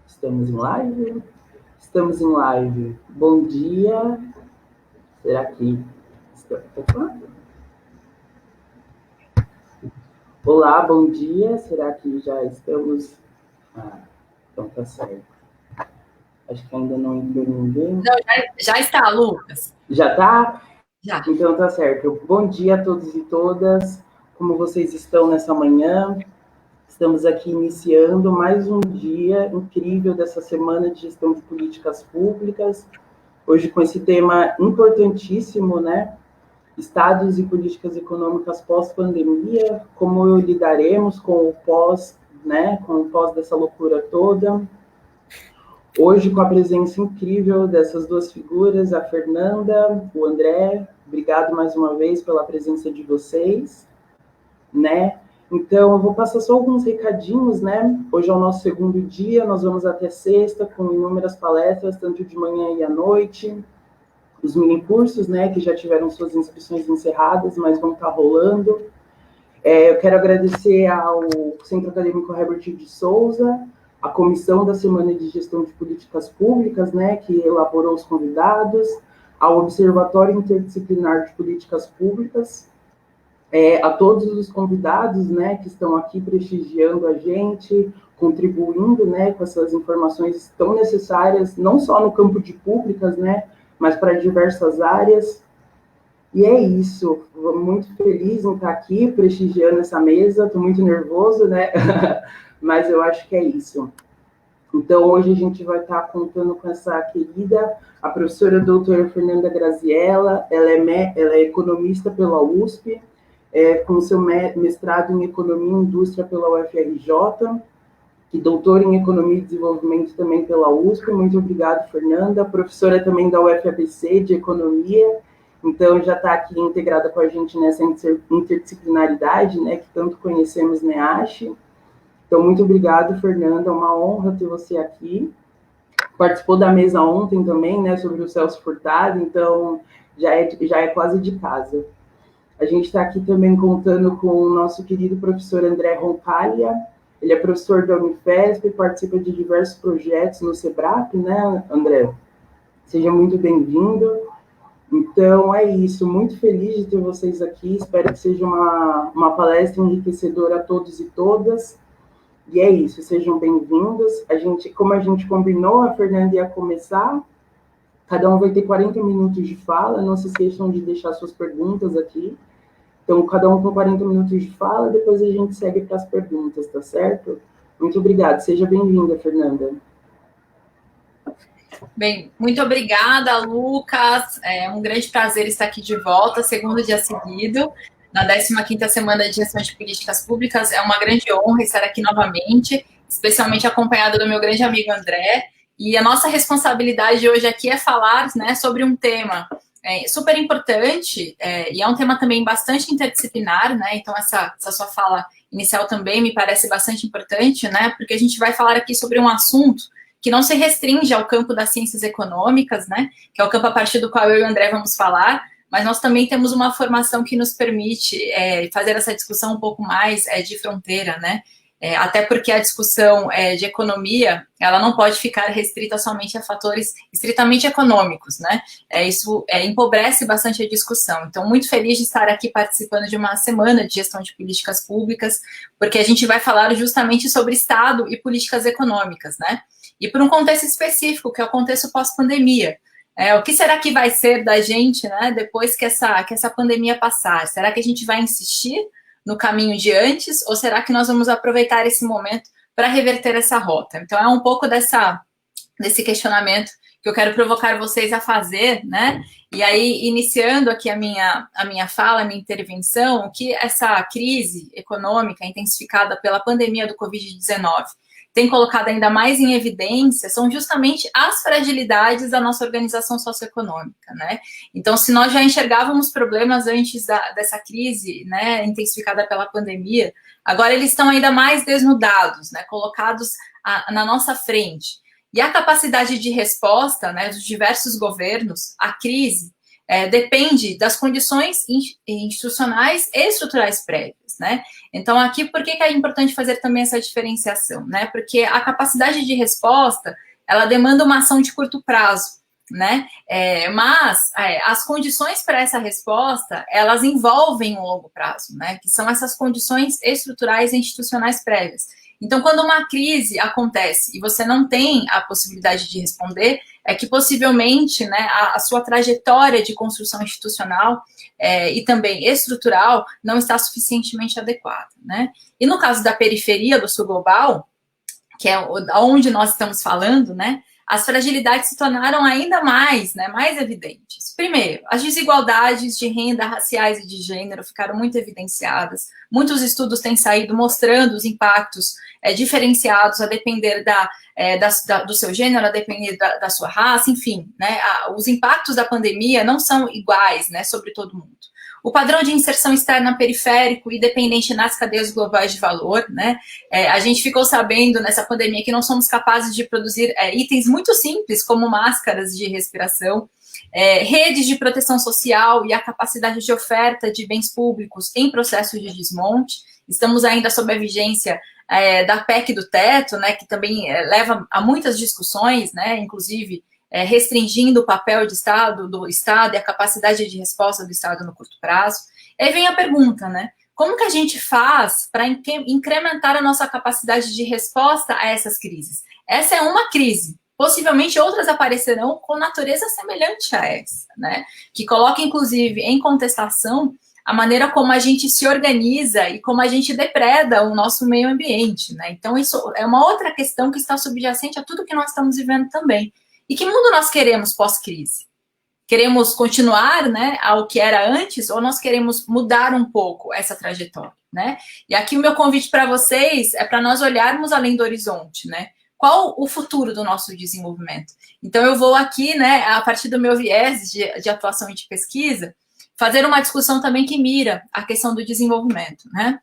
Estamos em live? Estamos em live. Bom dia. Será que... Opa. Olá, bom dia. Será que já estamos... então tá certo. Acho que ainda não entrou ninguém. Não, já está, Lucas. Já tá? Já. Então tá certo. Bom dia a todos e todas. Como vocês estão nessa manhã? Estamos aqui iniciando mais um dia incrível dessa semana de gestão de políticas públicas. Hoje com esse tema importantíssimo, né? Estados e políticas econômicas pós-pandemia, como lidaremos com o pós, né? Com o pós dessa loucura toda. Hoje com a presença incrível dessas duas figuras, a Fernanda, o André. Obrigado mais uma vez pela presença de vocês, né? Então, eu vou passar só alguns recadinhos, né? Hoje é o nosso segundo dia, nós vamos até sexta com inúmeras palestras, tanto de manhã e à noite. Os mini-cursos, né, que já tiveram suas inscrições encerradas, mas vão estar rolando. Eu quero agradecer ao Centro Acadêmico Herbert de Souza, a Comissão da Semana de Gestão de Políticas Públicas, né, que elaborou os convidados, ao Observatório Interdisciplinar de Políticas Públicas, a todos os convidados, né, que estão aqui prestigiando a gente, contribuindo, né, com essas informações tão necessárias, não só no campo de públicas, né, mas para diversas áreas. E é isso, estou muito feliz em estar aqui prestigiando essa mesa, estou muito nervoso, né, mas eu acho que é isso. Então, hoje a gente vai estar contando com essa querida, a professora doutora Fernanda Graziella. Ela é economista pela USP, com seu mestrado em Economia e Indústria pela UFRJ, e doutora em Economia e Desenvolvimento também pela USP. Muito obrigada, Fernanda. Professora também da UFABC de Economia, então já está aqui integrada com a gente nessa interdisciplinaridade, né, que tanto conhecemos na EASH. Então, muito obrigada, Fernanda, é uma honra ter você aqui. Participou da mesa ontem também, né, sobre o Celso Furtado, então já é quase de casa. A gente está aqui também contando com o nosso querido professor André Roncaglia. Ele é professor da Unifesp, participa de diversos projetos no SEBRAP, né, André? Seja muito bem-vindo. Então, é isso. Muito feliz de ter vocês aqui. Espero que seja uma palestra enriquecedora a todos e todas. E é isso. Sejam bem-vindos. Como a gente combinou, a Fernanda ia começar. Cada um vai ter 40 minutos de fala. Não se esqueçam de deixar suas perguntas aqui. Então, cada um com 40 minutos de fala, depois a gente segue para as perguntas, tá certo? Muito obrigada. Seja bem-vinda, Fernanda. Bem, muito obrigada, Lucas. É um grande prazer estar aqui de volta, segundo dia seguido, na 15ª Semana de Gestão de Políticas Públicas. É uma grande honra estar aqui novamente, especialmente acompanhada do meu grande amigo André. E a nossa responsabilidade hoje aqui é falar, né, sobre um tema super importante, e é um tema também bastante interdisciplinar, né? Então, essa sua fala inicial também me parece bastante importante, né? Porque a gente vai falar aqui sobre um assunto que não se restringe ao campo das ciências econômicas, né? Que é o campo a partir do qual eu e o André vamos falar, mas nós também temos uma formação que nos permite fazer essa discussão um pouco mais de fronteira, né? Até porque a discussão de economia, ela não pode ficar restrita somente a fatores estritamente econômicos, né? Isso empobrece bastante a discussão. Então, muito feliz de estar aqui participando de uma semana de gestão de políticas públicas, porque a gente vai falar justamente sobre Estado e políticas econômicas, né? E por um contexto específico, que é o contexto pós-pandemia. O que será que vai ser da gente, né, depois que essa pandemia passar? Será que a gente vai insistir no caminho de antes, ou será que nós vamos aproveitar esse momento para reverter essa rota? Então, é um pouco desse questionamento que eu quero provocar vocês a fazer, né? E aí, iniciando aqui a minha fala, a minha intervenção, o que essa crise econômica intensificada pela pandemia do Covid-19 tem colocado ainda mais em evidência são justamente as fragilidades da nossa organização socioeconômica, né? Então, se nós já enxergávamos problemas antes dessa crise, né, intensificada pela pandemia, agora eles estão ainda mais desnudados, né, colocados na nossa frente. E a capacidade de resposta, né, dos diversos governos à crise depende das condições institucionais e estruturais prévias, né? Então, aqui, por que é importante fazer também essa diferenciação, né? Porque a capacidade de resposta, ela demanda uma ação de curto prazo, né? Mas as condições para essa resposta, elas envolvem um longo prazo, né? Que são essas condições estruturais e institucionais prévias. Então, quando uma crise acontece e você não tem a possibilidade de responder, é que possivelmente, né, a sua trajetória de construção institucional e também estrutural não está suficientemente adequada, né? E no caso da periferia do sul global, que é onde nós estamos falando, né, as fragilidades se tornaram ainda mais, né, mais evidentes. Primeiro, as desigualdades de renda raciais e de gênero ficaram muito evidenciadas. Muitos estudos têm saído mostrando os impactos diferenciados a depender do seu gênero, a depender da sua raça, enfim, né, os impactos da pandemia não são iguais, né, sobre todo mundo. O padrão de inserção externa periférico e dependente nas cadeias globais de valor, né? A gente ficou sabendo nessa pandemia que não somos capazes de produzir itens muito simples, como máscaras de respiração, redes de proteção social e a capacidade de oferta de bens públicos em processo de desmonte. Estamos ainda sob a vigência da PEC do teto, né? Que também leva a muitas discussões, né? Inclusive restringindo o papel do Estado e a capacidade de resposta do Estado no curto prazo. E aí vem a pergunta, né? Como que a gente faz para incrementar a nossa capacidade de resposta a essas crises? Essa é uma crise. Possivelmente outras aparecerão com natureza semelhante a essa, né? Que coloca, inclusive, em contestação a maneira como a gente se organiza e como a gente depreda o nosso meio ambiente, né? Então, isso é uma outra questão que está subjacente a tudo que nós estamos vivendo também. E que mundo nós queremos pós-crise? Queremos continuar, né, ao que era antes, ou nós queremos mudar um pouco essa trajetória, né? E aqui o meu convite para vocês é para nós olharmos além do horizonte, né? Qual o futuro do nosso desenvolvimento? Então, eu vou aqui, né, a partir do meu viés de atuação e de pesquisa, fazer uma discussão também que mira a questão do desenvolvimento, né?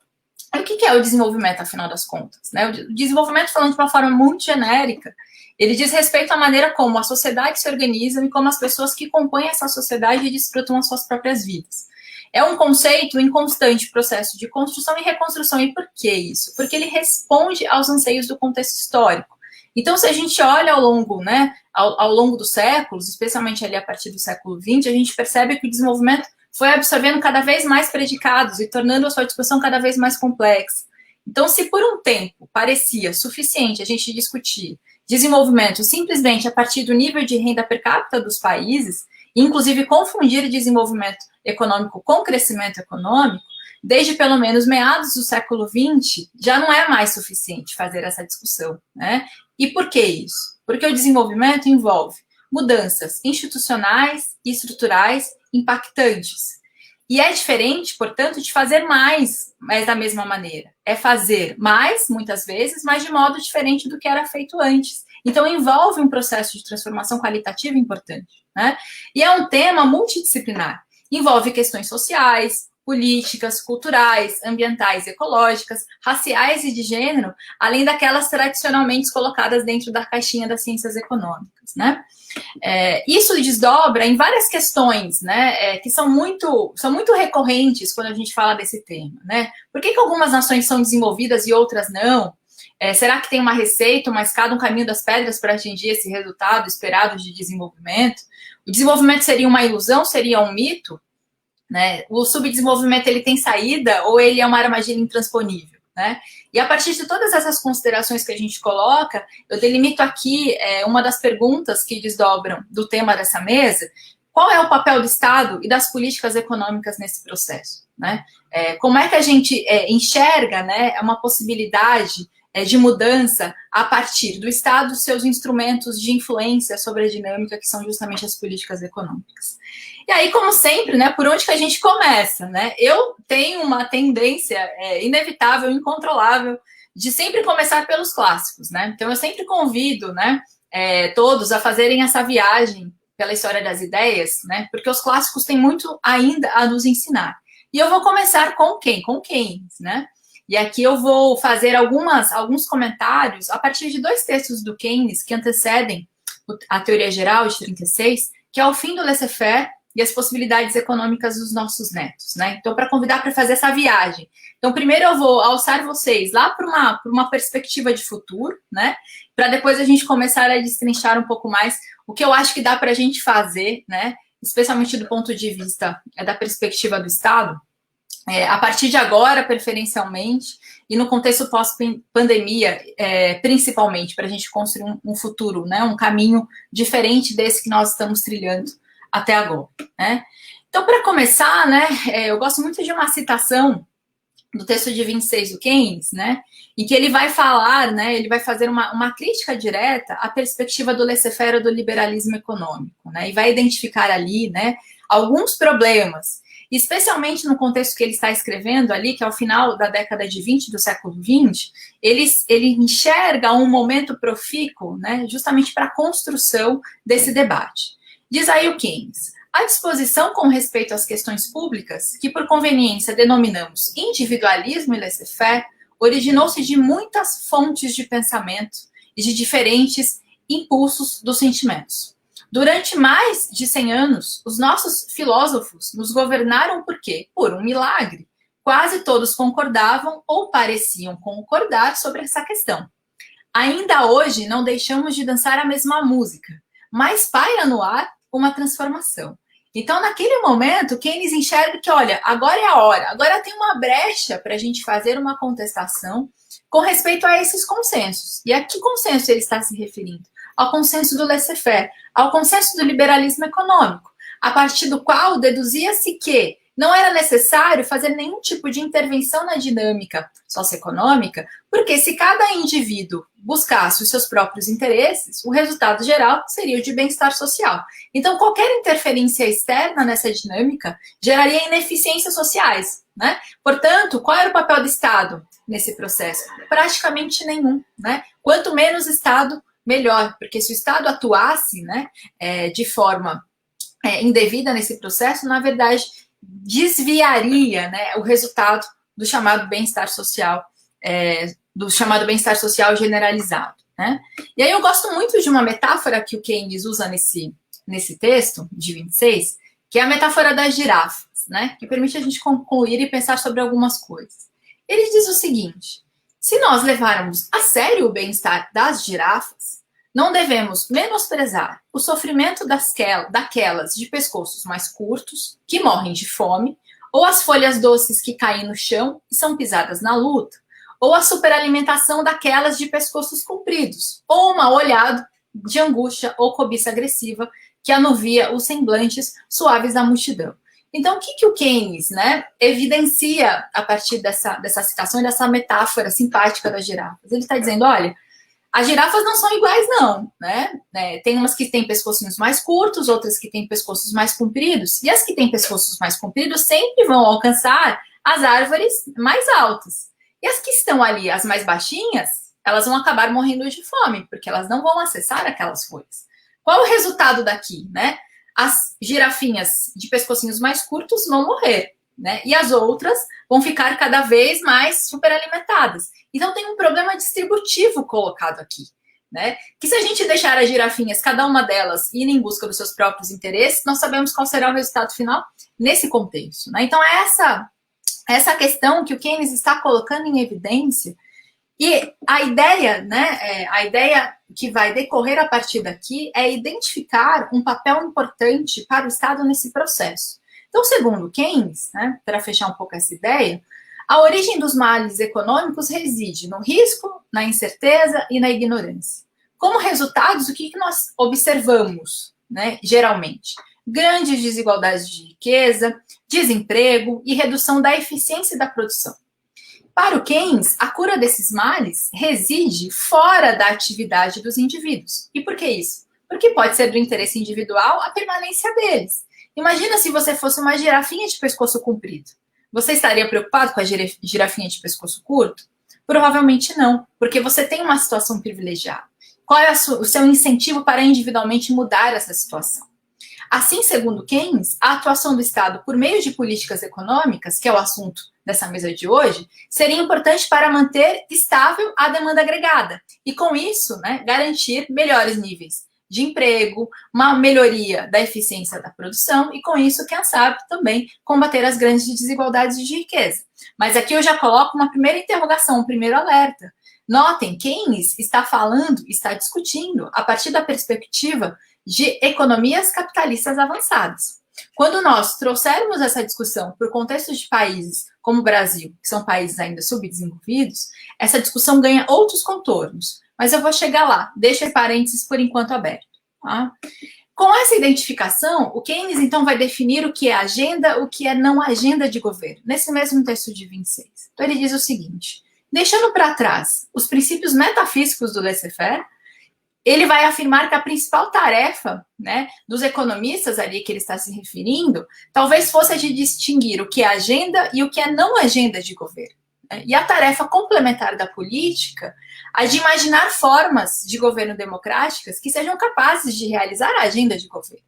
E o que é o desenvolvimento, afinal das contas, né? O desenvolvimento, falando de uma forma muito genérica, ele diz respeito à maneira como a sociedade se organiza e como as pessoas que compõem essa sociedade desfrutam as suas próprias vidas. É um conceito em constante processo de construção e reconstrução. E por que isso? Porque ele responde aos anseios do contexto histórico. Então, se a gente olha ao longo, né, ao longo dos séculos, especialmente ali a partir do século XX, a gente percebe que o desenvolvimento foi absorvendo cada vez mais predicados e tornando a sua discussão cada vez mais complexa. Então, se por um tempo parecia suficiente a gente discutir desenvolvimento simplesmente a partir do nível de renda per capita dos países, inclusive confundir desenvolvimento econômico com crescimento econômico, desde pelo menos meados do século XX, já não é mais suficiente fazer essa discussão, né? E por que isso? Porque o desenvolvimento envolve mudanças institucionais e estruturais impactantes. E é diferente, portanto, de fazer mais, mas da mesma maneira. É fazer mais, muitas vezes, mas de modo diferente do que era feito antes. Então, envolve um processo de transformação qualitativa importante, né? E é um tema multidisciplinar. Envolve questões sociais, políticas, culturais, ambientais, ecológicas, raciais e de gênero, além daquelas tradicionalmente colocadas dentro da caixinha das ciências econômicas, né? Isso desdobra em várias questões, né, que são muito recorrentes quando a gente fala desse tema, né? Por que algumas nações são desenvolvidas e outras não? Será que tem uma receita, uma escada, um caminho das pedras para atingir esse resultado esperado de desenvolvimento? O desenvolvimento seria uma ilusão? Seria um mito? Né? O subdesenvolvimento, ele tem saída ou ele é uma armadilha intransponível, né? E a partir de todas essas considerações que a gente coloca, eu delimito aqui uma das perguntas que desdobram do tema dessa mesa: qual é o papel do Estado e das políticas econômicas nesse processo, né? Como é que a gente enxerga, né, uma possibilidade de mudança a partir do Estado, seus instrumentos de influência sobre a dinâmica, que são justamente as políticas econômicas. E aí, como sempre, né, por onde que a gente começa, né? Eu tenho uma tendência inevitável, incontrolável, de sempre começar pelos clássicos, né? Então, eu sempre convido, né, todos a fazerem essa viagem pela história das ideias, né? Porque os clássicos têm muito ainda a nos ensinar. E eu vou começar com quem? Com Keynes, né? E aqui eu vou fazer alguns comentários a partir de dois textos do Keynes que antecedem a Teoria Geral de 36, que é O Fim do Laissez-faire e as possibilidades econômicas dos nossos netos, né? Então, para convidar para fazer essa viagem. Então, primeiro eu vou alçar vocês lá para uma perspectiva de futuro, né? Para depois a gente começar a destrinchar um pouco mais o que eu acho que dá para a gente fazer, né? Especialmente do ponto de vista da perspectiva do Estado, a partir de agora, preferencialmente, e no contexto pós-pandemia, principalmente, para a gente construir um futuro, né, um caminho diferente desse que nós estamos trilhando até agora. Né? Então, para começar, né, eu gosto muito de uma citação do texto de 26 do Keynes, né, em que ele vai falar, né, ele vai fazer uma crítica direta à perspectiva do laissez-faire do liberalismo econômico, né, e vai identificar ali, né, alguns problemas, especialmente no contexto que ele está escrevendo ali, que é o final da década de 20 do século 20, ele enxerga um momento profícuo, né, justamente para a construção desse debate. Diz aí o Keynes: a disposição com respeito às questões públicas, que por conveniência denominamos individualismo e laissez-faire, originou-se de muitas fontes de pensamento e de diferentes impulsos dos sentimentos. Durante mais de 100 anos, os nossos filósofos nos governaram por quê? Por um milagre. Quase todos concordavam ou pareciam concordar sobre essa questão. Ainda hoje não deixamos de dançar a mesma música, mas paira no ar uma transformação. Então, naquele momento, Keynes enxerga que, olha, agora é a hora, agora tem uma brecha para a gente fazer uma contestação com respeito a esses consensos. E a que consenso ele está se referindo? Ao consenso do laissez-faire, ao consenso do liberalismo econômico, a partir do qual deduzia-se que não era necessário fazer nenhum tipo de intervenção na dinâmica socioeconômica, porque se cada indivíduo buscasse os seus próprios interesses, o resultado geral seria o de bem-estar social. Então, qualquer interferência externa nessa dinâmica geraria ineficiências sociais, né? Portanto, qual era o papel do Estado nesse processo? Praticamente nenhum, né? Quanto menos Estado, melhor, porque se o Estado atuasse, né, de forma indevida nesse processo, na verdade, desviaria, né, o resultado do chamado bem-estar social, generalizado. Né? E aí eu gosto muito de uma metáfora que o Keynes usa nesse texto, de 26, que é a metáfora das girafas, né, que permite a gente concluir e pensar sobre algumas coisas. Ele diz o seguinte: se nós levarmos a sério o bem-estar das girafas, não devemos menosprezar o sofrimento daquelas de pescoços mais curtos, que morrem de fome, ou as folhas doces que caem no chão e são pisadas na luta, ou a superalimentação daquelas de pescoços compridos, ou uma olhada de angústia ou cobiça agressiva que anuvia os semblantes suaves da multidão. Então, o que o Keynes, né, evidencia a partir dessa citação e dessa metáfora simpática das girafas? Ele está dizendo, olha, as girafas não são iguais, não, né? Tem umas que têm pescocinhos mais curtos, outras que têm pescoços mais compridos, e as que têm pescoços mais compridos sempre vão alcançar as árvores mais altas. E as que estão ali, as mais baixinhas, elas vão acabar morrendo de fome, porque elas não vão acessar aquelas folhas. Qual é o resultado daqui, né? As girafinhas de pescocinhos mais curtos vão morrer, né? E as outras vão ficar cada vez mais superalimentadas. Então tem um problema distributivo colocado aqui, né? Que se a gente deixar as girafinhas, cada uma delas, ir em busca dos seus próprios interesses, nós sabemos qual será o resultado final nesse contexto, né? Então é essa questão que o Keynes está colocando em evidência, e a ideia, né, a ideia que vai decorrer a partir daqui é identificar um papel importante para o Estado nesse processo. Então, segundo Keynes, né, para fechar um pouco essa ideia, a origem dos males econômicos reside no risco, na incerteza e na ignorância. Como resultados, o que nós observamos, né, geralmente? Grandes desigualdades de riqueza, desemprego e redução da eficiência da produção. Para o Keynes, a cura desses males reside fora da atividade dos indivíduos. E por que isso? Porque pode ser do interesse individual a permanência deles. Imagina se você fosse uma girafinha de pescoço comprido. Você estaria preocupado com a girafinha de pescoço curto? Provavelmente não, porque você tem uma situação privilegiada. Qual é o seu incentivo para individualmente mudar essa situação? Assim, segundo Keynes, a atuação do Estado por meio de políticas econômicas, que é o assunto dessa mesa de hoje, seria importante para manter estável a demanda agregada e, com isso, né, garantir melhores níveis de emprego, uma melhoria da eficiência da produção e, com isso, quem sabe, também combater as grandes desigualdades de riqueza. Mas aqui eu já coloco uma primeira interrogação, um primeiro alerta. Notem, Keynes está falando, está discutindo a partir da perspectiva de economias capitalistas avançadas. Quando nós trouxermos essa discussão para o contexto de países como o Brasil, que são países ainda subdesenvolvidos, essa discussão ganha outros contornos. Mas eu vou chegar lá, deixa parênteses por enquanto aberto. Tá? Com essa identificação, o Keynes então vai definir o que é agenda, o que é não agenda de governo, nesse mesmo texto de 26. Então ele diz o seguinte: deixando para trás os princípios metafísicos do laissez-faire, ele vai afirmar que a principal tarefa, né, dos economistas ali que ele está se referindo, talvez fosse a de distinguir o que é agenda e o que é não agenda de governo. Né? E a tarefa complementar da política, a de imaginar formas de governo democráticas que sejam capazes de realizar a agenda de governo.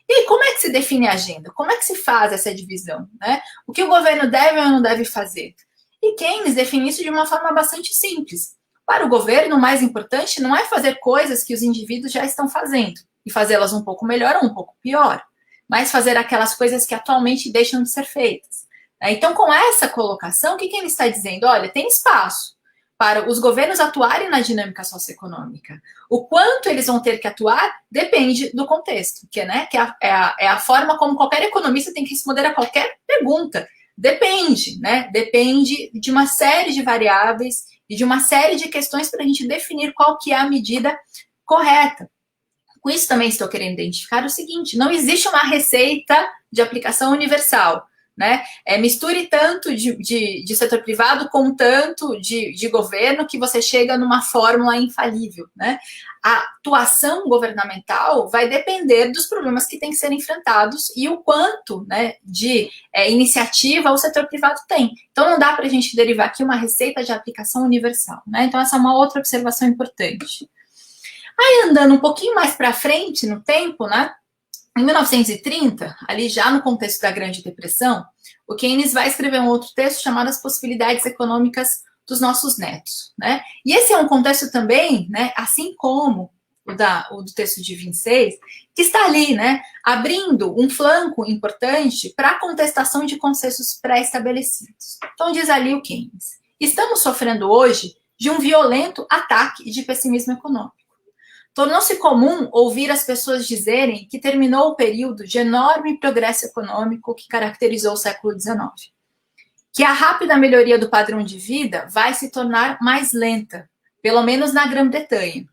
E aí, como é que se define a agenda? Como é que se faz essa divisão? Né? O que o governo deve ou não deve fazer? E Keynes define isso de uma forma bastante simples. Para o governo, o mais importante não é fazer coisas que os indivíduos já estão fazendo e fazê-las um pouco melhor ou um pouco pior, mas fazer aquelas coisas que atualmente deixam de ser feitas. Então, com essa colocação, o que ele está dizendo? Olha, tem espaço para os governos atuarem na dinâmica socioeconômica. O quanto eles vão ter que atuar depende do contexto, que é a forma como qualquer economista tem que responder a qualquer pergunta. Depende, né? Depende de uma série de variáveis e de uma série de questões para a gente definir qual que é a medida correta. Com isso também estou querendo identificar o seguinte: não existe uma receita de aplicação universal. Né? Misture tanto de setor privado com tanto de governo que você chega numa fórmula infalível. Né? A atuação governamental vai depender dos problemas que têm que ser enfrentados e o quanto, né, de iniciativa o setor privado tem. Então não dá para a gente derivar aqui uma receita de aplicação universal. Né? Então essa é uma outra observação importante. Aí andando um pouquinho mais para frente no tempo, né? Em 1930, ali já no contexto da Grande Depressão, o Keynes vai escrever um outro texto chamado As Possibilidades Econômicas dos Nossos Netos. Né? E esse é um contexto também, né, assim como o do texto de 26, que está ali, né, abrindo um flanco importante para a contestação de consensos pré-estabelecidos. Então diz ali o Keynes: estamos sofrendo hoje de um violento ataque de pessimismo econômico. Tornou-se comum ouvir as pessoas dizerem que terminou o período de enorme progresso econômico que caracterizou o século XIX. Que a rápida melhoria do padrão de vida vai se tornar mais lenta, pelo menos na Grã-Bretanha.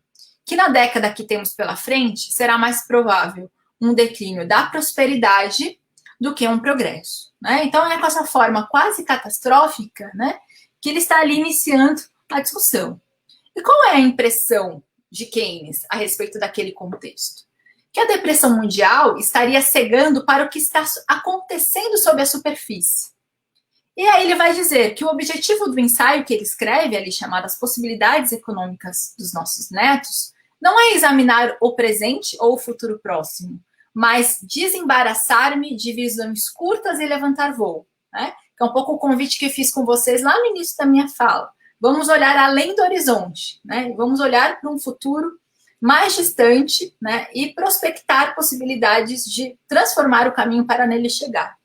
Que na década que temos pela frente será mais provável um declínio da prosperidade do que um progresso. Né? Então é com essa forma quase catastrófica, né, que ele está ali iniciando a discussão. E qual é a impressão de Keynes a respeito daquele contexto? Que a depressão mundial estaria cegando para o que está acontecendo sob a superfície. E aí ele vai dizer que o objetivo do ensaio que ele escreve ali, chamado As Possibilidades Econômicas dos Nossos Netos, não é examinar o presente ou o futuro próximo, mas desembaraçar-me de visões curtas e levantar voo. Né? Que é um pouco o convite que fiz com vocês lá no início da minha fala. Vamos olhar além do horizonte, né? Vamos olhar para um futuro mais distante, né? E prospectar possibilidades de transformar o caminho para nele chegar.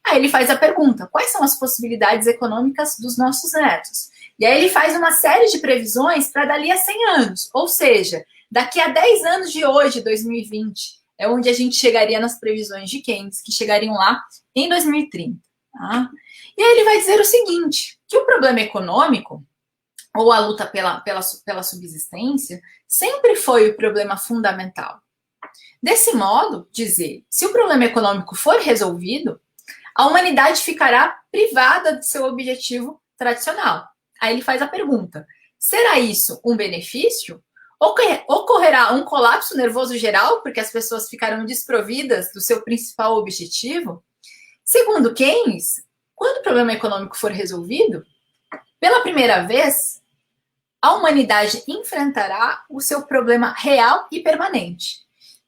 Aí ele faz a pergunta: quais são as possibilidades econômicas dos nossos netos? E aí ele faz uma série de previsões para dali a 100 anos, ou seja, daqui a 10 anos de hoje, 2020, é onde a gente chegaria nas previsões de Keynes, que chegariam lá em 2030. Tá? E aí ele vai dizer o seguinte, que o problema econômico, ou a luta pela subsistência, sempre foi o problema fundamental. Desse modo, dizer, se o problema econômico for resolvido, a humanidade ficará privada de seu objetivo tradicional. Aí ele faz a pergunta: será isso um benefício? Ocorrerá um colapso nervoso geral porque as pessoas ficarão desprovidas do seu principal objetivo? Segundo Keynes, quando o problema econômico for resolvido, pela primeira vez, a humanidade enfrentará o seu problema real e permanente.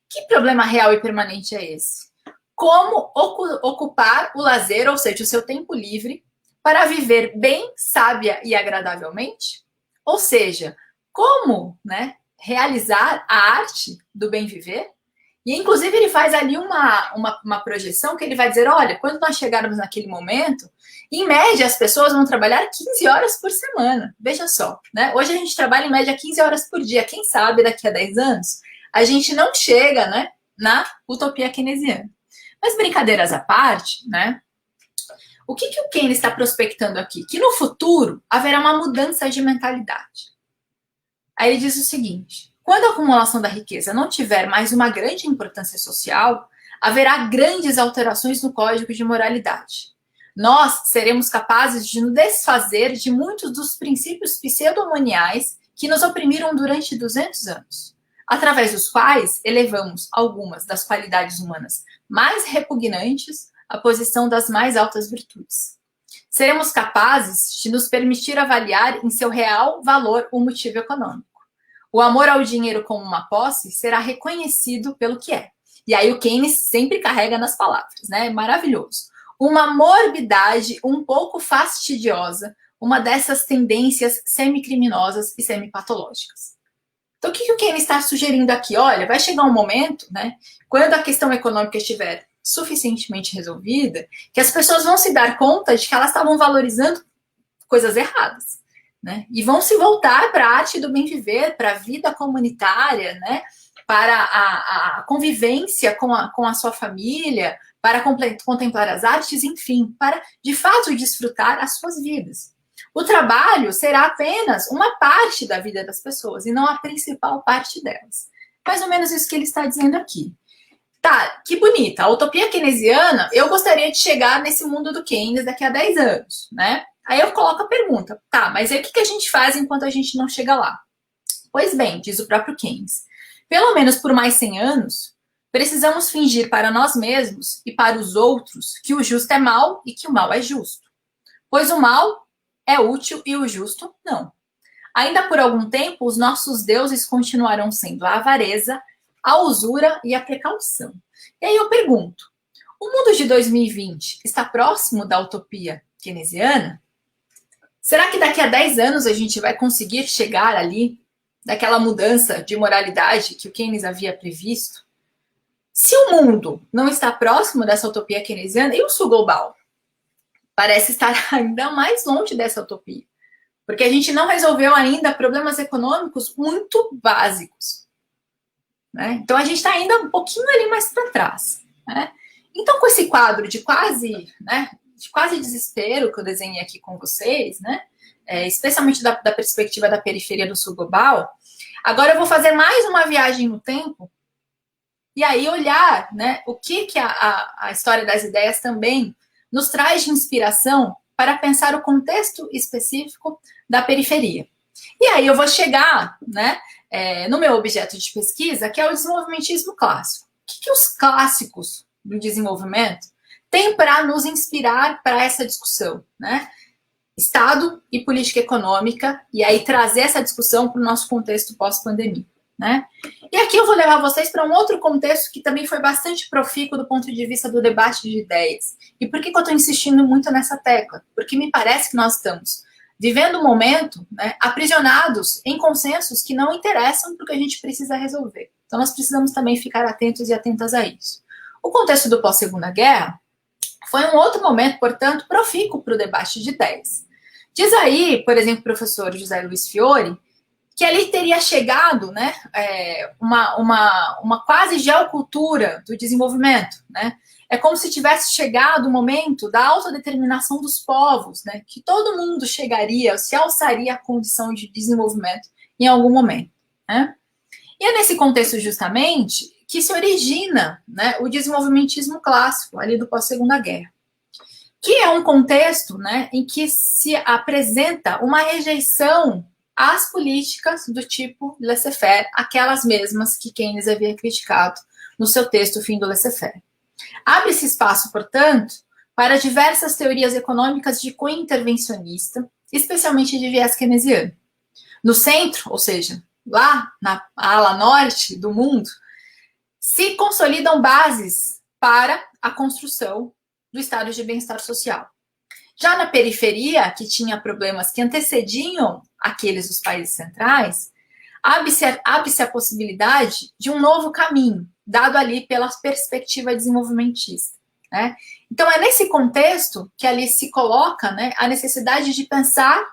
Que problema real e permanente é esse? Como ocupar o lazer, ou seja, o seu tempo livre, para viver bem, sábia e agradavelmente? Ou seja, como, né, realizar a arte do bem viver. E, inclusive, ele faz ali uma projeção que ele vai dizer, olha, quando nós chegarmos naquele momento, em média, as pessoas vão trabalhar 15 horas por semana. Veja só, né? Hoje a gente trabalha em média 15 horas por dia. Quem sabe daqui a 10 anos a gente não chega, né, na utopia keynesiana. Mas brincadeiras à parte, né? O que o Keynes está prospectando aqui? Que no futuro haverá uma mudança de mentalidade. Aí ele diz o seguinte: quando a acumulação da riqueza não tiver mais uma grande importância social, haverá grandes alterações no código de moralidade. Nós seremos capazes de nos desfazer de muitos dos princípios pseudo-humaniais que nos oprimiram durante 200 anos, através dos quais elevamos algumas das qualidades humanas mais repugnantes à posição das mais altas virtudes. Seremos capazes de nos permitir avaliar em seu real valor o motivo econômico. O amor ao dinheiro como uma posse será reconhecido pelo que é. E aí o Keynes sempre carrega nas palavras, né? Maravilhoso. Uma morbidade um pouco fastidiosa, uma dessas tendências semi-criminosas e semi-patológicas. Então, o que o Keynes está sugerindo aqui? Olha, vai chegar um momento, né, quando a questão econômica estiver suficientemente resolvida, que as pessoas vão se dar conta de que elas estavam valorizando coisas erradas, né? E vão se voltar para a arte do bem viver, para a vida comunitária, né? Para a convivência com a sua família, para contemplar as artes, enfim, para, de fato, desfrutar as suas vidas. O trabalho será apenas uma parte da vida das pessoas e não a principal parte delas. Mais ou menos isso que ele está dizendo aqui. Tá, que bonita. A utopia keynesiana, eu gostaria de chegar nesse mundo do Keynes daqui a 10 anos, né? Aí eu coloco a pergunta, tá, mas aí o que a gente faz enquanto a gente não chega lá? Pois bem, diz o próprio Keynes, pelo menos por mais 100 anos, precisamos fingir para nós mesmos e para os outros que o justo é mal e que o mal é justo. Pois o mal é útil e o justo não. Ainda por algum tempo, os nossos deuses continuarão sendo a avareza, a usura e a precaução. E aí eu pergunto, o mundo de 2020 está próximo da utopia keynesiana? Será que daqui a 10 anos a gente vai conseguir chegar ali, daquela mudança de moralidade que o Keynes havia previsto? Se o mundo não está próximo dessa utopia keynesiana, e o sul global? Parece estar ainda mais longe dessa utopia, porque a gente não resolveu ainda problemas econômicos muito básicos, né? Então a gente está ainda um pouquinho ali mais para trás, né? Então, com esse quadro de quase desespero que eu desenhei aqui com vocês, né? Especialmente da perspectiva da periferia do sul global, agora eu vou fazer mais uma viagem no tempo e aí olhar, né, o que a história das ideias também nos traz de inspiração para pensar o contexto específico da periferia. E aí eu vou chegar, né, no meu objeto de pesquisa, que é o desenvolvimentismo clássico. O que os clássicos do desenvolvimento têm para nos inspirar para essa discussão, né? Estado e política econômica, e aí trazer essa discussão para o nosso contexto pós-pandemia, né? E aqui eu vou levar vocês para um outro contexto que também foi bastante profícuo do ponto de vista do debate de ideias. E por que eu estou insistindo muito nessa tecla? Porque me parece que nós estamos vivendo um momento, né, aprisionados em consensos que não interessam para o que a gente precisa resolver. Então nós precisamos também ficar atentos e atentas a isso. O contexto do pós-segunda guerra foi um outro momento, portanto, profícuo para o debate de ideias. Diz aí, por exemplo, o professor José Luiz Fiore, que ali teria chegado, né, uma quase geocultura do desenvolvimento, né? É como se tivesse chegado o momento da autodeterminação dos povos, né? Que todo mundo chegaria, se alçaria à condição de desenvolvimento em algum momento, né? E é nesse contexto justamente que se origina, né, o desenvolvimentismo clássico ali do pós-segunda guerra, que é um contexto, né, em que se apresenta uma rejeição às políticas do tipo laissez-faire, aquelas mesmas que Keynes havia criticado no seu texto O Fim do Laissez-faire. Abre-se espaço, portanto, para diversas teorias econômicas de cunho intervencionista, especialmente de viés keynesiano. No centro, ou seja, lá na ala norte do mundo, se consolidam bases para a construção do estado de bem-estar social. Já na periferia, que tinha problemas que antecediam aqueles dos países centrais, abre-se a possibilidade de um novo caminho, dado ali pela perspectiva desenvolvimentista, né? Então, é nesse contexto que ali se coloca, né, a necessidade de pensar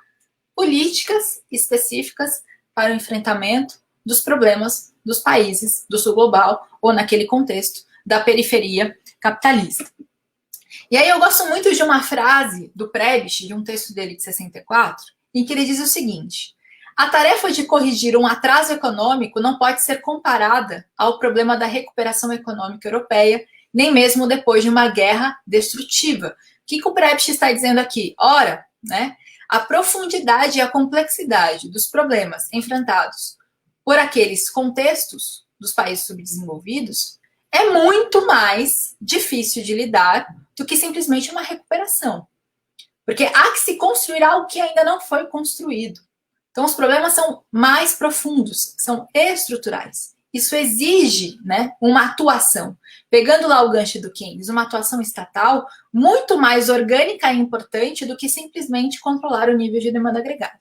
políticas específicas para o enfrentamento dos problemas dos países do sul global, ou naquele contexto da periferia capitalista. E aí eu gosto muito de uma frase do Prebisch, de um texto dele de 64, em que ele diz o seguinte: a tarefa de corrigir um atraso econômico não pode ser comparada ao problema da recuperação econômica europeia, nem mesmo depois de uma guerra destrutiva. O que o Prebisch está dizendo aqui? Ora, né, a profundidade e a complexidade dos problemas enfrentados por aqueles contextos dos países subdesenvolvidos é muito mais difícil de lidar do que simplesmente uma recuperação. Porque há que se construir algo que ainda não foi construído. Então, os problemas são mais profundos, são estruturais. Isso exige, né, uma atuação. Pegando lá o gancho do Keynes, uma atuação estatal muito mais orgânica e importante do que simplesmente controlar o nível de demanda agregada.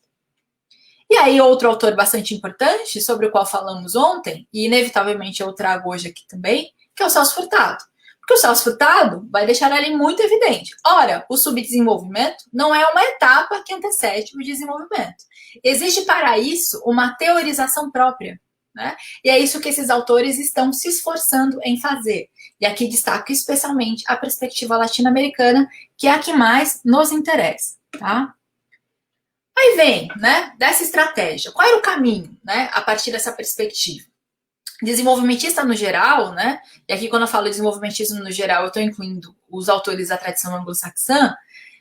E aí, outro autor bastante importante, sobre o qual falamos ontem, e inevitavelmente eu trago hoje aqui também, que é o Celso Furtado. Porque o Celso Furtado vai deixar ali muito evidente. Ora, o subdesenvolvimento não é uma etapa que antecede o desenvolvimento. Existe para isso uma teorização própria, né? E é isso que esses autores estão se esforçando em fazer. E aqui destaco especialmente a perspectiva latino-americana, que é a que mais nos interessa, tá? Aí vem, né, dessa estratégia. Qual era o caminho, né, a partir dessa perspectiva? Desenvolvimentista no geral, né, e aqui quando eu falo desenvolvimentismo no geral, eu estou incluindo os autores da tradição anglo-saxã,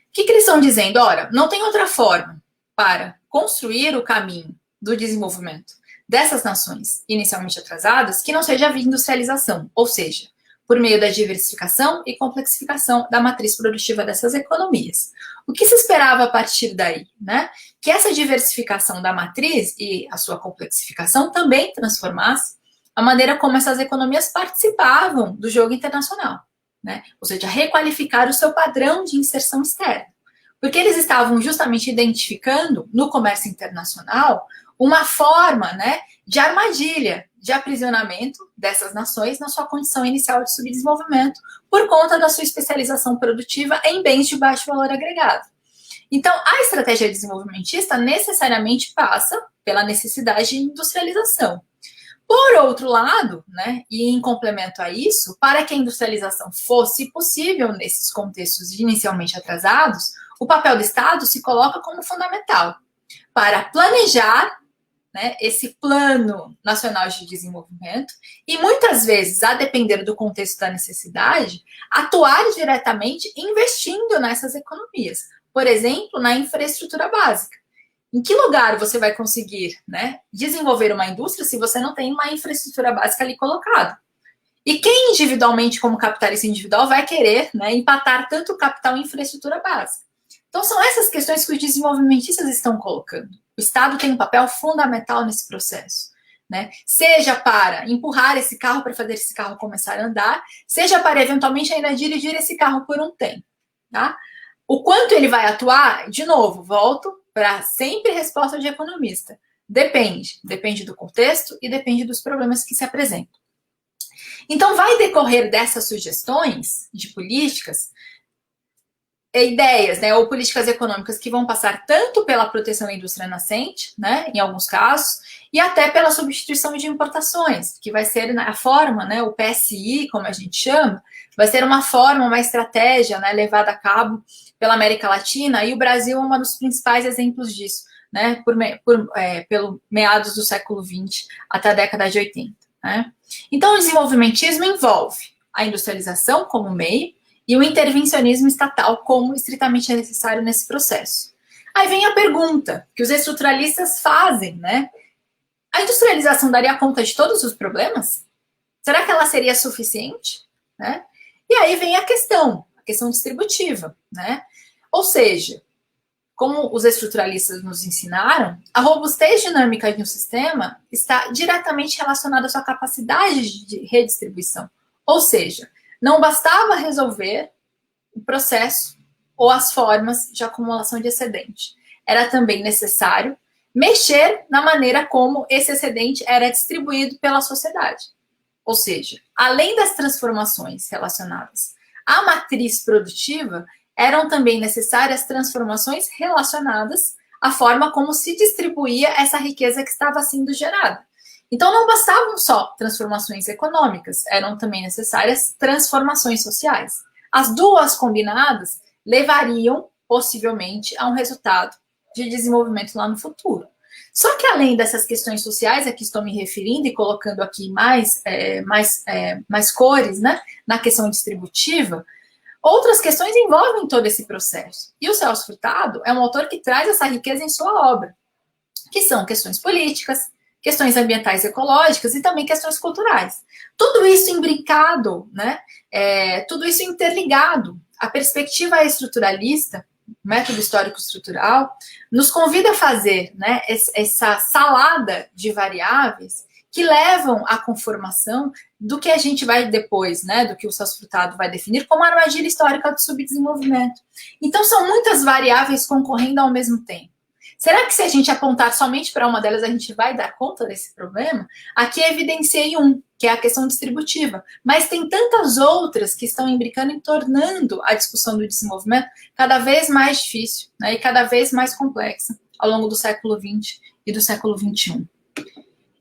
o que eles estão dizendo? Ora, não tem outra forma para construir o caminho do desenvolvimento dessas nações inicialmente atrasadas que não seja a industrialização, ou seja, por meio da diversificação e complexificação da matriz produtiva dessas economias. O que se esperava a partir daí, né? Que essa diversificação da matriz e a sua complexificação também transformasse a maneira como essas economias participavam do jogo internacional, né? Ou seja, requalificar o seu padrão de inserção externa. Porque eles estavam justamente identificando no comércio internacional uma forma, né, de armadilha, de aprisionamento dessas nações na sua condição inicial de subdesenvolvimento, por conta da sua especialização produtiva em bens de baixo valor agregado. Então, a estratégia desenvolvimentista necessariamente passa pela necessidade de industrialização. Por outro lado, né, e em complemento a isso, para que a industrialização fosse possível nesses contextos inicialmente atrasados, o papel do Estado se coloca como fundamental para planejar, né, esse plano nacional de desenvolvimento e, muitas vezes, a depender do contexto da necessidade, atuar diretamente investindo nessas economias. Por exemplo, na infraestrutura básica. Em que lugar você vai conseguir, né, desenvolver uma indústria se você não tem uma infraestrutura básica ali colocada? E quem individualmente, como capitalista individual, vai querer, né, empatar tanto capital e infraestrutura básica? Então, são essas questões que os desenvolvimentistas estão colocando. O Estado tem um papel fundamental nesse processo, né? Seja para empurrar esse carro para fazer esse carro começar a andar, seja para eventualmente ainda dirigir esse carro por um tempo, tá? O quanto ele vai atuar, de novo, volto para sempre resposta de economista. Depende do contexto e depende dos problemas que se apresentam. Então, vai decorrer dessas sugestões de políticas, ideias, né, ou políticas econômicas que vão passar tanto pela proteção da indústria nascente, né, em alguns casos, e até pela substituição de importações, que vai ser a forma, né, o PSI, como a gente chama, vai ser uma forma, uma estratégia, né, levada a cabo pela América Latina, e o Brasil é um dos principais exemplos disso, né, pelo meados do século XX até a década de 80. Né? Então, o desenvolvimentismo envolve a industrialização como meio, e o intervencionismo estatal como estritamente necessário nesse processo. Aí vem a pergunta que os estruturalistas fazem, né? A industrialização daria conta de todos os problemas? Será que ela seria suficiente? Né? E aí vem a questão distributiva, né? Ou seja, como os estruturalistas nos ensinaram, a robustez dinâmica de um sistema está diretamente relacionada à sua capacidade de redistribuição. Ou seja, não bastava resolver o processo ou as formas de acumulação de excedente. Era também necessário mexer na maneira como esse excedente era distribuído pela sociedade. Ou seja, além das transformações relacionadas à matriz produtiva, eram também necessárias transformações relacionadas à forma como se distribuía essa riqueza que estava sendo gerada. Então, não bastavam só transformações econômicas, eram também necessárias transformações sociais. As duas combinadas levariam, possivelmente, a um resultado de desenvolvimento lá no futuro. Só que, além dessas questões sociais a que estou me referindo e colocando aqui mais cores, né, na questão distributiva, outras questões envolvem todo esse processo. E o Celso Furtado é um autor que traz essa riqueza em sua obra, que são questões políticas, questões ambientais e ecológicas e também questões culturais. Tudo isso imbricado, né? Tudo isso interligado. A perspectiva estruturalista, método histórico estrutural, nos convida a fazer, né, essa salada de variáveis que levam à conformação do que a gente vai depois, né, do que o Celso Furtado vai definir como armadilha histórica do subdesenvolvimento. Então, são muitas variáveis concorrendo ao mesmo tempo. Será que se a gente apontar somente para uma delas, a gente vai dar conta desse problema? Aqui evidenciei que é a questão distributiva, mas tem tantas outras que estão imbricando e tornando a discussão do desenvolvimento cada vez mais difícil, né, e cada vez mais complexa ao longo do século XX e do século XXI.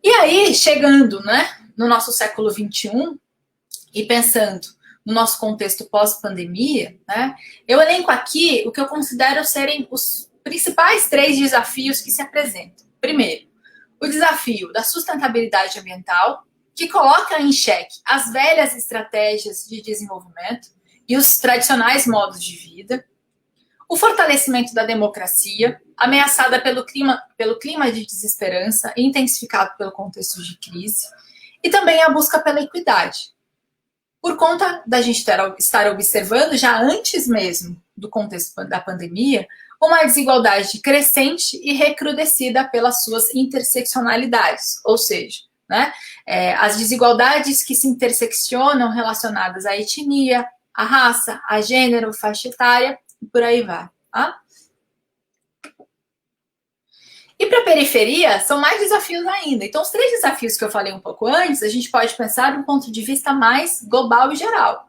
E aí, chegando, né, no nosso século XXI e pensando no nosso contexto pós-pandemia, né, eu elenco aqui o que eu considero serem os principais 3 desafios que se apresentam. Primeiro, o desafio da sustentabilidade ambiental, que coloca em xeque as velhas estratégias de desenvolvimento e os tradicionais modos de vida. O fortalecimento da democracia, ameaçada pelo clima de desesperança e intensificado pelo contexto de crise. E também a busca pela equidade. Por conta da gente estar observando, já antes mesmo do contexto da pandemia, uma desigualdade crescente e recrudescida pelas suas interseccionalidades, ou seja, né, as desigualdades que se interseccionam relacionadas à etnia, à raça, a gênero, faixa etária e por aí vai. Tá? E para a periferia, são mais desafios ainda. Então, os 3 desafios que eu falei um pouco antes, a gente pode pensar de um ponto de vista mais global e geral.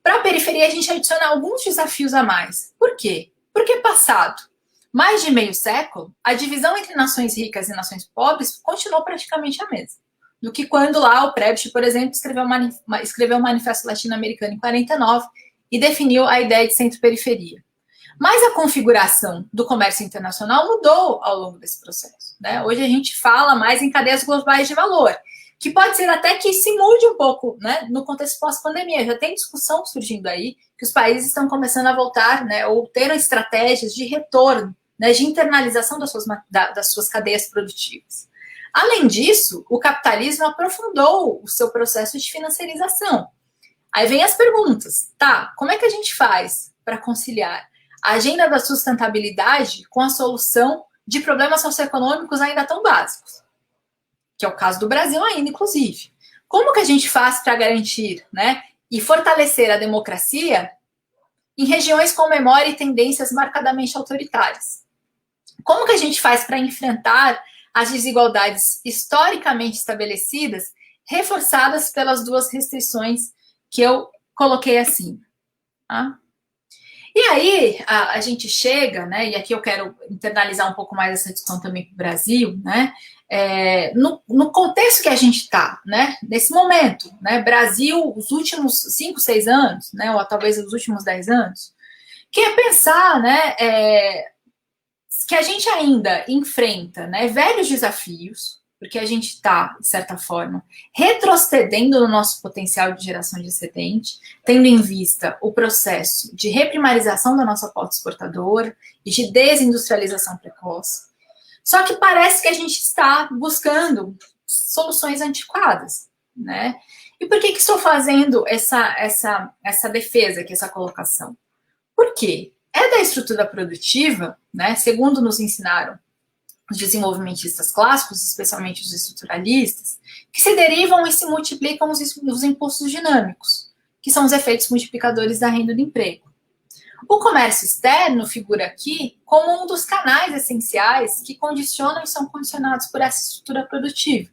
Para a periferia, a gente adiciona alguns desafios a mais. Por quê? Porque passado mais de meio século, a divisão entre nações ricas e nações pobres continuou praticamente a mesma. Do que quando lá o Prebisch, por exemplo, escreveu o Manifesto Latino-Americano em 49 e definiu a ideia de centro-periferia. Mas a configuração do comércio internacional mudou ao longo desse processo, né? Hoje a gente fala mais em cadeias globais de valor, que pode ser até que se mude um pouco, né, no contexto pós-pandemia. Já tem discussão surgindo aí, que os países estão começando a voltar, né, ou ter estratégias de retorno, né, de internalização das suas cadeias produtivas. Além disso, o capitalismo aprofundou o seu processo de financiarização. Aí vem as perguntas, tá? Como é que a gente faz para conciliar a agenda da sustentabilidade com a solução de problemas socioeconômicos ainda tão básicos? Que é o caso do Brasil ainda, inclusive. Como que a gente faz para garantir, né, e fortalecer a democracia em regiões com memória e tendências marcadamente autoritárias? Como que a gente faz para enfrentar as desigualdades historicamente estabelecidas, reforçadas pelas 2 restrições que eu coloquei acima? Tá? E aí a gente chega, né, e aqui eu quero internalizar um pouco mais essa discussão também para o Brasil, né, no contexto que a gente está, né, nesse momento, né, Brasil, os últimos 5, 6 anos, né, ou talvez os últimos 10 anos, que é pensar, né, que a gente ainda enfrenta, né, velhos desafios, porque a gente está, de certa forma, retrocedendo no nosso potencial de geração de excedente, tendo em vista o processo de reprimarização da nossa pauta exportadora e de desindustrialização precoce. Só que parece que a gente está buscando soluções antiquadas, né? E por que estou fazendo essa defesa aqui, essa colocação? Por quê? É da estrutura produtiva, né, segundo nos ensinaram os desenvolvimentistas clássicos, especialmente os estruturalistas, que se derivam e se multiplicam os impulsos dinâmicos, que são os efeitos multiplicadores da renda e do emprego. O comércio externo figura aqui como um dos canais essenciais que condicionam e são condicionados por essa estrutura produtiva.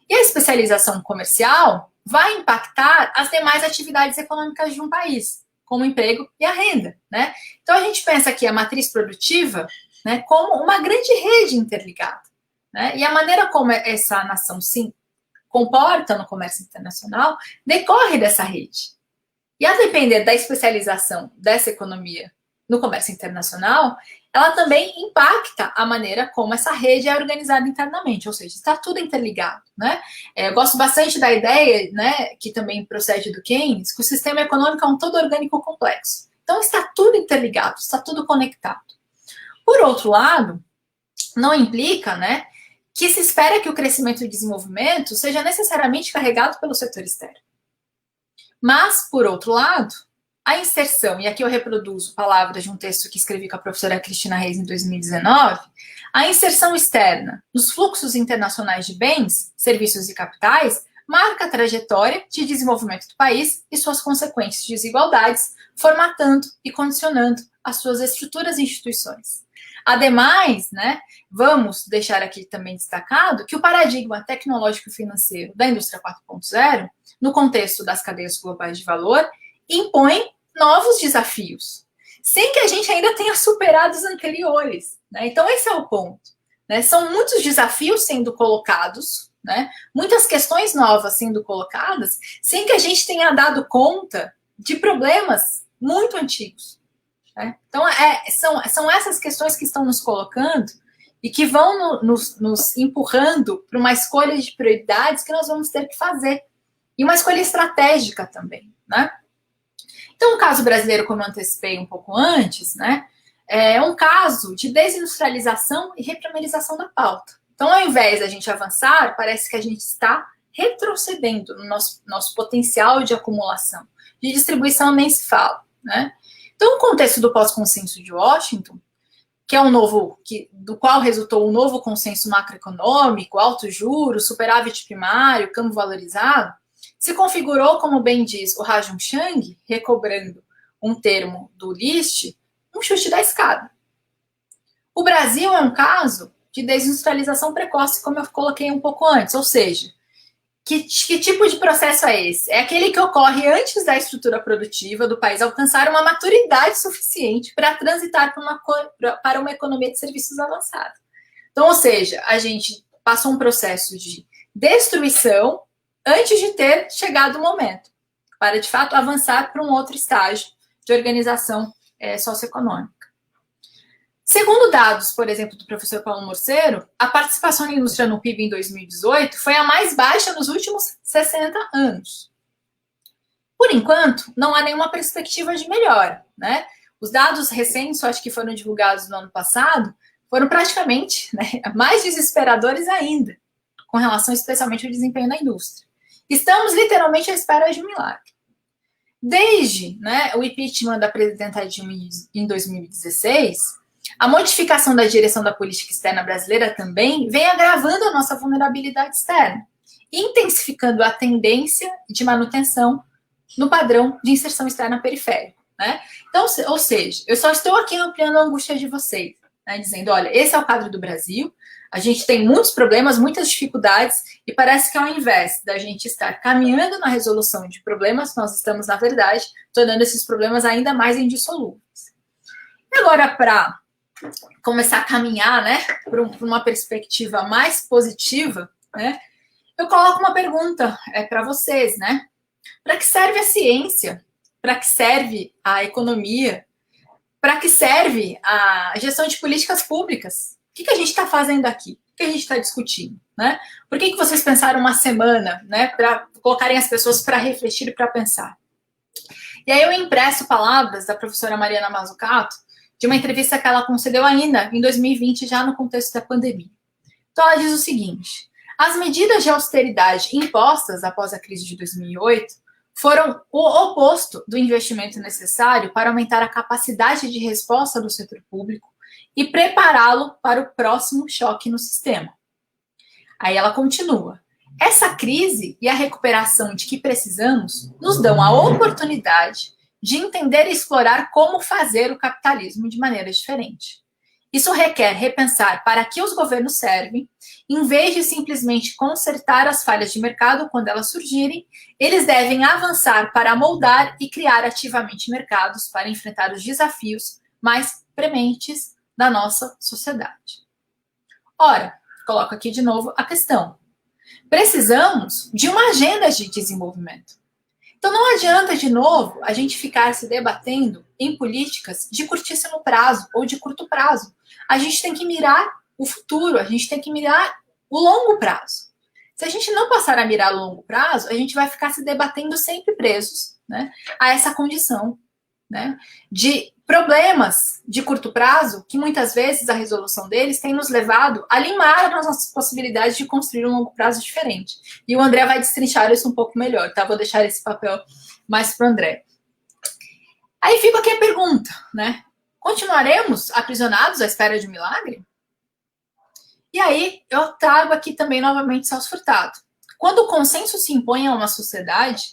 E a especialização comercial vai impactar as demais atividades econômicas de um país, como o emprego e a renda, né? Então, a gente pensa aqui a matriz produtiva, né, como uma grande rede interligada, né? E a maneira como essa nação se comporta no comércio internacional decorre dessa rede. E a depender da especialização dessa economia no comércio internacional, ela também impacta a maneira como essa rede é organizada internamente, ou seja, está tudo interligado, né? Eu gosto bastante da ideia, né, que também procede do Keynes, que o sistema econômico é um todo orgânico complexo. Então, está tudo interligado, está tudo conectado. Por outro lado, não implica, né, que se espera que o crescimento e o desenvolvimento seja necessariamente carregado pelo setor externo. Mas, por outro lado, a inserção, e aqui eu reproduzo palavras de um texto que escrevi com a professora Cristina Reis em 2019, a inserção externa nos fluxos internacionais de bens, serviços e capitais marca a trajetória de desenvolvimento do país e suas consequentes desigualdades, formatando e condicionando as suas estruturas e instituições. Ademais, né, vamos deixar aqui também destacado que o paradigma tecnológico e financeiro da indústria 4.0, no contexto das cadeias globais de valor, impõe novos desafios, sem que a gente ainda tenha superado os anteriores, né? Então, esse é o ponto, né? São muitos desafios sendo colocados, né? Muitas questões novas sendo colocadas, sem que a gente tenha dado conta de problemas muito antigos. Né? Então, são essas questões que estão nos colocando e que vão nos empurrando para uma escolha de prioridades que nós vamos ter que fazer. E uma escolha estratégica também, né? Então, o caso brasileiro, como eu antecipei um pouco antes, né, é um caso de desindustrialização e reprimarização da pauta. Então, ao invés da gente avançar, parece que a gente está retrocedendo no nosso potencial de acumulação. De distribuição nem se fala, né? Então, o contexto do pós-consenso de Washington, que é do qual resultou um novo consenso macroeconômico, altos juros, superávit primário, câmbio valorizado, se configurou, como bem diz o Rajum Chang, recobrando um termo do List, um chute da escada. O Brasil é um caso de desindustrialização precoce, como eu coloquei um pouco antes, ou seja, que tipo de processo é esse? É aquele que ocorre antes da estrutura produtiva do país alcançar uma maturidade suficiente para transitar para uma economia de serviços avançada. Então, ou seja, a gente passou um processo de destruição antes de ter chegado o momento, para, de fato, avançar para um outro estágio de organização socioeconômica. Segundo dados, por exemplo, do professor Paulo Morceiro, a participação da indústria no PIB em 2018 foi a mais baixa nos últimos 60 anos. Por enquanto, não há nenhuma perspectiva de melhora, né? Os dados recentes, acho que foram divulgados no ano passado, foram praticamente, né, mais desesperadores ainda, com relação especialmente ao desempenho da indústria. Estamos literalmente à espera de um milagre. Desde, né, o impeachment da presidenta Dilma em 2016, a modificação da direção da política externa brasileira também vem agravando a nossa vulnerabilidade externa, intensificando a tendência de manutenção no padrão de inserção externa periférica, né? Então, ou seja, eu só estou aqui ampliando a angústia de vocês, né, dizendo, olha, esse é o quadro do Brasil, a gente tem muitos problemas, muitas dificuldades, e parece que ao invés da gente estar caminhando na resolução de problemas, nós estamos, na verdade, tornando esses problemas ainda mais indissolúveis. E agora, para começar a caminhar, né, para uma perspectiva mais positiva, né, eu coloco uma pergunta para vocês, né? Para que serve a ciência? Para que serve a economia? Para que serve a gestão de políticas públicas? O que a gente está fazendo aqui? O que a gente está discutindo? Né? Por que vocês pensaram uma semana, né, para colocarem as pessoas para refletir e para pensar? E aí eu impresso palavras da professora Mariana Mazzucato, de uma entrevista que ela concedeu ainda em 2020, já no contexto da pandemia. Então ela diz o seguinte: as medidas de austeridade impostas após a crise de 2008 foram o oposto do investimento necessário para aumentar a capacidade de resposta do setor público e prepará-lo para o próximo choque no sistema. Aí ela continua: essa crise e a recuperação de que precisamos nos dão a oportunidade de entender e explorar como fazer o capitalismo de maneira diferente. Isso requer repensar para que os governos servem, em vez de simplesmente consertar as falhas de mercado quando elas surgirem, eles devem avançar para moldar e criar ativamente mercados para enfrentar os desafios mais prementes da nossa sociedade. Ora, coloco aqui de novo a questão. Precisamos de uma agenda de desenvolvimento. Então não adianta, de novo, a gente ficar se debatendo em políticas de curtíssimo prazo ou de curto prazo. A gente tem que mirar o futuro, a gente tem que mirar o longo prazo. Se a gente não passar a mirar o longo prazo, a gente vai ficar se debatendo sempre presos, né, a essa condição, né, de problemas de curto prazo, que muitas vezes a resolução deles tem nos levado a limar as nossas possibilidades de construir um longo prazo diferente. E o André vai destrinchar isso um pouco melhor, tá? Vou deixar esse papel mais para o André. Aí fica aqui a pergunta, né? Continuaremos aprisionados à espera de um milagre? E aí eu trago aqui também novamente Celso Furtado. Quando o consenso se impõe a uma sociedade,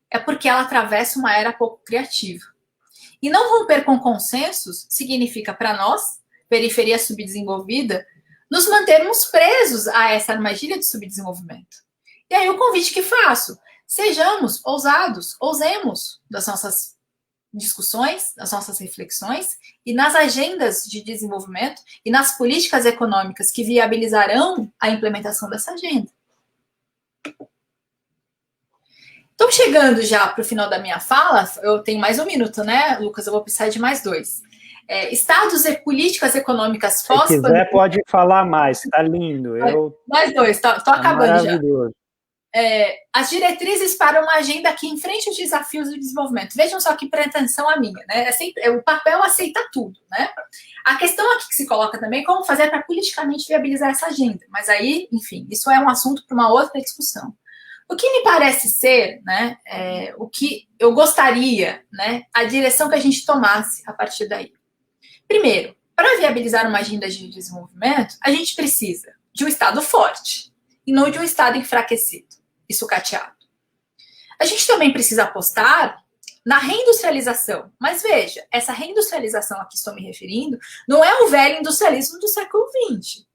é porque ela atravessa uma era pouco criativa. E não romper com consensos significa, para nós, periferia subdesenvolvida, nos mantermos presos a essa armadilha de subdesenvolvimento. E aí o convite que faço, sejamos ousados, ousemos das nossas discussões, das nossas reflexões e nas agendas de desenvolvimento e nas políticas econômicas que viabilizarão a implementação dessa agenda. Estou chegando já para o final da minha fala, eu tenho mais um minuto, né, Lucas? Eu vou precisar de mais 2. Estados e políticas econômicas pós... Se quiser, pode falar mais, está lindo. Mais 2, estou acabando já. As diretrizes para uma agenda que enfrente os desafios do desenvolvimento. Vejam só que pretensão a minha, né? O papel aceita tudo, né? A questão aqui que se coloca também é como fazer para politicamente viabilizar essa agenda. Mas aí, enfim, isso é um assunto para uma outra discussão. O que me parece ser, né, o que eu gostaria, né, a direção que a gente tomasse a partir daí. Primeiro, para viabilizar uma agenda de desenvolvimento, a gente precisa de um Estado forte e não de um Estado enfraquecido e sucateado. A gente também precisa apostar na reindustrialização. Mas veja, essa reindustrialização a que estou me referindo não é o velho industrialismo do século XX.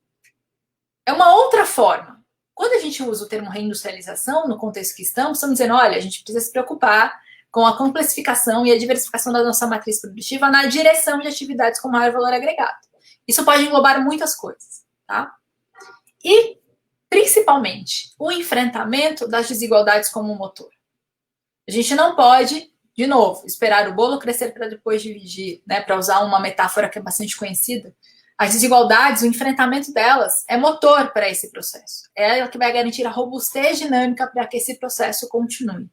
É uma outra forma. Quando a gente usa o termo reindustrialização, no contexto que estamos dizendo, olha, a gente precisa se preocupar com a complexificação e a diversificação da nossa matriz produtiva na direção de atividades com maior valor agregado. Isso pode englobar muitas coisas, tá? E, principalmente, o enfrentamento das desigualdades como motor. A gente não pode, de novo, esperar o bolo crescer para depois dividir, né? Para usar uma metáfora que é bastante conhecida. As desigualdades, o enfrentamento delas é motor para esse processo. É ela que vai garantir a robustez dinâmica para que esse processo continue.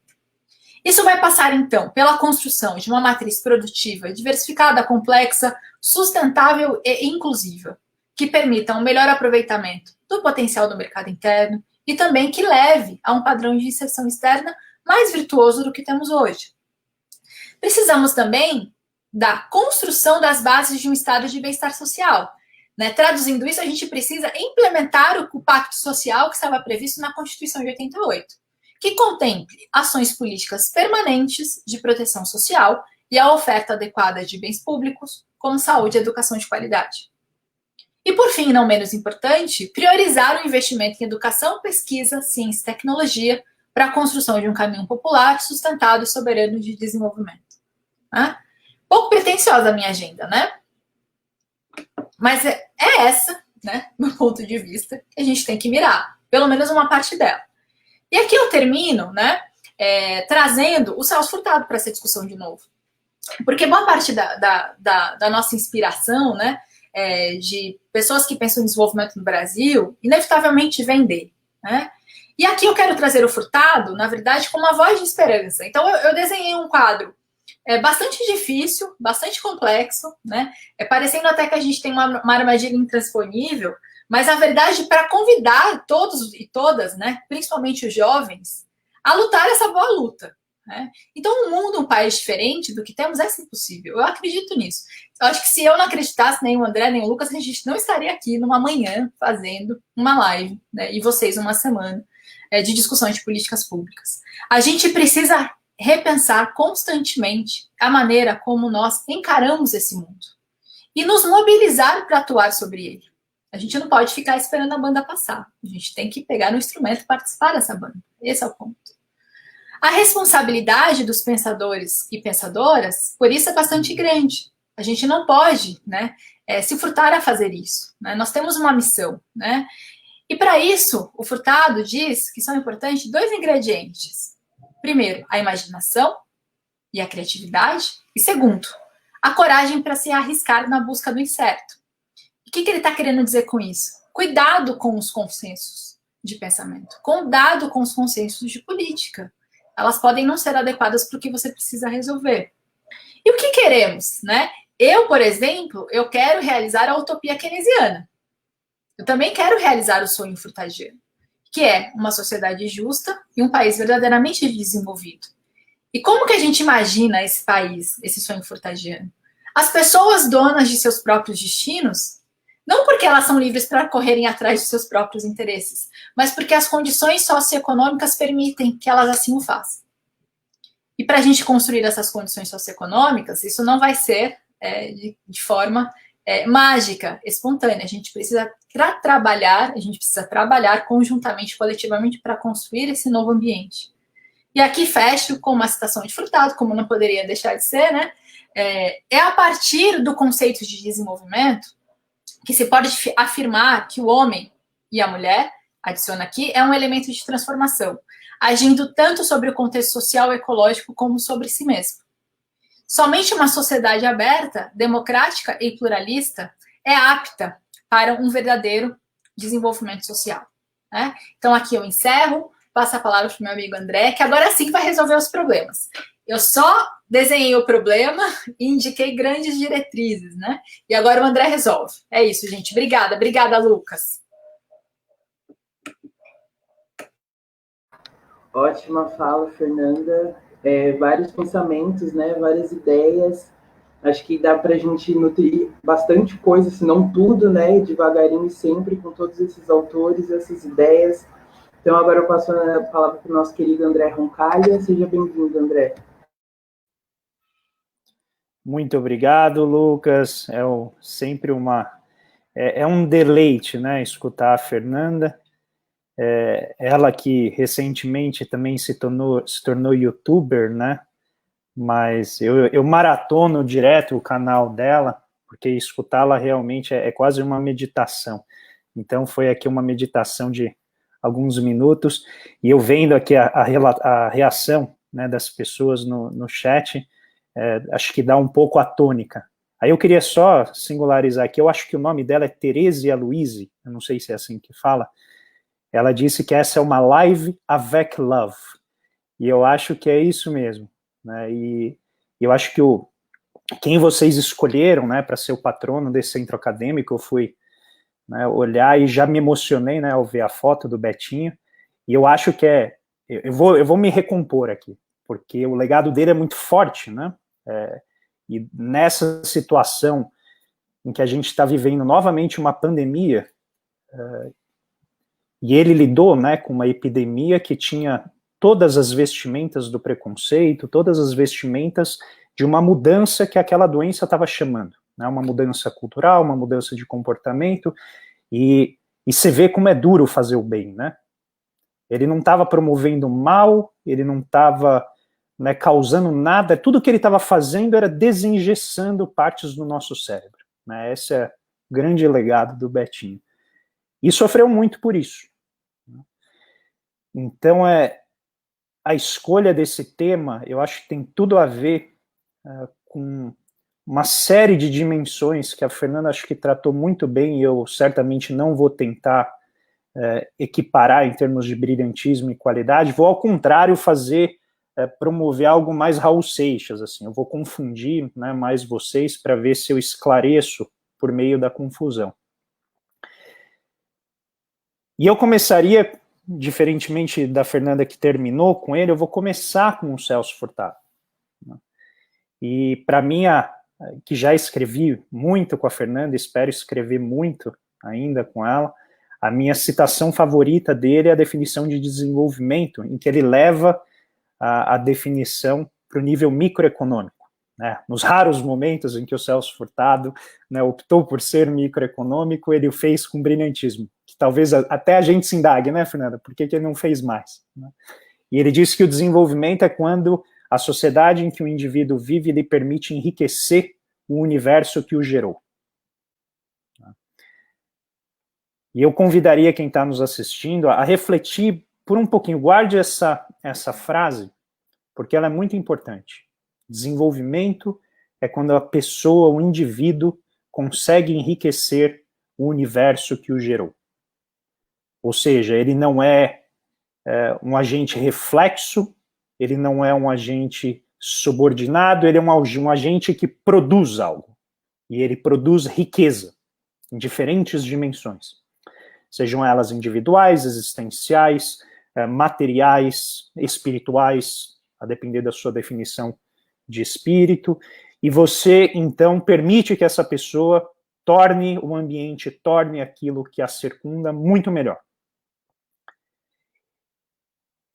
Isso vai passar, então, pela construção de uma matriz produtiva diversificada, complexa, sustentável e inclusiva, que permita um melhor aproveitamento do potencial do mercado interno e também que leve a um padrão de inserção externa mais virtuoso do que temos hoje. Precisamos também da construção das bases de um estado de bem-estar social. Né? Traduzindo isso, a gente precisa implementar o pacto social que estava previsto na Constituição de 88, que contemple ações políticas permanentes de proteção social e a oferta adequada de bens públicos, como saúde e educação de qualidade. E, por fim, não menos importante, priorizar o investimento em educação, pesquisa, ciência e tecnologia para a construção de um caminho popular, sustentado e soberano de desenvolvimento. Né? Pouco pretensiosa a minha agenda, né? Mas é essa, né, do ponto de vista, que a gente tem que mirar, pelo menos uma parte dela. E aqui eu termino, né, trazendo o Celso Furtado para essa discussão de novo. Porque boa parte da nossa inspiração, né, de pessoas que pensam em desenvolvimento no Brasil, inevitavelmente vem dele, né? E aqui eu quero trazer o Furtado, na verdade, como uma voz de esperança. Então eu desenhei um quadro bastante difícil, bastante complexo, né? Parecendo até que a gente tem uma armadilha intransponível, mas, na verdade, para convidar todos e todas, né, principalmente os jovens, a lutar essa boa luta. Né? Então, um mundo, um país diferente do que temos é possível. Eu acredito nisso. Eu acho que se eu não acreditasse, nem o André, nem o Lucas, a gente não estaria aqui numa manhã fazendo uma live, né, e vocês uma semana de discussão de políticas públicas. A gente precisa repensar constantemente a maneira como nós encaramos esse mundo e nos mobilizar para atuar sobre ele. A gente não pode ficar esperando a banda passar. A gente tem que pegar no instrumento e participar dessa banda. Esse é o ponto. A responsabilidade dos pensadores e pensadoras, por isso, é bastante grande. A gente não pode, né, se furtar a fazer isso. Né? Nós temos uma missão. Né? E para isso, o Furtado diz que são importantes 2 ingredientes. Primeiro, a imaginação e a criatividade. E segundo, a coragem para se arriscar na busca do incerto. O que ele está querendo dizer com isso? Cuidado com os consensos de pensamento. Cuidado com os consensos de política. Elas podem não ser adequadas para o que você precisa resolver. E o que queremos, né? Eu, por exemplo, eu quero realizar a utopia keynesiana. Eu também quero realizar o sonho frutadiano, que é uma sociedade justa e um país verdadeiramente desenvolvido. E como que a gente imagina esse país, esse sonho frutadiano? As pessoas donas de seus próprios destinos, não porque elas são livres para correrem atrás de seus próprios interesses, mas porque as condições socioeconômicas permitem que elas assim o façam. E para a gente construir essas condições socioeconômicas, isso não vai ser de forma mágica, espontânea. A gente precisa trabalhar conjuntamente, coletivamente, para construir esse novo ambiente. E aqui fecho com uma citação de Furtado, como não poderia deixar de ser, né? É a partir do conceito de desenvolvimento que se pode afirmar que o homem e a mulher, adiciona aqui, é um elemento de transformação, agindo tanto sobre o contexto social e ecológico como sobre si mesmo. Somente uma sociedade aberta, democrática e pluralista é apta para um verdadeiro desenvolvimento social. Né? Então, aqui eu encerro, passo a palavra para o meu amigo André, que agora sim vai resolver os problemas. Eu só desenhei o problema e indiquei grandes diretrizes, né? E agora o André resolve. É isso, gente. Obrigada, Lucas. Ótima fala, Fernanda. Vários pensamentos, né? Várias ideias. Acho que dá para a gente nutrir bastante coisa, se não tudo, né? Devagarinho e sempre, com todos esses autores, essas ideias. Então, agora eu passo a palavra para o nosso querido André Roncalha. Seja bem-vindo, André. Muito obrigado, Lucas. Sempre um deleite, né, escutar a Fernanda. Ela que recentemente também se tornou youtuber, né? Mas eu maratono direto o canal dela, porque escutá-la realmente é quase uma meditação. Então foi aqui uma meditação de alguns minutos, e eu vendo aqui a reação, né, das pessoas no chat, acho que dá um pouco a tônica. Aí eu queria só singularizar aqui, eu acho que o nome dela é Teresia Louise, eu não sei se é assim que fala. Ela disse que essa é uma live avec love, e eu acho que é isso mesmo, né? E eu acho que quem vocês escolheram, né, para ser o patrono desse centro acadêmico, eu fui, né, olhar e já me emocionei, né, ao ver a foto do Betinho, e eu acho que eu vou me recompor aqui, porque o legado dele é muito forte, né? E nessa situação em que a gente está vivendo novamente uma pandemia, e ele lidou, né, com uma epidemia que tinha todas as vestimentas do preconceito, todas as vestimentas de uma mudança que aquela doença estava chamando, né, uma mudança cultural, uma mudança de comportamento, e você vê como é duro fazer o bem, né? Ele não estava promovendo mal, ele não estava, né, causando nada, tudo que ele estava fazendo era desinjeçando partes do nosso cérebro, né? Esse é o grande legado do Betinho. E sofreu muito por isso. Então, a escolha desse tema, eu acho que tem tudo a ver com uma série de dimensões que a Fernanda acho que tratou muito bem, e eu certamente não vou tentar equiparar em termos de brilhantismo e qualidade, vou ao contrário promover algo mais Raul Seixas, assim, eu vou confundir, né, mais vocês para ver se eu esclareço por meio da confusão. E eu começaria, diferentemente da Fernanda que terminou com ele, eu vou começar com o Celso Furtado. E para mim, que já escrevi muito com a Fernanda, espero escrever muito ainda com ela, a minha citação favorita dele é a definição de desenvolvimento, em que ele leva a definição para o nível microeconômico. Né? Nos raros momentos em que o Celso Furtado, né, optou por ser microeconômico, ele o fez com brilhantismo, que talvez até a gente se indague, né, Fernanda, por que ele não fez mais? Né? E ele disse que o desenvolvimento é quando a sociedade em que o indivíduo vive lhe permite enriquecer o universo que o gerou. E eu convidaria quem está nos assistindo a refletir por um pouquinho, guarde essa frase, porque ela é muito importante. Desenvolvimento é quando a pessoa, o indivíduo, consegue enriquecer o universo que o gerou. Ou seja, ele não é um agente reflexo, ele não é um agente subordinado, ele é um agente que produz algo. E ele produz riqueza em diferentes dimensões. Sejam elas individuais, existenciais, materiais, espirituais, a depender da sua definição de espírito, e você, então, permite que essa pessoa torne o ambiente, torne aquilo que a circunda muito melhor.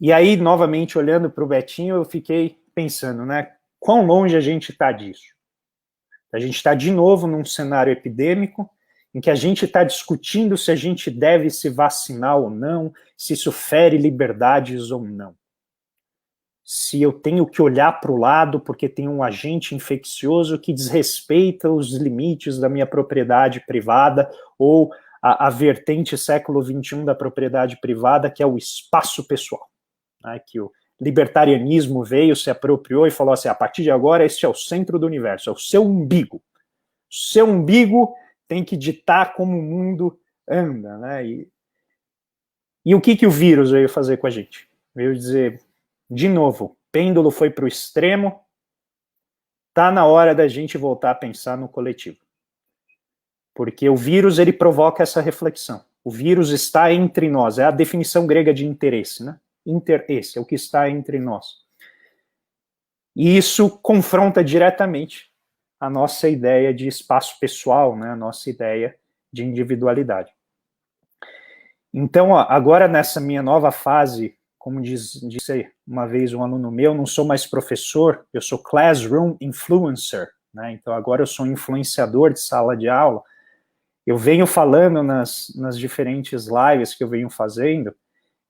E aí, novamente, olhando para o Betinho, eu fiquei pensando, né, quão longe a gente está disso? A gente está, de novo, num cenário epidêmico, em que a gente está discutindo se a gente deve se vacinar ou não, se isso fere liberdades ou não. Se eu tenho que olhar para o lado porque tem um agente infeccioso que desrespeita os limites da minha propriedade privada, ou a vertente século XXI da propriedade privada, que é o espaço pessoal. Né, que o libertarianismo veio, se apropriou e falou assim, a partir de agora este é o centro do universo, é o seu umbigo. O seu umbigo tem que ditar como o mundo anda. Né? E o que o vírus veio fazer com a gente? Veio dizer, de novo, o pêndulo foi para o extremo, está na hora da gente voltar a pensar no coletivo. Porque o vírus, ele provoca essa reflexão. O vírus está entre nós, é a definição grega de interesse, né? Interesse, é o que está entre nós. E isso confronta diretamente a nossa ideia de espaço pessoal, né? A nossa ideia de individualidade. Então, agora nessa minha nova fase, como disse uma vez um aluno meu, não sou mais professor, eu sou classroom influencer, né? Então agora eu sou influenciador de sala de aula. Eu venho falando nas diferentes lives que eu venho fazendo,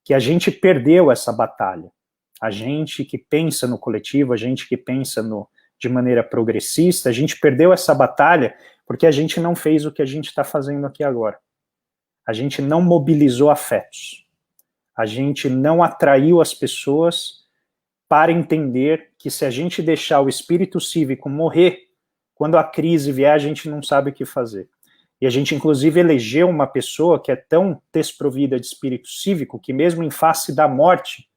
que a gente perdeu essa batalha. A gente que pensa no coletivo, a gente que pensa de maneira progressista, a gente perdeu essa batalha porque a gente não fez o que a gente está fazendo aqui agora. A gente não mobilizou afetos. A gente não atraiu as pessoas para entender que se a gente deixar o espírito cívico morrer, quando a crise vier, a gente não sabe o que fazer. E a gente, inclusive, elegeu uma pessoa que é tão desprovida de espírito cívico que, mesmo em face da morte,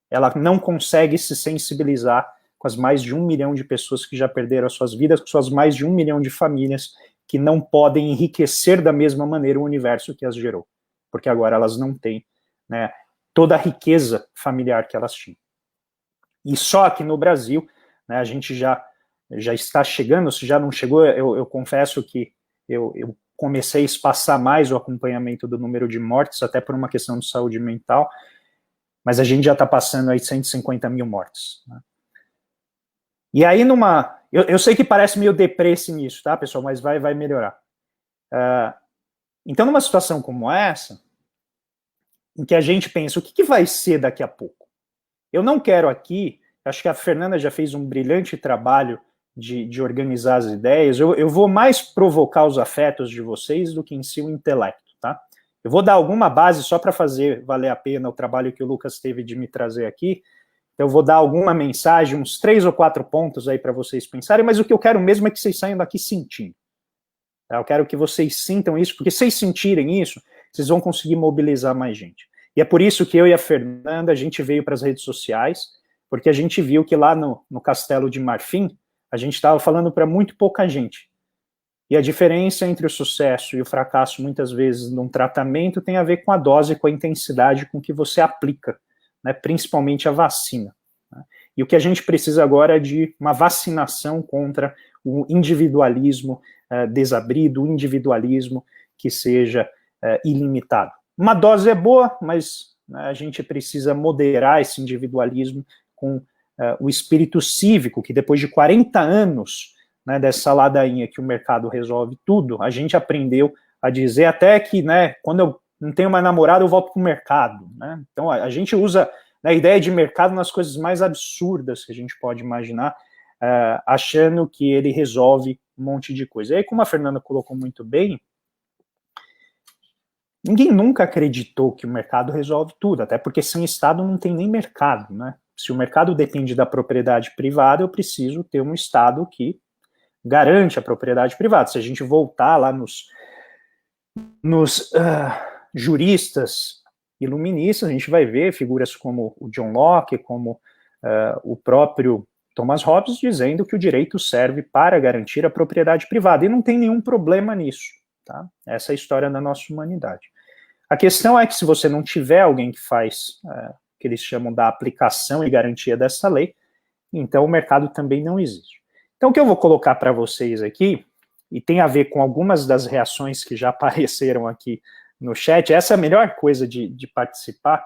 ela não consegue se sensibilizar com as mais de 1 milhão de pessoas que já perderam as suas vidas, com suas mais de 1 milhão de famílias que não podem enriquecer da mesma maneira o universo que as gerou. Porque agora elas não têm, né, toda a riqueza familiar que elas tinham. E só aqui no Brasil, né, a gente já está chegando, se já não chegou, eu confesso que eu comecei a espaçar mais o acompanhamento do número de mortes, até por uma questão de saúde mental, mas a gente já está passando aí 150 mil mortes. Né? E aí eu sei que parece meio depresse nisso, tá, pessoal, mas vai melhorar. Então, numa situação como essa, em que a gente pensa, o que vai ser daqui a pouco? Eu não quero aqui, acho que a Fernanda já fez um brilhante trabalho de organizar as ideias, eu vou mais provocar os afetos de vocês do que em si o intelecto, tá? Eu vou dar alguma base só para fazer valer a pena o trabalho que o Lucas teve de me trazer aqui, então eu vou dar alguma mensagem, uns 3 ou 4 pontos aí para vocês pensarem, mas o que eu quero mesmo é que vocês saiam daqui sentindo. Tá? Eu quero que vocês sintam isso, porque se vocês sentirem isso, vocês vão conseguir mobilizar mais gente. E é por isso que eu e a Fernanda, a gente veio para as redes sociais, porque a gente viu que lá no Castelo de Marfim, a gente estava falando para muito pouca gente. E a diferença entre o sucesso e o fracasso, muitas vezes, num tratamento, tem a ver com a dose, com a intensidade com que você aplica, né, principalmente a vacina. Né? E o que a gente precisa agora é de uma vacinação contra o individualismo desabrido, o individualismo que seja ilimitado. Uma dose é boa, mas, né, a gente precisa moderar esse individualismo com o espírito cívico, que depois de 40 anos, né, dessa ladainha que o mercado resolve tudo, a gente aprendeu a dizer até que, né, quando eu não tenho mais namorado, eu volto para o mercado. Né? Então, a gente usa a ideia de mercado nas coisas mais absurdas que a gente pode imaginar, achando que ele resolve um monte de coisa. E aí, como a Fernanda colocou muito bem, ninguém nunca acreditou que o mercado resolve tudo, até porque sem Estado não tem nem mercado, né? Se o mercado depende da propriedade privada, eu preciso ter um Estado que garante a propriedade privada. Se a gente voltar lá nos juristas iluministas, a gente vai ver figuras como o John Locke, como o próprio Thomas Hobbes, dizendo que o direito serve para garantir a propriedade privada, e não tem nenhum problema nisso, tá? Essa é a história da nossa humanidade. A questão é que se você não tiver alguém que faz o que eles chamam da aplicação e garantia dessa lei, então o mercado também não existe. Então o que eu vou colocar para vocês aqui, e tem a ver com algumas das reações que já apareceram aqui no chat, essa é a melhor coisa de participar,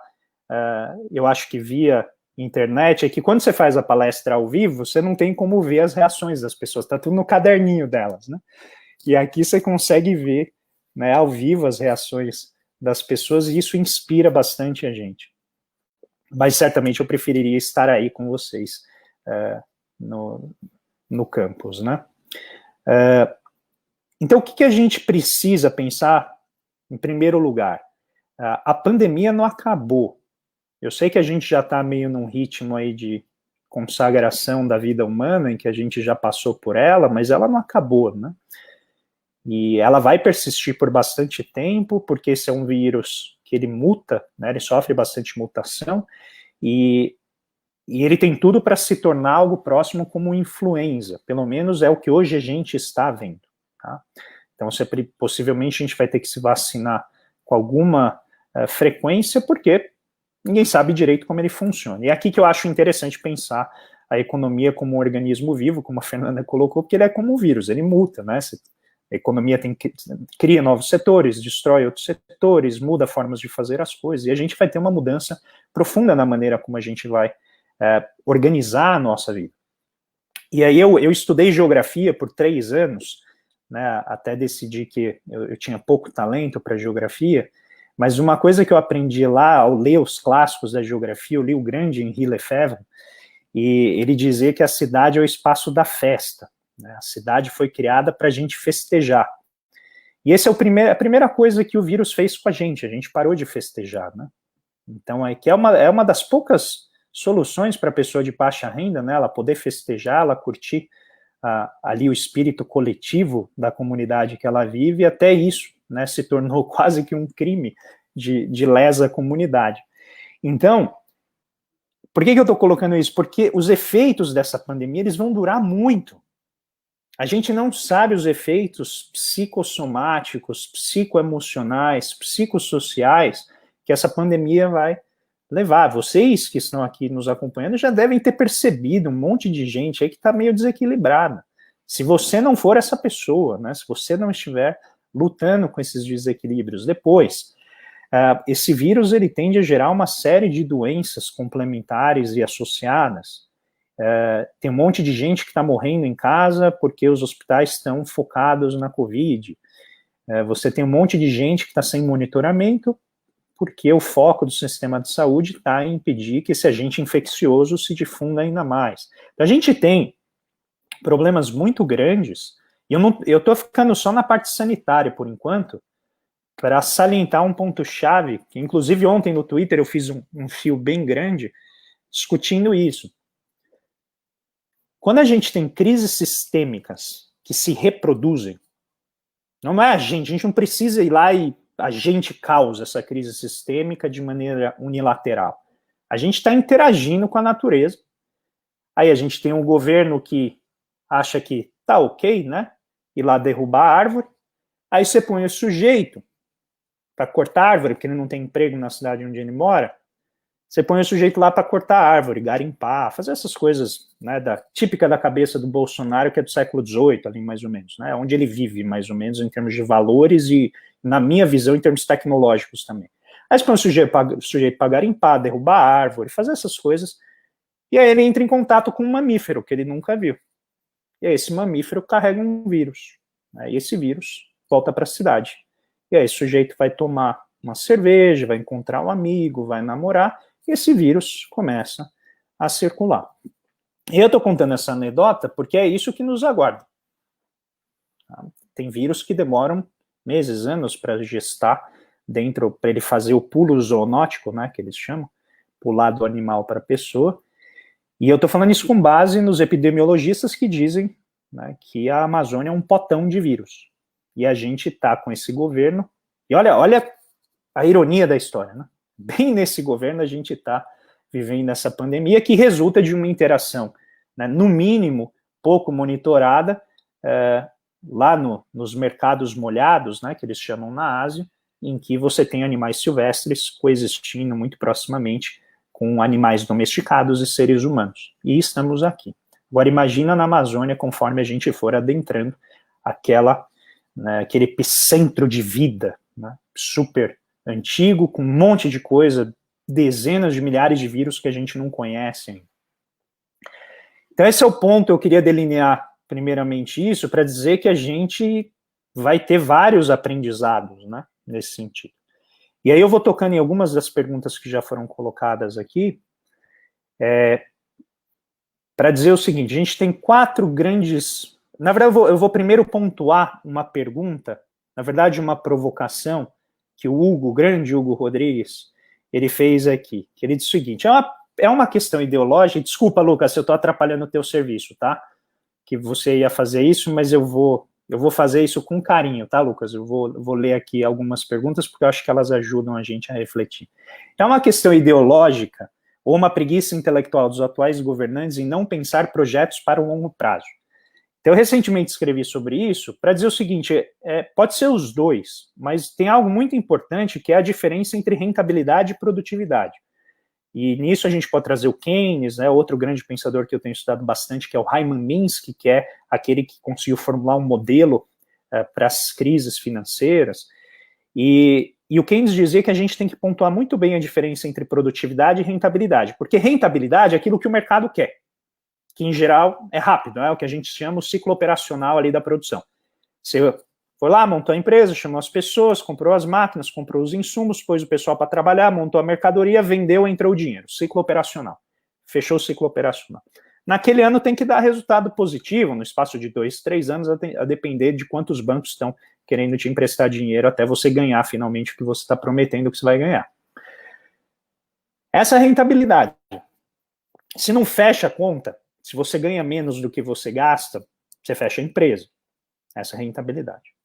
eu acho que via internet, é que quando você faz a palestra ao vivo, você não tem como ver as reações das pessoas, está tudo no caderninho delas, né? E aqui você consegue ver, né, ao vivo as reações das pessoas, e isso inspira bastante a gente. Mas certamente eu preferiria estar aí com vocês no campus, né? Então, o que a gente precisa pensar, em primeiro lugar? A pandemia não acabou. Eu sei que a gente já está meio num ritmo aí de consagração da vida humana, em que a gente já passou por ela, mas ela não acabou, né? E ela vai persistir por bastante tempo, porque esse é um vírus que ele muta, né? Ele sofre bastante mutação, e ele tem tudo para se tornar algo próximo como influenza, pelo menos é o que hoje a gente está vendo, tá? Então, possivelmente a gente vai ter que se vacinar com alguma frequência, porque ninguém sabe direito como ele funciona. E é aqui que eu acho interessante pensar a economia como um organismo vivo, como a Fernanda colocou, porque ele é como um vírus, ele muta, né? A economia cria novos setores, destrói outros setores, muda formas de fazer as coisas, e a gente vai ter uma mudança profunda na maneira como a gente vai organizar a nossa vida. E aí eu estudei geografia por 3 anos, né, até decidi que eu tinha pouco talento para geografia, mas uma coisa que eu aprendi lá, ao ler os clássicos da geografia, eu li o grande Henri Lefebvre, e ele dizia que a cidade é o espaço da festa, né? A cidade foi criada para a gente festejar. E essa é a primeira coisa que o vírus fez com a gente parou de festejar, né? Então, aqui é uma das poucas soluções para a pessoa de baixa renda, né? Ela poder festejar, ela curtir ali o espírito coletivo da comunidade que ela vive, e até isso, né, se tornou quase que um crime de lesa comunidade. Então, por que eu estou colocando isso? Porque os efeitos dessa pandemia, eles vão durar muito. A gente não sabe os efeitos psicossomáticos, psicoemocionais, psicossociais que essa pandemia vai levar. Vocês que estão aqui nos acompanhando já devem ter percebido um monte de gente aí que está meio desequilibrada. Se você não for essa pessoa, né, se você não estiver lutando com esses desequilíbrios depois, esse vírus ele tende a gerar uma série de doenças complementares e associadas. Tem um monte de gente que está morrendo em casa porque os hospitais estão focados na Covid. Você tem um monte de gente que está sem monitoramento porque o foco do sistema de saúde está em impedir que esse agente infeccioso se difunda ainda mais. Então, a gente tem problemas muito grandes, e eu estou ficando só na parte sanitária por enquanto, para salientar um ponto-chave, que inclusive ontem no Twitter eu fiz um fio bem grande discutindo isso. Quando a gente tem crises sistêmicas que se reproduzem, não é a gente não precisa ir lá e a gente causa essa crise sistêmica de maneira unilateral. A gente está interagindo com a natureza. Aí a gente tem um governo que acha que tá ok, né? Ir lá derrubar a árvore. Aí você põe o sujeito para cortar a árvore, porque ele não tem emprego na cidade onde ele mora. Você põe o sujeito lá para cortar a árvore, garimpar, fazer essas coisas, né, típica da cabeça do Bolsonaro, que é do século XVIII, ali mais ou menos, né? Onde ele vive, mais ou menos, em termos de valores e, na minha visão, em termos tecnológicos também. Aí você põe o sujeito para garimpar, derrubar a árvore, fazer essas coisas, E aí ele entra em contato com um mamífero que ele nunca viu. E aí esse mamífero carrega um vírus. Né? E esse vírus volta para a cidade. E aí o sujeito vai tomar uma cerveja, vai encontrar um amigo, vai namorar, e esse vírus começa a circular. E eu estou contando essa anedota porque é isso que nos aguarda. Tá? Tem vírus que demoram meses, anos para gestar dentro, para ele fazer o pulo zoonótico, né, que eles chamam, pular do animal para a pessoa. E eu estou falando isso com base nos epidemiologistas que dizem, né, que a Amazônia é um potão de vírus. E a gente está com esse governo, e olha a ironia da história, né? Bem nesse governo a gente está vivendo essa pandemia que resulta de uma interação, né, no mínimo, pouco monitorada, lá nos mercados molhados, né, que eles chamam na Ásia, em que você tem animais silvestres coexistindo muito proximamente com animais domesticados e seres humanos. E estamos aqui. Agora imagina na Amazônia, conforme a gente for adentrando né, aquele epicentro de vida, né, super antigo, com um monte de coisa, dezenas de milhares de vírus que a gente não conhece ainda. Então esse é o ponto, eu queria delinear primeiramente isso, para dizer que a gente vai ter vários aprendizados, né, nesse sentido. E aí eu vou tocando em algumas das perguntas que já foram colocadas aqui, para dizer o seguinte, a gente tem 4 grandes... Na verdade, eu vou primeiro pontuar uma pergunta, na verdade uma provocação, que o grande Hugo Rodrigues, ele fez aqui, que ele disse o seguinte, é uma questão ideológica, desculpa, Lucas, se eu estou atrapalhando o teu serviço, tá? Que você ia fazer isso, mas eu vou fazer isso com carinho, tá, Lucas? Eu vou ler aqui algumas perguntas, porque eu acho que elas ajudam a gente a refletir. É uma questão ideológica ou uma preguiça intelectual dos atuais governantes em não pensar projetos para o longo prazo? Então, eu recentemente escrevi sobre isso para dizer o seguinte, pode ser os dois, mas tem algo muito importante que é a diferença entre rentabilidade e produtividade. E nisso a gente pode trazer o Keynes, né, outro grande pensador que eu tenho estudado bastante, que é o Hyman Minsky, que é aquele que conseguiu formular um modelo para as crises financeiras. E o Keynes dizia que a gente tem que pontuar muito bem a diferença entre produtividade e rentabilidade, porque rentabilidade é aquilo que o mercado quer, que em geral é rápido, é o que a gente chama o ciclo operacional ali da produção. Você foi lá, montou a empresa, chamou as pessoas, comprou as máquinas, comprou os insumos, pôs o pessoal para trabalhar, montou a mercadoria, vendeu, entrou o dinheiro. Ciclo operacional. Fechou o ciclo operacional. Naquele ano tem que dar resultado positivo, no espaço de 2, 3 anos, a depender de quantos bancos estão querendo te emprestar dinheiro até você ganhar finalmente o que você está prometendo que você vai ganhar. Essa é a rentabilidade. Se não fecha a conta, se você ganha menos do que você gasta, você fecha a empresa. Essa é a rentabilidade.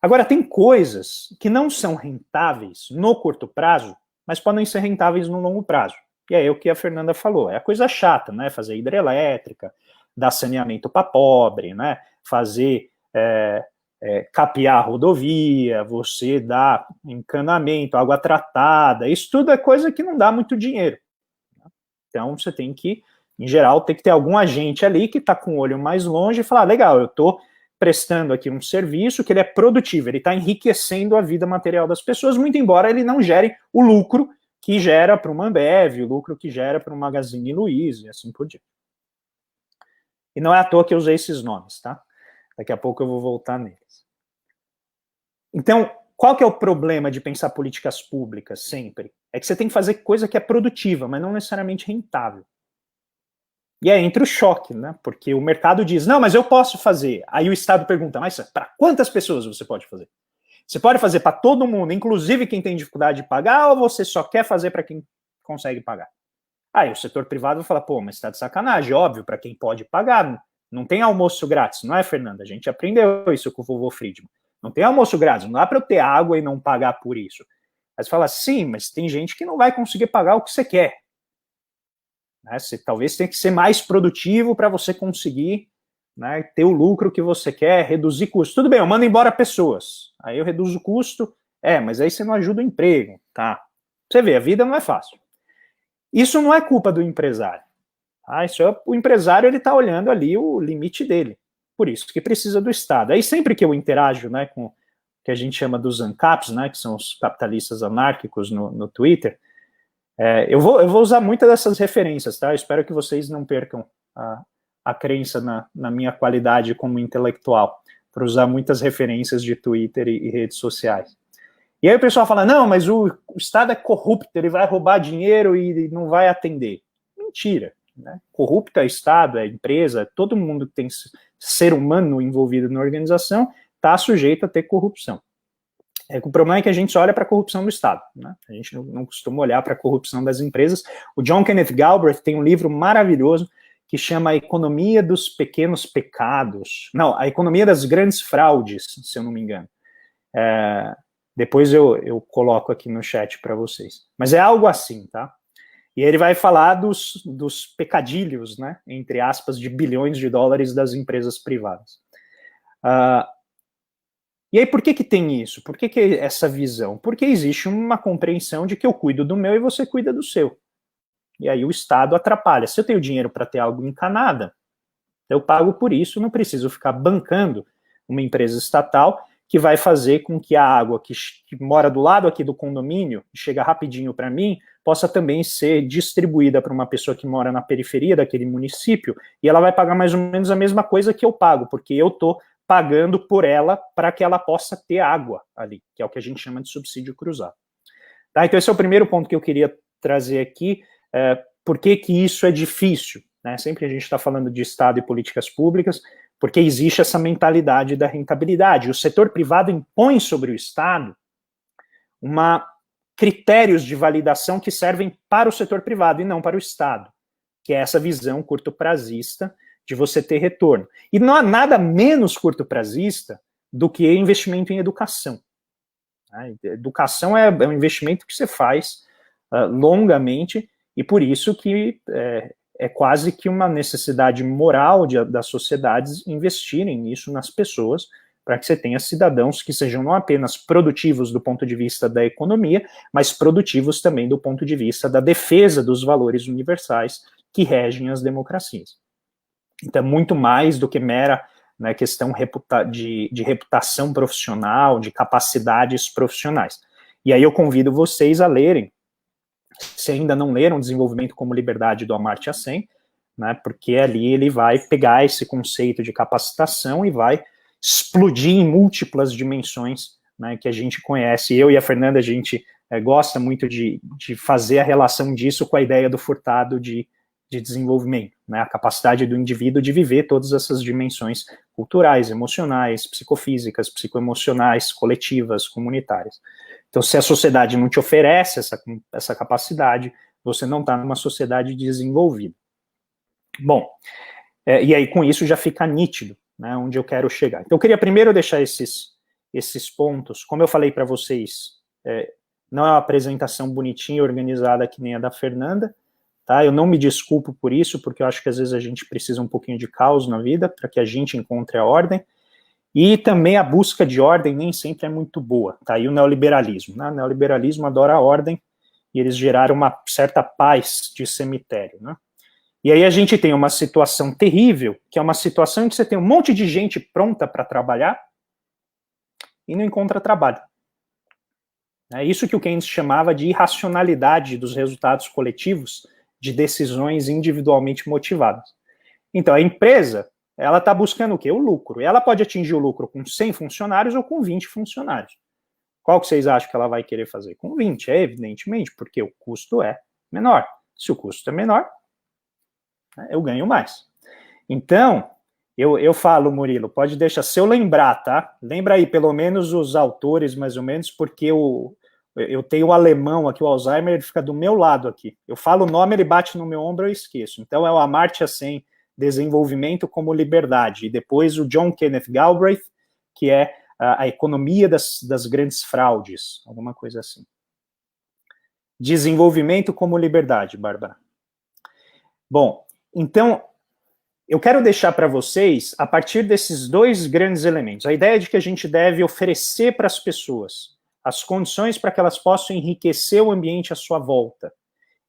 Agora, tem coisas que não são rentáveis no curto prazo, mas podem ser rentáveis no longo prazo. E aí é o que a Fernanda falou, é a coisa chata, né? Fazer hidrelétrica, dar saneamento para pobre, né? Fazer capear a rodovia, você dar encanamento, água tratada, isso tudo é coisa que não dá muito dinheiro. Então, você tem que, em geral, tem que ter algum agente ali que está com o olho mais longe e falar, legal, eu estou prestando aqui um serviço que ele é produtivo, ele está enriquecendo a vida material das pessoas, muito embora ele não gere o lucro que gera para uma Ambev, o lucro que gera para o Magazine Luiza e assim por diante. E não é à toa que eu usei esses nomes, tá? Daqui a pouco eu vou voltar neles. Então, qual que é o problema de pensar políticas públicas sempre? É que você tem que fazer coisa que é produtiva, mas não necessariamente rentável. E aí entra o choque, né? Porque o mercado diz, não, mas eu posso fazer. Aí o Estado pergunta, mas para quantas pessoas você pode fazer? Você pode fazer para todo mundo, inclusive quem tem dificuldade de pagar, ou você só quer fazer para quem consegue pagar? Aí o setor privado vai falar, pô, mas está de sacanagem, óbvio, para quem pode pagar. Não tem almoço grátis, não é, Fernanda? A gente aprendeu isso com o vovô Friedman. Não tem almoço grátis, não dá para eu ter água e não pagar por isso. Aí você fala, sim, mas tem gente que não vai conseguir pagar o que você quer. Você talvez tenha que ser mais produtivo para você conseguir, né, ter o lucro que você quer, reduzir custos. Tudo bem, eu mando embora pessoas, aí eu reduzo o custo, mas aí você não ajuda o emprego, tá? Você vê, a vida não é fácil. Isso não é culpa do empresário. Tá? O empresário ele está olhando ali o limite dele, por isso que precisa do Estado. Aí sempre que eu interajo, né, com o que a gente chama dos ANCAPs, né, que são os capitalistas anárquicos no Twitter, Eu vou usar muitas dessas referências, tá? Eu espero que vocês não percam a crença na minha qualidade como intelectual, para usar muitas referências de Twitter e redes sociais. E aí o pessoal fala, não, mas o Estado é corrupto, ele vai roubar dinheiro e não vai atender. Mentira, né? Corrupto é Estado, é empresa, todo mundo que tem ser humano envolvido na organização está sujeito a ter corrupção. O problema é que a gente só olha para a corrupção do Estado, né? A gente não costuma olhar para a corrupção das empresas. O John Kenneth Galbraith tem um livro maravilhoso que chama A Economia dos Pequenos Pecados. Não, A Economia das Grandes Fraudes, se eu não me engano. Depois eu coloco aqui no chat para vocês. Mas é algo assim, tá? E ele vai falar dos pecadilhos, né? Entre aspas, de bilhões de dólares das empresas privadas. E aí, por que tem isso? Por que essa visão? Porque existe uma compreensão de que eu cuido do meu e você cuida do seu. E aí o Estado atrapalha. Se eu tenho dinheiro para ter algo encanada, eu pago por isso, não preciso ficar bancando uma empresa estatal que vai fazer com que a água que mora do lado aqui do condomínio, chega rapidinho para mim, possa também ser distribuída para uma pessoa que mora na periferia daquele município, e ela vai pagar mais ou menos a mesma coisa que eu pago, porque eu estou pagando por ela para que ela possa ter água ali, que é o que a gente chama de subsídio cruzado. Tá? Então esse é o primeiro ponto que eu queria trazer aqui. Por que isso é difícil? Né? Sempre a gente está falando de Estado e políticas públicas, porque existe essa mentalidade da rentabilidade. O setor privado impõe sobre o Estado critérios de validação que servem para o setor privado e não para o Estado, que é essa visão curto-prazista de você ter retorno. E não há nada menos curto-prazista do que investimento em educação. Educação é um investimento que você faz longamente, e por isso que é quase que uma necessidade moral das sociedades investirem nisso nas pessoas, para que você tenha cidadãos que sejam não apenas produtivos do ponto de vista da economia, mas produtivos também do ponto de vista da defesa dos valores universais que regem as democracias. Então, muito mais do que mera, né, questão de reputação profissional, de capacidades profissionais. E aí eu convido vocês a lerem, se ainda não leram Desenvolvimento como Liberdade, do Amartya Sen, né, porque ali ele vai pegar esse conceito de capacitação e vai explodir em múltiplas dimensões, né, que a gente conhece. Eu e a Fernanda, a gente gosta muito de fazer a relação disso com a ideia do Furtado de desenvolvimento, né, a capacidade do indivíduo de viver todas essas dimensões culturais, emocionais, psicofísicas, psicoemocionais, coletivas, comunitárias. Então, se a sociedade não te oferece essa capacidade, você não está numa sociedade desenvolvida. Bom, e aí com isso já fica nítido, né, onde eu quero chegar. Então, eu queria primeiro deixar esses pontos. Como eu falei para vocês, não é uma apresentação bonitinha, organizada que nem a da Fernanda, tá? Eu não me desculpo por isso, porque eu acho que às vezes a gente precisa um pouquinho de caos na vida, para que a gente encontre a ordem, e também a busca de ordem nem sempre é muito boa, tá? E o neoliberalismo, né? O neoliberalismo adora a ordem, e eles geraram uma certa paz de cemitério, né? E aí a gente tem uma situação terrível, que é uma situação em que você tem um monte de gente pronta para trabalhar e não encontra trabalho. É isso que o Keynes chamava de irracionalidade dos resultados coletivos de decisões individualmente motivadas. Então, a empresa, ela está buscando o quê? O lucro. E ela pode atingir o lucro com 100 funcionários ou com 20 funcionários. Qual que vocês acham que ela vai querer fazer? Com 20, evidentemente, porque o custo é menor. Se o custo é menor, eu ganho mais. Então, eu falo, Murilo, pode deixar, se eu lembrar, tá? Lembra aí pelo menos os autores, mais ou menos, porque eu tenho o alemão aqui, o Alzheimer, ele fica do meu lado aqui. Eu falo o nome, ele bate no meu ombro, eu esqueço. Então é o Amartya Sen, Desenvolvimento como Liberdade. E depois o John Kenneth Galbraith, que é a Economia das Grandes Fraudes, alguma coisa assim. Desenvolvimento como Liberdade, Bárbara. Bom, então, eu quero deixar para vocês, a partir desses dois grandes elementos, a ideia de que a gente deve oferecer para as pessoas as condições para que elas possam enriquecer o ambiente à sua volta.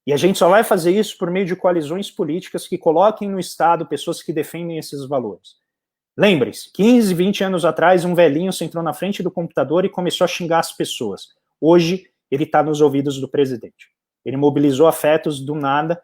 E a gente só vai fazer isso por meio de coalizões políticas que coloquem no Estado pessoas que defendem esses valores. Lembre-se, 15, 20 anos atrás, um velhinho sentou na frente do computador e começou a xingar as pessoas. Hoje, ele está nos ouvidos do presidente. Ele mobilizou afetos do nada,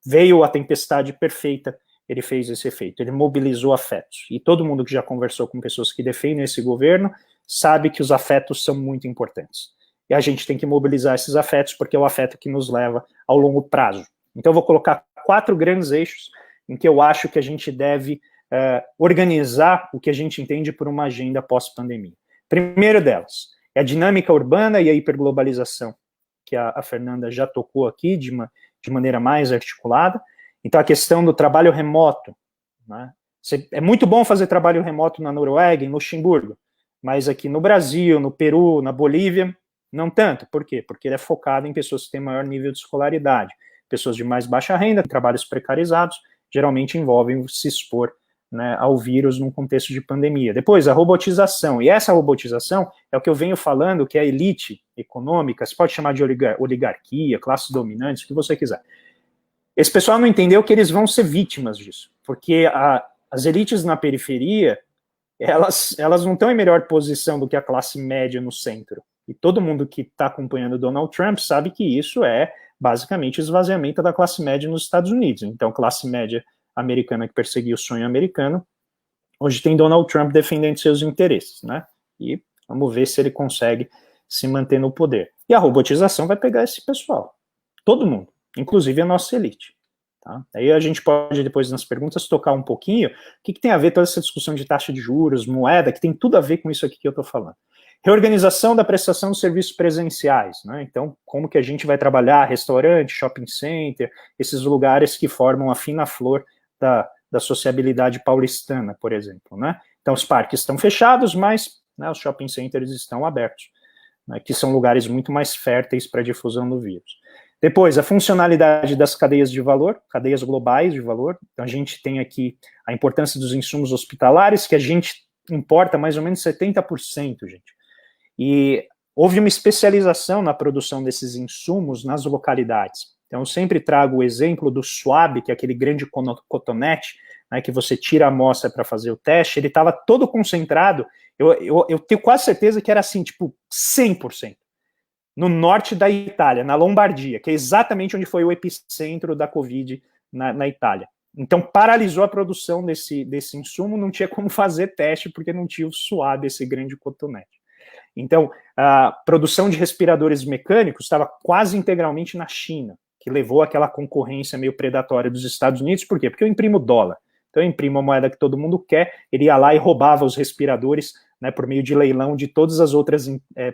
veio a tempestade perfeita, ele fez esse efeito, ele mobilizou afetos. E todo mundo que já conversou com pessoas que defendem esse governo sabe que os afetos são muito importantes. E a gente tem que mobilizar esses afetos, porque é o afeto que nos leva ao longo prazo. Então eu vou colocar 4 grandes eixos em que eu acho que a gente deve organizar o que a gente entende por uma agenda pós-pandemia. Primeiro delas é a dinâmica urbana e a hiperglobalização, que a Fernanda já tocou aqui de maneira mais articulada. Então, a questão do trabalho remoto, né? É muito bom fazer trabalho remoto na Noruega, em Luxemburgo, mas aqui no Brasil, no Peru, na Bolívia, não tanto. Por quê? Porque ele é focado em pessoas que têm maior nível de escolaridade, pessoas de mais baixa renda, trabalhos precarizados, geralmente envolvem se expor, né, ao vírus num contexto de pandemia. Depois, a robotização. E essa robotização é o que eu venho falando, que é a elite econômica, você pode chamar de oligarquia, classes dominantes, o que você quiser. Esse pessoal não entendeu que eles vão ser vítimas disso, porque as elites na periferia, elas não estão em melhor posição do que a classe média no centro. E todo mundo que está acompanhando Donald Trump sabe que isso é basicamente o esvaziamento da classe média nos Estados Unidos. Então, classe média americana que perseguia o sonho americano, hoje tem Donald Trump defendendo seus interesses, né? E vamos ver se ele consegue se manter no poder. E a robotização vai pegar esse pessoal, todo mundo, inclusive a nossa elite. Tá? Aí a gente pode, depois nas perguntas, tocar um pouquinho o que tem a ver toda essa discussão de taxa de juros, moeda, que tem tudo a ver com isso aqui que eu estou falando. Reorganização da prestação de serviços presenciais, né? Então, como que a gente vai trabalhar restaurante, shopping center, esses lugares que formam a fina flor da sociabilidade paulistana, por exemplo, né? Então, os parques estão fechados, mas, né, os shopping centers estão abertos, né, que são lugares muito mais férteis para a difusão do vírus. Depois, a funcionalidade das cadeias de valor, cadeias globais de valor. Então, a gente tem aqui a importância dos insumos hospitalares, que a gente importa mais ou menos 70%, gente. E houve uma especialização na produção desses insumos nas localidades. Então, eu sempre trago o exemplo do swab, que é aquele grande cotonete, né, que você tira a amostra para fazer o teste, ele estava todo concentrado, eu tenho quase certeza que era assim, tipo, 100%, no norte da Itália, na Lombardia, que é exatamente onde foi o epicentro da Covid na Itália. Então, paralisou a produção desse insumo, não tinha como fazer teste, porque não tinha o swab, esse grande cotonete. Então, a produção de respiradores mecânicos estava quase integralmente na China, que levou àquela concorrência meio predatória dos Estados Unidos. Por quê? Porque eu imprimo dólar. Então, eu imprimo a moeda que todo mundo quer, ele ia lá e roubava os respiradores, né, por meio de leilão de todas as outras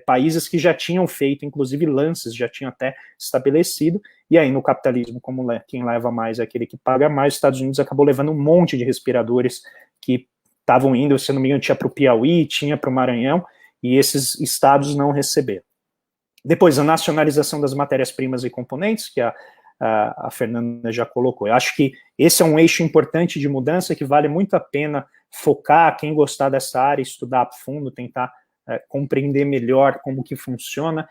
países que já tinham feito, inclusive lances, já tinham até estabelecido, e aí no capitalismo, como quem leva mais é aquele que paga mais, os Estados Unidos acabou levando um monte de respiradores que estavam indo, se não me engano, tinha para o Piauí, tinha para o Maranhão, e esses estados não receberam. Depois, a nacionalização das matérias-primas e componentes, que a Fernanda já colocou. Eu acho que esse é um eixo importante de mudança que vale muito a pena focar, quem gostar dessa área, estudar a fundo, tentar compreender melhor como que funciona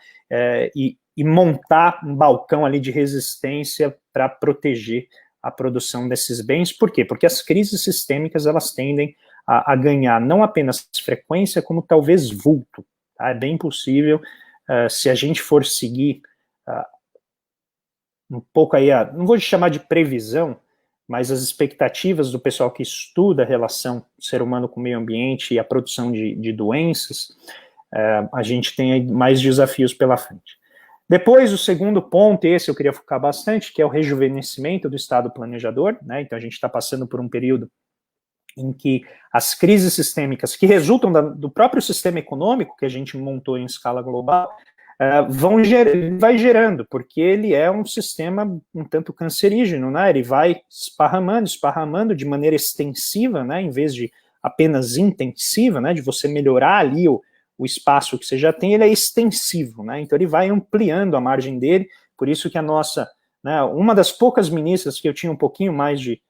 e montar um balcão ali de resistência para proteger a produção desses bens. Por quê? Porque as crises sistêmicas, elas tendem a ganhar não apenas frequência, como talvez vulto. Tá? É bem possível, se a gente for seguir um pouco aí, não vou chamar de previsão, mas as expectativas do pessoal que estuda a relação do ser humano com o meio ambiente e a produção de doenças, a gente tem aí mais desafios pela frente. Depois, o segundo ponto, esse eu queria focar bastante, que é o rejuvenescimento do Estado planejador, né? Então a gente está passando por um período em que as crises sistêmicas que resultam do próprio sistema econômico que a gente montou em escala global, vai gerando, porque ele é um sistema um tanto cancerígeno, né? Ele vai esparramando de maneira extensiva, né? Em vez de apenas intensiva, né? De você melhorar ali o espaço que você já tem, ele é extensivo, né? Então ele vai ampliando a margem dele, por isso que a nossa, né, uma das poucas ministras que eu tinha um pouquinho mais de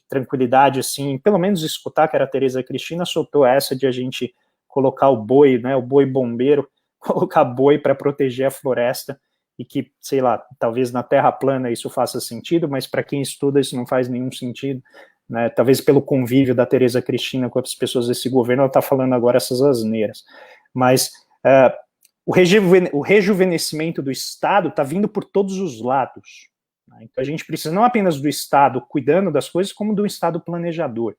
tranquilidade, assim, pelo menos escutar, que era a Tereza Cristina, soltou essa de a gente colocar o boi, né, o boi bombeiro, colocar boi para proteger a floresta, e que, sei lá, talvez na Terra plana isso faça sentido, mas para quem estuda isso não faz nenhum sentido, né? Talvez pelo convívio da Tereza Cristina com as pessoas desse governo, ela está falando agora essas asneiras. Mas o rejuvenescimento do Estado está vindo por todos os lados. Né? Então, a gente precisa não apenas do Estado cuidando das coisas, como do Estado planejador.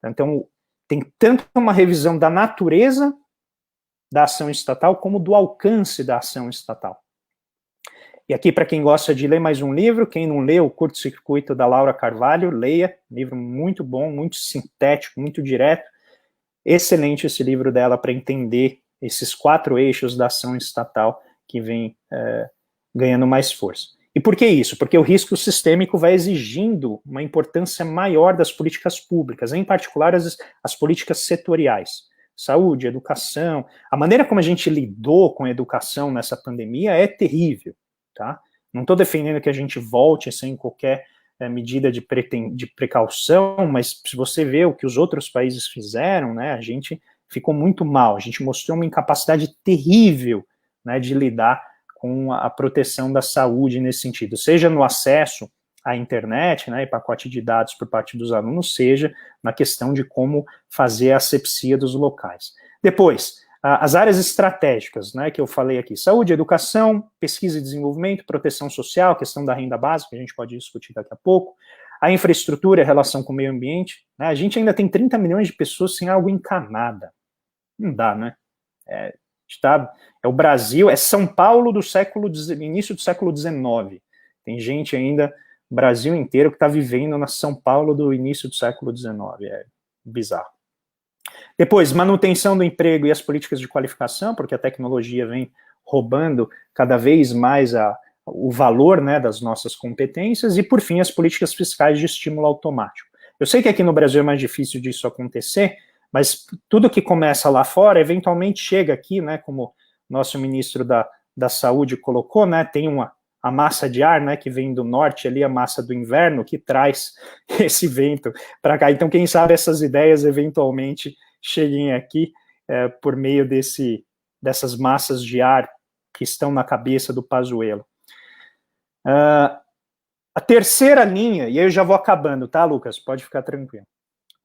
Então, tem tanto uma revisão da natureza da ação estatal, como do alcance da ação estatal. E aqui, para quem gosta de ler mais um livro, quem não leu, O Curto Circuito, da Laura Carvalho, leia, livro muito bom, muito sintético, muito direto, excelente esse livro dela para entender esses 4 eixos da ação estatal que vem ganhando mais força. E por que isso? Porque o risco sistêmico vai exigindo uma importância maior das políticas públicas, em particular as políticas setoriais. Saúde, educação, a maneira como a gente lidou com a educação nessa pandemia é terrível, tá? Não estou defendendo que a gente volte sem qualquer medida de precaução, mas se você vê o que os outros países fizeram, né, a gente ficou muito mal, a gente mostrou uma incapacidade terrível, né, de lidar com a proteção da saúde nesse sentido, seja no acesso à internet, né, e pacote de dados por parte dos alunos, seja na questão de como fazer a asepsia dos locais. Depois, as áreas estratégicas, né, que eu falei aqui, saúde, educação, pesquisa e desenvolvimento, proteção social, questão da renda básica, que a gente pode discutir daqui a pouco, a infraestrutura e a relação com o meio ambiente, né, a gente ainda tem 30 milhões de pessoas sem água encanada. Não dá, né? É o Brasil, é São Paulo do início do século XIX. Tem gente ainda, o Brasil inteiro, que está vivendo na São Paulo do início do século XIX. É bizarro. Depois, manutenção do emprego e as políticas de qualificação, porque a tecnologia vem roubando cada vez mais o valor, né, das nossas competências. E, por fim, as políticas fiscais de estímulo automático. Eu sei que aqui no Brasil é mais difícil disso acontecer, mas tudo que começa lá fora, eventualmente chega aqui, né, como nosso ministro da Saúde colocou, né, tem a massa de ar, né, que vem do norte ali, a massa do inverno, que traz esse vento para cá. Então, quem sabe essas ideias eventualmente cheguem aqui por meio dessas massas de ar que estão na cabeça do Pazuello. A terceira linha, e aí eu já vou acabando, tá, Lucas? Pode ficar tranquilo.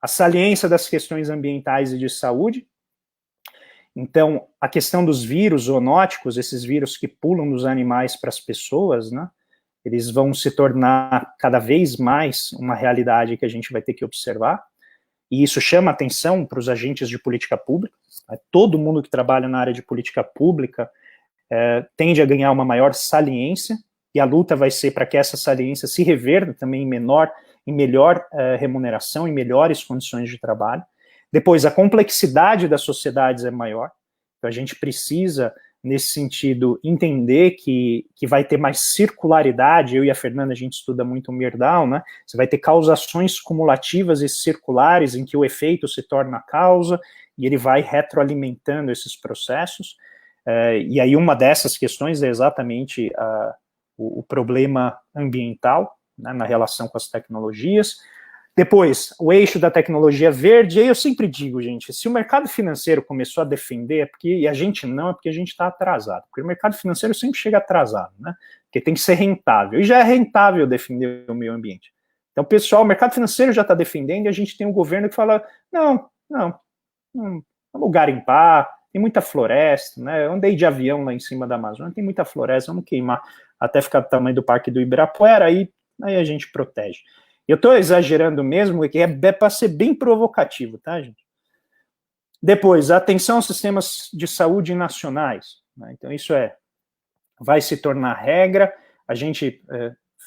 A saliência das questões ambientais e de saúde. Então, a questão dos vírus zoonóticos, esses vírus que pulam dos animais para as pessoas, né, eles vão se tornar cada vez mais uma realidade que a gente vai ter que observar, e isso chama atenção para os agentes de política pública. Todo mundo que trabalha na área de política pública tende a ganhar uma maior saliência, e a luta vai ser para que essa saliência se reverta também em melhor remuneração, em melhores condições de trabalho. Depois, a complexidade das sociedades é maior, então a gente precisa, nesse sentido, entender que vai ter mais circularidade. Eu e a Fernanda, a gente estuda muito o Myrdal, né? Você vai ter causações cumulativas e circulares, em que o efeito se torna a causa, e ele vai retroalimentando esses processos, e aí uma dessas questões é exatamente o problema ambiental, né, na relação com as tecnologias. Depois, o eixo da tecnologia verde. Aí eu sempre digo, gente, se o mercado financeiro começou a defender, e a gente não, é porque a gente está atrasado, porque o mercado financeiro sempre chega atrasado, né, porque tem que ser rentável, e já é rentável defender o meio ambiente. Então, pessoal, o mercado financeiro já está defendendo, e a gente tem um governo que fala, não, vamos garimpar, tem muita floresta, né, eu andei de avião lá em cima da Amazônia, tem muita floresta, vamos queimar até ficar do tamanho do Parque do Ibirapuera, aí a gente protege. Eu estou exagerando mesmo, que é para ser bem provocativo, tá, gente? Depois, atenção aos sistemas de saúde nacionais, né? Então isso vai se tornar regra. A gente,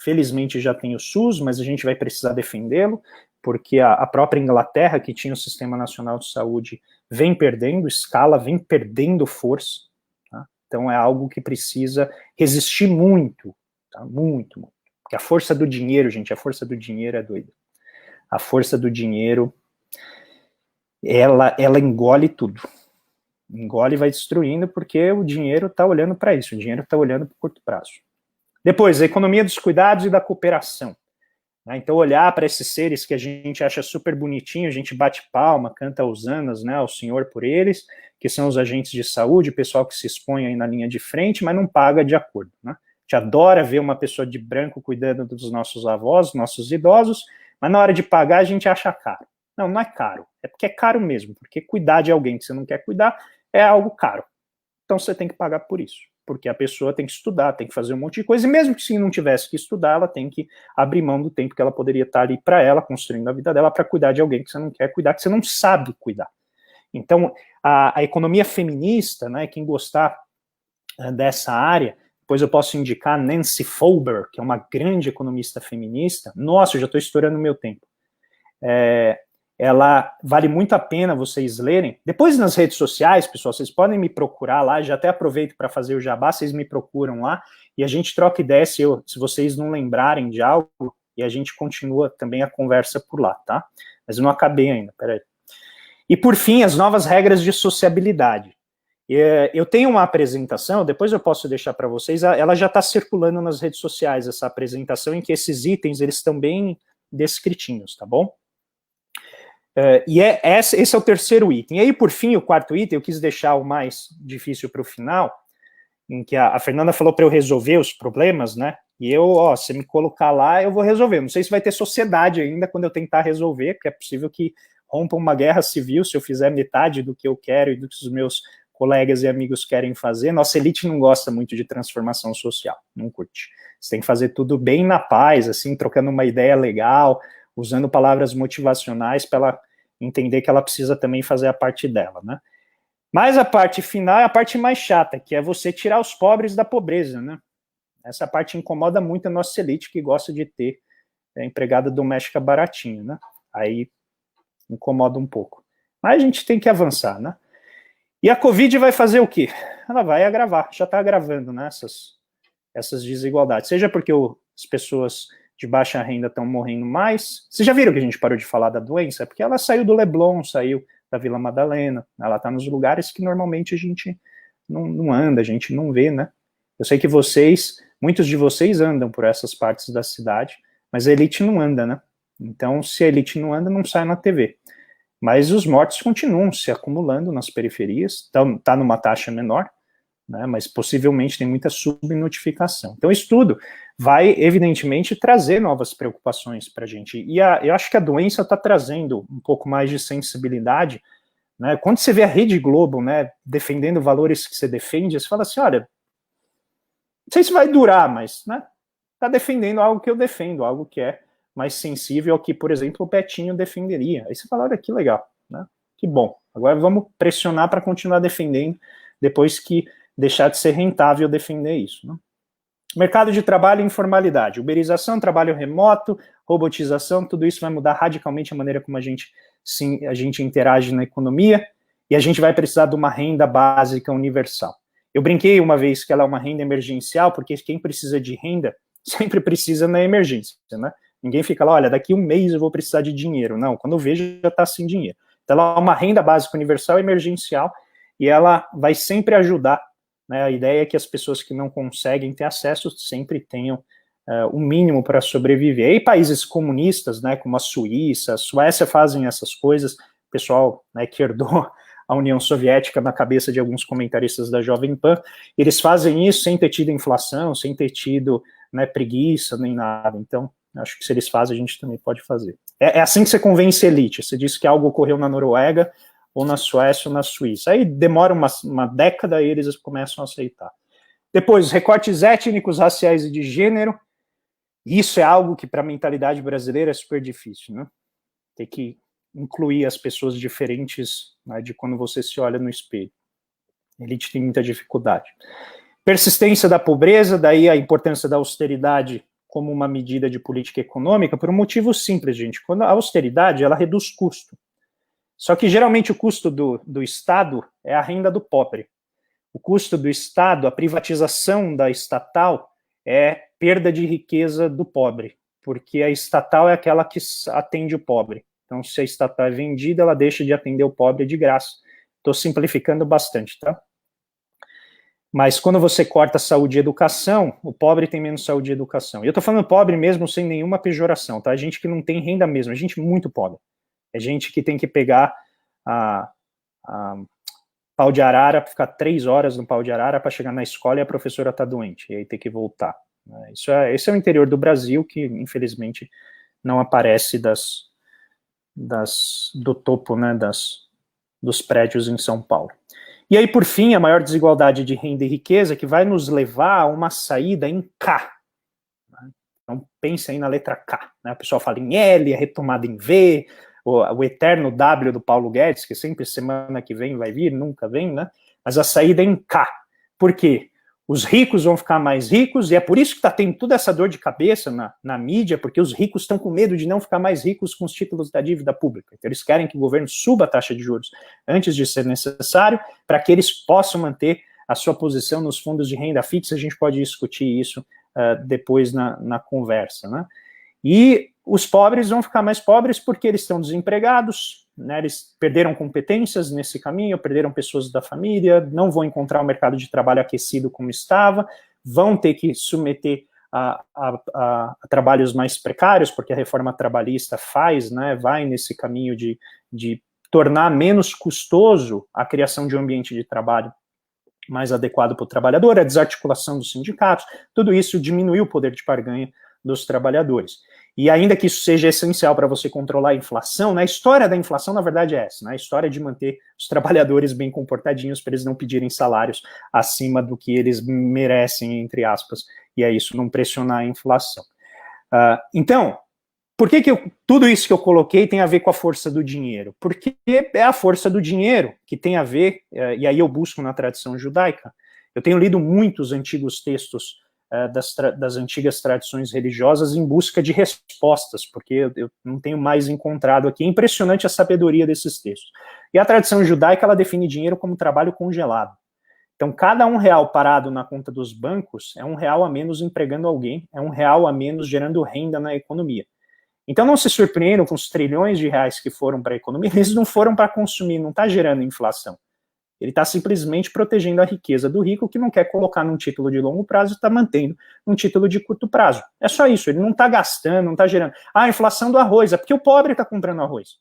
felizmente, já tem o SUS, mas a gente vai precisar defendê-lo, porque a própria Inglaterra, que tinha o Sistema Nacional de Saúde, vem perdendo escala, vem perdendo força, tá? Então é algo que precisa resistir muito, tá? Muito, muito. Porque a força do dinheiro, gente, a força do dinheiro é doida. A força do dinheiro, ela engole tudo. Engole e vai destruindo, porque o dinheiro está olhando para isso, o dinheiro está olhando para o curto prazo. Depois, a economia dos cuidados e da cooperação. Então, olhar para esses seres que a gente acha super bonitinho, a gente bate palma, canta hosanas, né, ao Senhor por eles, que são os agentes de saúde, o pessoal que se expõe aí na linha de frente, mas não paga de acordo, né? A gente adora ver uma pessoa de branco cuidando dos nossos avós, nossos idosos, mas na hora de pagar a gente acha caro. Não é caro, é porque é caro mesmo, porque cuidar de alguém que você não quer cuidar é algo caro. então você tem que pagar por isso, porque a pessoa tem que estudar, tem que fazer um monte de coisa, e mesmo que se não tivesse que estudar, ela tem que abrir mão do tempo que ela poderia estar ali para ela, construindo a vida dela, para cuidar de alguém que você não quer cuidar, que você não sabe cuidar. Então, a economia feminista, né, quem gostar dessa área, depois eu posso indicar Nancy Folber, que é uma grande economista feminista. Nossa, eu já estou estourando o meu tempo. Ela vale muito a pena vocês lerem. Depois nas redes sociais, pessoal, vocês podem me procurar lá, já até aproveito para fazer o jabá, vocês me procuram lá, e a gente troca ideia se vocês não lembrarem de algo, e a gente continua também a conversa por lá, tá? Mas eu não acabei ainda, peraí. E por fim, as novas regras de sociabilidade. Eu tenho uma apresentação, depois eu posso deixar para vocês, ela já está circulando nas redes sociais, essa apresentação, em que esses itens, eles estão bem descritinhos, tá bom? Esse é o terceiro item. E aí, por fim, o quarto item, eu quis deixar o mais difícil para o final, em que a Fernanda falou para eu resolver os problemas, né? E se me colocar lá, eu vou resolver. Não sei se vai ter sociedade ainda quando eu tentar resolver, porque é possível que rompa uma guerra civil se eu fizer metade do que eu quero e do que os meus colegas e amigos querem fazer. Nossa elite não gosta muito de transformação social, não curte. Você tem que fazer tudo bem na paz, assim, trocando uma ideia legal, usando palavras motivacionais para ela entender que ela precisa também fazer a parte dela, né? Mas a parte final é a parte mais chata, que é você tirar os pobres da pobreza, né? Essa parte incomoda muito a nossa elite, que gosta de ter empregada doméstica baratinha, né? Aí incomoda um pouco. Mas a gente tem que avançar, né? E a Covid vai fazer o quê? Ela vai agravar, já está agravando, né, essas desigualdades. Seja porque as pessoas de baixa renda estão morrendo mais. Vocês já viram que a gente parou de falar da doença? É porque ela saiu do Leblon, saiu da Vila Madalena, ela está nos lugares que normalmente a gente não anda, a gente não vê, né? Eu sei que muitos de vocês andam por essas partes da cidade, mas a elite não anda, né? Então, se a elite não anda, não sai na TV. Mas os mortos continuam se acumulando nas periferias, está numa taxa menor, né, mas possivelmente tem muita subnotificação. Então, isso tudo vai, evidentemente, trazer novas preocupações para a gente. E eu acho que a doença está trazendo um pouco mais de sensibilidade, né? Quando você vê a Rede Globo, né, defendendo valores que você defende, você fala assim, olha, não sei se vai durar, mas, né, está defendendo algo que eu defendo, algo que é mais sensível ao que, por exemplo, o Betinho defenderia. Aí você fala, olha, que legal, né? Que bom. Agora vamos pressionar para continuar defendendo, depois que deixar de ser rentável defender isso, né? Mercado de trabalho e informalidade. Uberização, trabalho remoto, robotização, tudo isso vai mudar radicalmente a maneira como a gente interage na economia, e a gente vai precisar de uma renda básica universal. Eu brinquei uma vez que ela é uma renda emergencial, porque quem precisa de renda sempre precisa na emergência, né? Ninguém fica lá, olha, daqui um mês eu vou precisar de dinheiro. Não, quando eu vejo, já está sem dinheiro. Então, ela é uma renda básica universal emergencial e ela vai sempre ajudar, né? A ideia é que as pessoas que não conseguem ter acesso sempre tenham o mínimo para sobreviver. E países comunistas, né, como a Suíça, a Suécia fazem essas coisas. O pessoal, né, que herdou a União Soviética na cabeça de alguns comentaristas da Jovem Pan, eles fazem isso sem ter tido inflação, sem ter tido, né, preguiça, nem nada. Então, acho que se eles fazem, a gente também pode fazer. É assim que você convence a elite. Você diz que algo ocorreu na Noruega, ou na Suécia, ou na Suíça. Aí demora uma década e eles começam a aceitar. Depois, recortes étnicos, raciais e de gênero. Isso é algo que, para a mentalidade brasileira, é super difícil, né? Ter que incluir as pessoas diferentes, né, de quando você se olha no espelho. A elite tem muita dificuldade. Persistência da pobreza, daí a importância da austeridade como uma medida de política econômica, por um motivo simples, gente. Quando a austeridade, ela reduz custo. Só que, geralmente, o custo do Estado é a renda do pobre. O custo do Estado, a privatização da estatal, é perda de riqueza do pobre, porque a estatal é aquela que atende o pobre. Então, se a estatal é vendida, ela deixa de atender o pobre de graça. Estou simplificando bastante, tá? Mas quando você corta saúde e educação, o pobre tem menos saúde e educação. E eu estou falando pobre mesmo sem nenhuma pejoração, tá? Gente que não tem renda mesmo, é gente muito pobre. É gente que tem que pegar a pau de arara, ficar 3 horas no pau de arara para chegar na escola e a professora está doente, e aí tem que voltar. Esse é o interior do Brasil, que infelizmente não aparece do topo, né, dos prédios em São Paulo. E aí, por fim, a maior desigualdade de renda e riqueza, que vai nos levar a uma saída em K. Então, pensa aí na letra K. Né? O pessoal fala em L, é retomada em V, o eterno W do Paulo Guedes, que sempre semana que vem vai vir, nunca vem, né? Mas a saída é em K. Por quê? Os ricos vão ficar mais ricos, e é por isso que está tendo toda essa dor de cabeça na mídia, porque os ricos estão com medo de não ficar mais ricos com os títulos da dívida pública. Então, eles querem que o governo suba a taxa de juros antes de ser necessário, para que eles possam manter a sua posição nos fundos de renda fixa. A gente pode discutir isso depois na conversa, né? E os pobres vão ficar mais pobres porque eles estão desempregados, né, eles perderam competências nesse caminho, perderam pessoas da família, não vão encontrar o mercado de trabalho aquecido como estava, vão ter que submeter a trabalhos mais precários, porque a reforma trabalhista vai nesse caminho de tornar menos custoso a criação de um ambiente de trabalho mais adequado para o trabalhador, a desarticulação dos sindicatos, tudo isso diminuiu o poder de barganha dos trabalhadores. E ainda que isso seja essencial para você controlar a inflação, né, a história da inflação, na verdade, é essa, né, a história de manter os trabalhadores bem comportadinhos para eles não pedirem salários acima do que eles merecem, entre aspas, e é isso, não pressionar a inflação. Então, por que tudo isso que eu coloquei tem a ver com a força do dinheiro? Porque é a força do dinheiro que tem a ver, e aí eu busco na tradição judaica, eu tenho lido muitos antigos textos das antigas tradições religiosas em busca de respostas, porque eu não tenho mais encontrado aqui. É impressionante a sabedoria desses textos. E a tradição judaica, ela define dinheiro como trabalho congelado. Então, cada R$1 parado na conta dos bancos é R$1 a menos empregando alguém, é R$1 a menos gerando renda na economia. Então, não se surpreendam com os trilhões de reais que foram para a economia, eles não foram para consumir, não está gerando inflação. Ele está simplesmente protegendo a riqueza do rico, que não quer colocar num título de longo prazo e está mantendo um título de curto prazo. É só isso, ele não está gastando, não está gerando. A inflação do arroz, é porque o pobre está comprando arroz.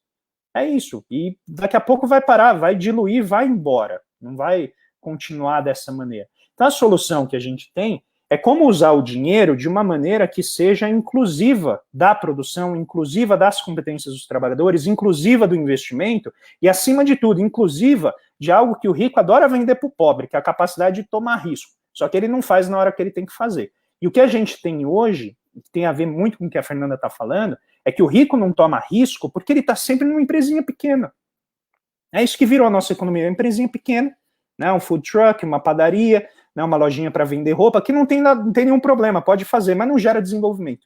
É isso, e daqui a pouco vai parar, vai diluir, vai embora, não vai continuar dessa maneira. Então a solução que a gente tem é como usar o dinheiro de uma maneira que seja inclusiva da produção, inclusiva das competências dos trabalhadores, inclusiva do investimento e, acima de tudo, inclusiva de algo que o rico adora vender para o pobre, que é a capacidade de tomar risco. Só que ele não faz na hora que ele tem que fazer. E o que a gente tem hoje, que tem a ver muito com o que a Fernanda está falando, é que o rico não toma risco porque ele está sempre numa empresinha pequena. É isso que virou a nossa economia, uma empresinha pequena, né, um food truck, uma padaria, né, uma lojinha para vender roupa, que não tem nenhum problema, pode fazer, mas não gera desenvolvimento.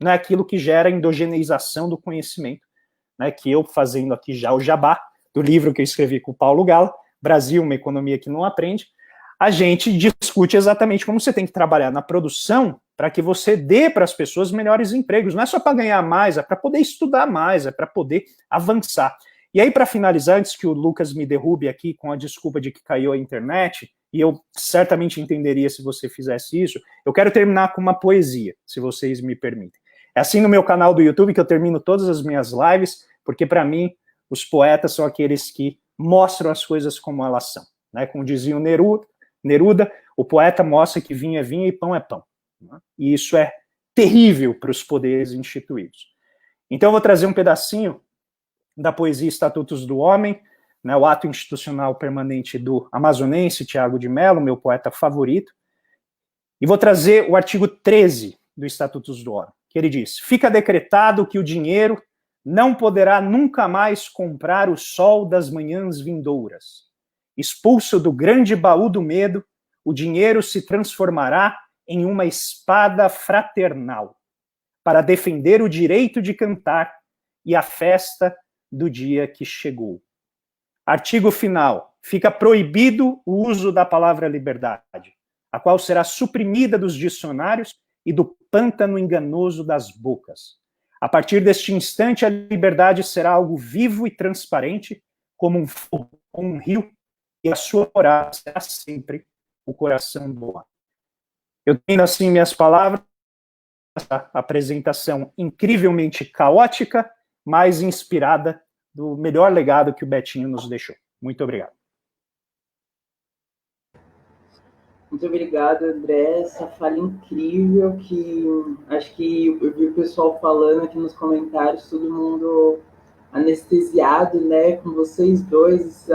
Não é aquilo que gera endogeneização do conhecimento, né, que eu fazendo aqui já o jabá do livro que eu escrevi com o Paulo Gala, Brasil, uma economia que não aprende, a gente discute exatamente como você tem que trabalhar na produção para que você dê para as pessoas melhores empregos. Não é só para ganhar mais, é para poder estudar mais, é para poder avançar. E aí, para finalizar, antes que o Lucas me derrube aqui com a desculpa de que caiu a internet, e eu certamente entenderia se você fizesse isso, eu quero terminar com uma poesia, se vocês me permitem. É assim no meu canal do YouTube que eu termino todas as minhas lives, porque para mim, os poetas são aqueles que mostram as coisas como elas são. Né? Como dizia o Neruda, o poeta mostra que vinho é vinho e pão é pão. Né? E isso é terrível para os poderes instituídos. Então eu vou trazer um pedacinho da poesia Estatutos do Homem, né, o ato institucional permanente do amazonense Tiago de Mello, meu poeta favorito, e vou trazer o artigo 13 do Estatutos do Homem, que ele diz: fica decretado que o dinheiro não poderá nunca mais comprar o sol das manhãs vindouras. Expulso do grande baú do medo, o dinheiro se transformará em uma espada fraternal, para defender o direito de cantar e a festa do dia que chegou. Artigo final. Fica proibido o uso da palavra liberdade, a qual será suprimida dos dicionários e do pântano enganoso das bocas. A partir deste instante, a liberdade será algo vivo e transparente, como um fogo, como um rio, e a sua morada será sempre o coração do homem. Eu tenho assim minhas palavras, essa apresentação incrivelmente caótica, mas inspirada do melhor legado que o Betinho nos deixou. Muito obrigado. Muito obrigada, André. Essa fala incrível que acho que eu vi o pessoal falando aqui nos comentários, todo mundo anestesiado, né, com vocês dois,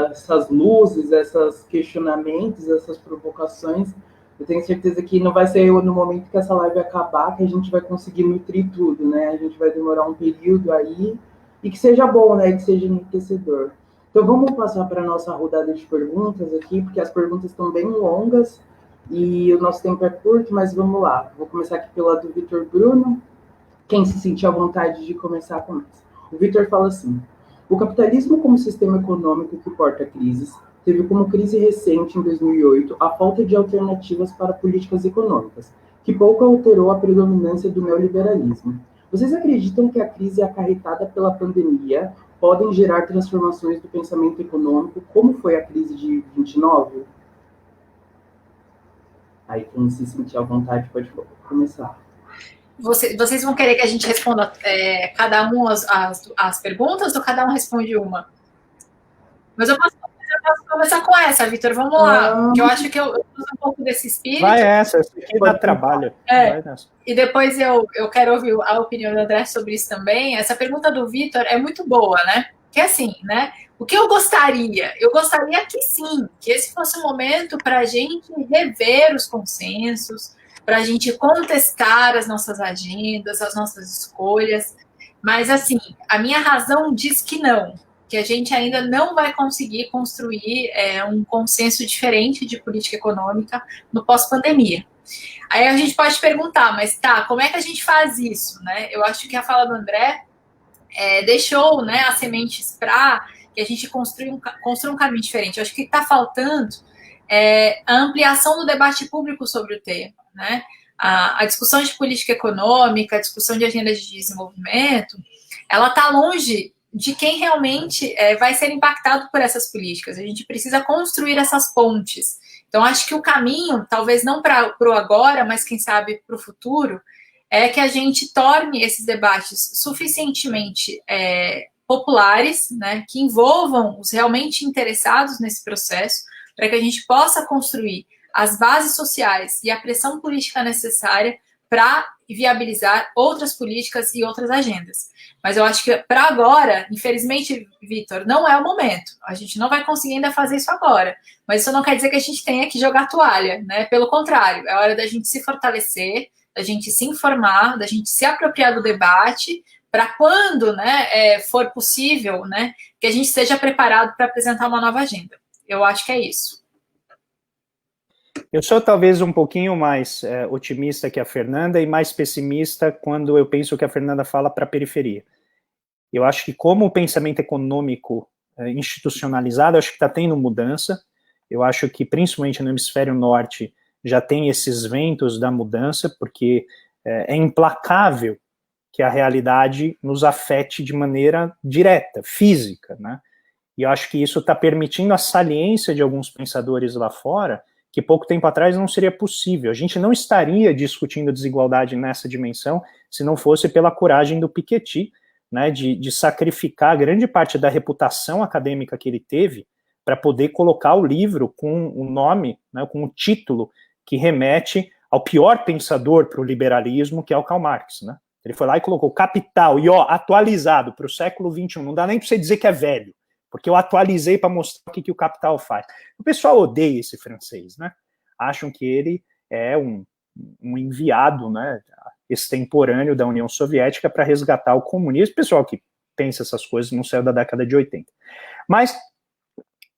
essas luzes, esses questionamentos, essas provocações. Eu tenho certeza que não vai ser no momento que essa live acabar que a gente vai conseguir nutrir tudo, né? A gente vai demorar um período aí e que seja bom, né? Que seja enriquecedor. Então vamos passar para a nossa rodada de perguntas aqui, porque as perguntas estão bem longas e o nosso tempo é curto, mas vamos lá. Vou começar aqui pela do Vitor Bruno. Quem se sentir à vontade de começar, começa. O Vitor fala assim: o capitalismo como sistema econômico que porta crises teve como crise recente, em 2008, a falta de alternativas para políticas econômicas, que pouco alterou a predominância do neoliberalismo. Vocês acreditam que a crise acarretada pela pandemia podem gerar transformações do pensamento econômico, como foi a crise de 29? Aí, quem se sentir à vontade pode começar. Vocês vão querer que a gente responda cada um as perguntas ou cada um responde uma? Mas eu posso começar com essa, Vitor, vamos lá. Que eu acho que eu uso um pouco desse espírito. Vai essa aqui dá trabalho. E depois eu quero ouvir a opinião do André sobre isso também. Essa pergunta do Vitor é muito boa, né? Que é assim, né? O que eu gostaria? Eu gostaria que sim, que esse fosse um momento para a gente rever os consensos, para a gente contestar as nossas agendas, as nossas escolhas. Mas, assim, a minha razão diz que não, que a gente ainda não vai conseguir construir um consenso diferente de política econômica no pós-pandemia. Aí a gente pode perguntar, mas tá, como é que a gente faz isso, né? Eu acho que a fala do André deixou, né, as sementes para que a gente construa um caminho diferente. Eu acho que está faltando a ampliação do debate público sobre o tema, né? A discussão de política econômica, a discussão de agenda de desenvolvimento, ela está longe de quem realmente vai ser impactado por essas políticas. A gente precisa construir essas pontes. Então, acho que o caminho, talvez não para o agora, mas quem sabe para o futuro, é que a gente torne esses debates suficientemente populares, né, que envolvam os realmente interessados nesse processo, para que a gente possa construir as bases sociais e a pressão política necessária para viabilizar outras políticas e outras agendas. Mas eu acho que para agora, infelizmente, Vitor, não é o momento. A gente não vai conseguir ainda fazer isso agora. Mas isso não quer dizer que a gente tenha que jogar toalha, né? Pelo contrário, é hora da gente se fortalecer, da gente se informar, da gente se apropriar do debate, para quando, né, for possível, né, que a gente esteja preparado para apresentar uma nova agenda. Eu acho que é isso. Eu sou talvez um pouquinho mais otimista que a Fernanda e mais pessimista quando eu penso que a Fernanda fala para a periferia. Eu acho que como o pensamento econômico institucionalizado, acho que está tendo mudança. Eu acho que principalmente no hemisfério norte já tem esses ventos da mudança, porque é implacável que a realidade nos afete de maneira direta, física, né? E eu acho que isso está permitindo a saliência de alguns pensadores lá fora, que pouco tempo atrás não seria possível. A gente não estaria discutindo desigualdade nessa dimensão se não fosse pela coragem do Piketty, né, de sacrificar grande parte da reputação acadêmica que ele teve para poder colocar o livro com o nome, né, com o título que remete ao pior pensador para o liberalismo, que é o Karl Marx, né? Ele foi lá e colocou Capital, e atualizado para o século XXI, não dá nem para você dizer que é velho, porque eu atualizei para mostrar o que o Capital faz. O pessoal odeia esse francês, né? Acham que ele é um enviado, né, extemporâneo da União Soviética para resgatar o comunismo. O pessoal que pensa essas coisas não saiu da década de 80. Mas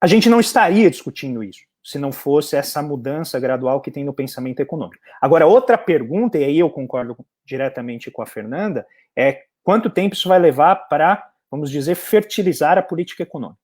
a gente não estaria discutindo isso se não fosse essa mudança gradual que tem no pensamento econômico. Agora, outra pergunta, e aí eu concordo diretamente com a Fernanda, é quanto tempo isso vai levar para, vamos dizer, fertilizar a política econômica.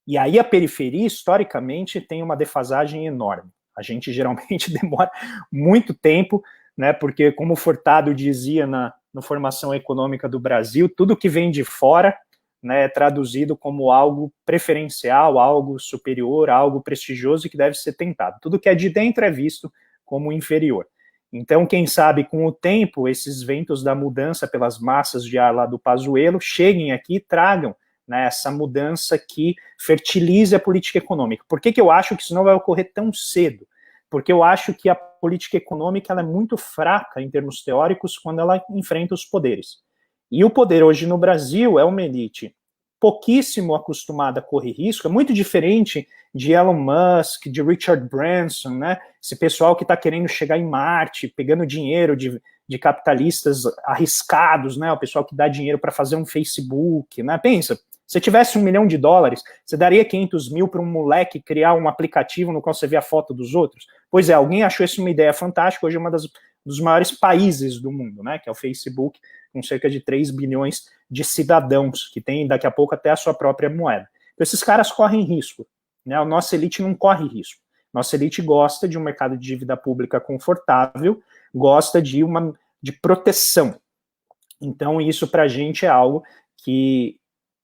E aí a periferia, historicamente, tem uma defasagem enorme. A gente geralmente demora muito tempo, né, porque, como o Furtado dizia na Formação Econômica do Brasil, tudo que vem de fora, né, é traduzido como algo preferencial, algo superior, algo prestigioso e que deve ser tentado. Tudo que é de dentro é visto como inferior. Então, quem sabe, com o tempo, esses ventos da mudança pelas massas de ar lá do Pazuello cheguem aqui e tragam, né, essa mudança que fertilize a política econômica. Por que eu acho que isso não vai ocorrer tão cedo? Porque eu acho que a política econômica ela é muito fraca em termos teóricos quando ela enfrenta os poderes. E o poder hoje no Brasil é uma elite pouquíssimo acostumada a correr risco, é muito diferente de Elon Musk, de Richard Branson, né? Esse pessoal que está querendo chegar em Marte, pegando dinheiro de capitalistas arriscados, né? O pessoal que dá dinheiro para fazer um Facebook, né? Pensa, se tivesse $1 milhão, você daria 500 mil para um moleque criar um aplicativo no qual você vê a foto dos outros? Pois é, alguém achou isso uma ideia fantástica, hoje é uma dos maiores países do mundo, né? Que é o Facebook, com cerca de 3 bilhões de cidadãos, que tem daqui a pouco até a sua própria moeda. Então esses caras correm risco, né? A nossa elite não corre risco. Nossa elite gosta de um mercado de dívida pública confortável, gosta de proteção. Então isso para a gente é algo que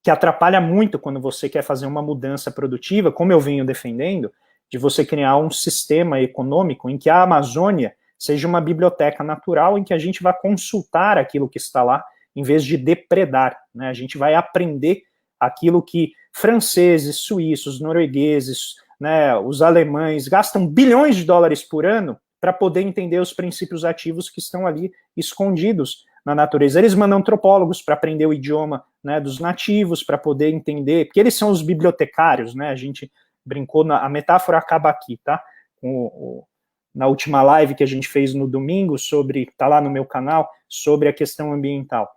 atrapalha muito quando você quer fazer uma mudança produtiva, como eu venho defendendo, de você criar um sistema econômico em que a Amazônia seja uma biblioteca natural em que a gente vai consultar aquilo que está lá, em vez de depredar, né? A gente vai aprender aquilo que franceses, suíços, noruegueses, né, os alemães gastam bilhões de dólares por ano para poder entender os princípios ativos que estão ali escondidos na natureza. Eles mandam antropólogos para aprender o idioma, né, dos nativos, para poder entender, porque eles são os bibliotecários, né? A gente brincou, a metáfora acaba aqui, tá? Na última live que a gente fez no domingo, tá lá no meu canal, sobre a questão ambiental.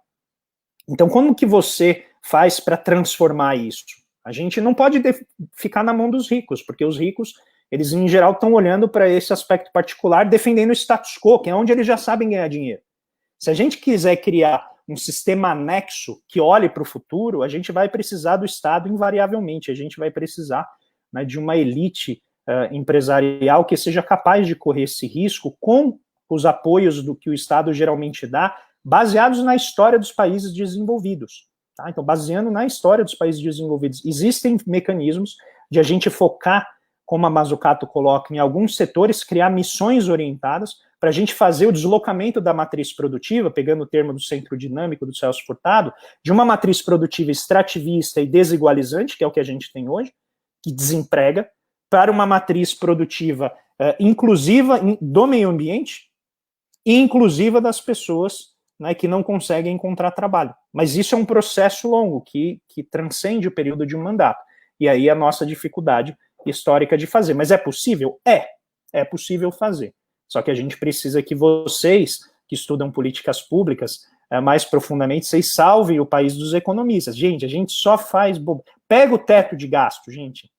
Então, como que você faz para transformar isso? A gente não pode ficar na mão dos ricos, porque os ricos, eles em geral estão olhando para esse aspecto particular, defendendo o status quo, que é onde eles já sabem ganhar dinheiro. Se a gente quiser criar um sistema anexo que olhe para o futuro, a gente vai precisar do Estado invariavelmente, a gente vai precisar, né, de uma elite empresarial que seja capaz de correr esse risco com os apoios do que o Estado geralmente dá, baseados na história dos países desenvolvidos. Tá? Então, baseando na história dos países desenvolvidos, existem mecanismos de a gente focar, como a Mazzucato coloca, em alguns setores, criar missões orientadas para a gente fazer o deslocamento da matriz produtiva, pegando o termo do centro dinâmico do Celso Furtado, de uma matriz produtiva extrativista e desigualizante, que é o que a gente tem hoje, que desemprega, para uma matriz produtiva inclusiva do meio ambiente e inclusiva das pessoas, né, que não conseguem encontrar trabalho. Mas isso é um processo longo, que transcende o período de um mandato. E aí a nossa dificuldade histórica de fazer. Mas é possível? É possível fazer. Só que a gente precisa que vocês, que estudam políticas públicas, mais profundamente, vocês salvem o país dos economistas. Gente, a gente só faz... Pega o teto de gasto, gente.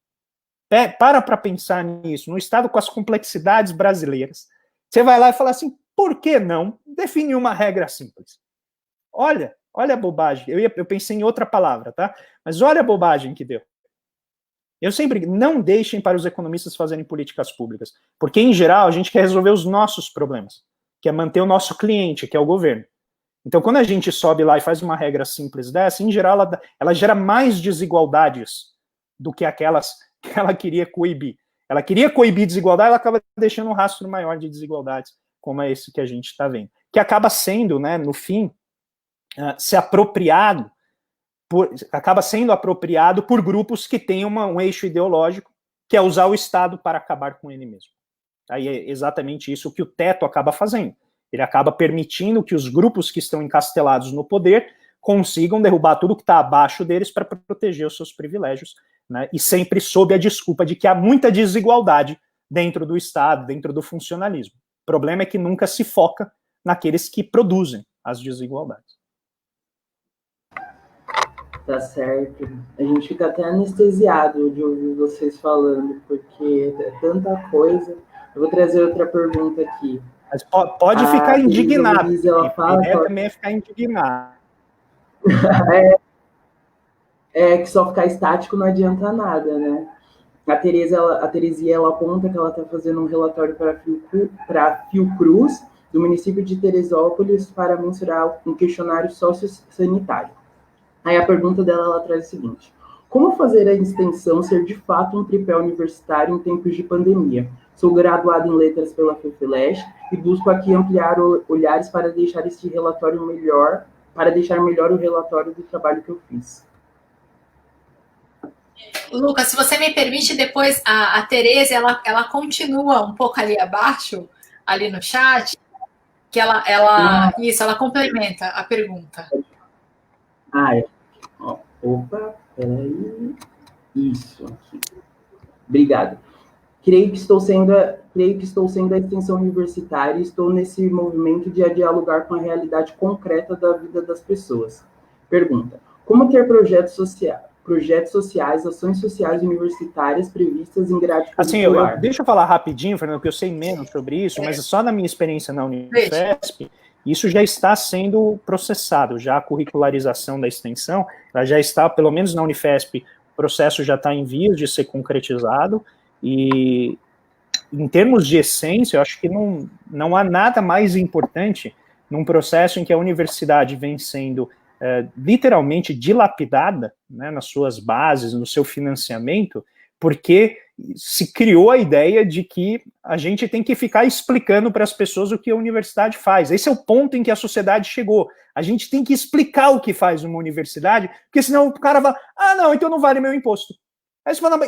Para pensar nisso, no estado com as complexidades brasileiras. Você vai lá e fala assim, por que não definir uma regra simples? Olha a bobagem. Eu pensei em outra palavra, tá? Mas olha a bobagem que deu. Eu sempre, não deixem para os economistas fazerem políticas públicas, porque, em geral, a gente quer resolver os nossos problemas, que é manter o nosso cliente, que é o governo. Então, quando a gente sobe lá e faz uma regra simples dessa, em geral, ela gera mais desigualdades do que aquelas que ela queria coibir. Ela queria coibir desigualdade, ela acaba deixando um rastro maior de desigualdades, como é esse que a gente está vendo. Que acaba sendo, né, no fim, acaba sendo apropriado por grupos que têm um eixo ideológico, que é usar o Estado para acabar com ele mesmo. Aí é exatamente isso que o teto acaba fazendo. Ele acaba permitindo que os grupos que estão encastelados no poder consigam derrubar tudo que está abaixo deles para proteger os seus privilégios, né? E sempre sob a desculpa de que há muita desigualdade dentro do Estado, dentro do funcionalismo. O problema é que nunca se foca naqueles que produzem as desigualdades. Tá certo. A gente fica até anestesiado de ouvir vocês falando, porque é tanta coisa. Eu vou trazer outra pergunta aqui. Mas pode ficar indignado. Ela fala a ideia também é ficar indignado. Que só ficar estático não adianta nada, né? A Teresia, ela aponta que ela está fazendo um relatório para Fiocruz, do município de Teresópolis, para mensurar um questionário sociossanitário. Aí a pergunta dela, ela traz o seguinte: como fazer a extensão ser de fato um tripé universitário em tempos de pandemia? Sou graduado em letras pela FEFELESH e busco aqui ampliar olhares para deixar este relatório melhor, para deixar melhor o relatório do trabalho que eu fiz. Lucas, se você me permite, depois a Tereza, ela continua um pouco ali abaixo, ali no chat, que ela complementa a pergunta. Ah, é. Ó, opa, peraí. Isso aqui. Obrigado. Creio que estou sendo a extensão universitária e estou nesse movimento de dialogar com a realidade concreta da vida das pessoas. Pergunta: como ter projetos sociais, ações sociais universitárias previstas em grade assim, curricular? deixa eu falar rapidinho, Fernando, que eu sei menos sobre isso, mas só na minha experiência na Unifesp, isso já está sendo processado, já a curricularização da extensão, ela já está, pelo menos na Unifesp, o processo já está em vias de ser concretizado, e em termos de essência, eu acho que não há nada mais importante num processo em que a universidade vem sendo literalmente dilapidada, né, nas suas bases, no seu financiamento, porque se criou a ideia de que a gente tem que ficar explicando para as pessoas o que a universidade faz. Esse é o ponto em que a sociedade chegou. A gente tem que explicar o que faz uma universidade, porque senão o cara vai, não, então não vale meu imposto. Aí você fala,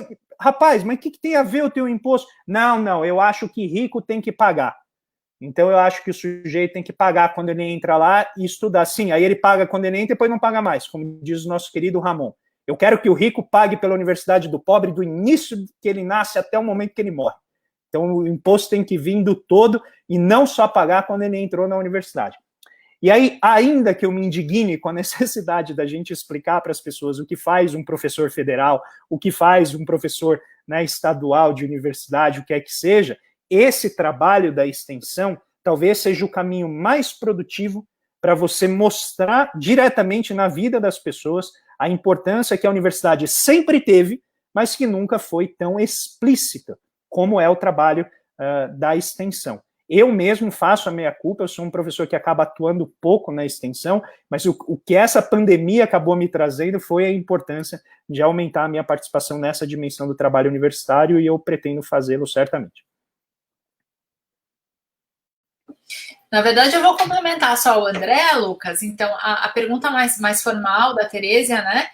rapaz, mas o que tem a ver o teu imposto? Não, eu acho que rico tem que pagar. Então eu acho que o sujeito tem que pagar quando ele entra lá e estudar. Sim, aí ele paga quando ele entra e depois não paga mais, como diz o nosso querido Ramon. Eu quero que o rico pague pela universidade do pobre do início que ele nasce até o momento que ele morre. Então o imposto tem que vir do todo e não só pagar quando ele entrou na universidade. E aí, ainda que eu me indigne com a necessidade da gente explicar para as pessoas o que faz um professor federal, o que faz um professor, né, estadual de universidade, o que é que seja, esse trabalho da extensão talvez seja o caminho mais produtivo para você mostrar diretamente na vida das pessoas a importância que a universidade sempre teve, mas que nunca foi tão explícita como é o trabalho da extensão. Eu mesmo faço a meia-culpa, eu sou um professor que acaba atuando pouco na extensão, mas o que essa pandemia acabou me trazendo foi a importância de aumentar a minha participação nessa dimensão do trabalho universitário, e eu pretendo fazê-lo certamente. Na verdade, eu vou complementar só o André, Lucas. Então, a pergunta mais formal da Teresia, né?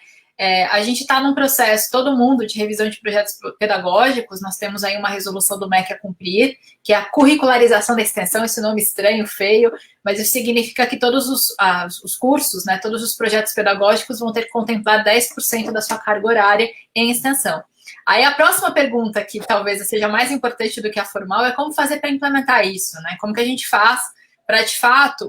A gente está num processo, todo mundo, de revisão de projetos pedagógicos. Nós temos aí uma resolução do MEC a cumprir, que é a curricularização da extensão, esse nome estranho, feio, mas isso significa que todos os cursos, né, todos os projetos pedagógicos vão ter que contemplar 10% da sua carga horária em extensão. Aí a próxima pergunta, que talvez seja mais importante do que a formal, é como fazer para implementar isso, né? Como que a gente faz para, de fato,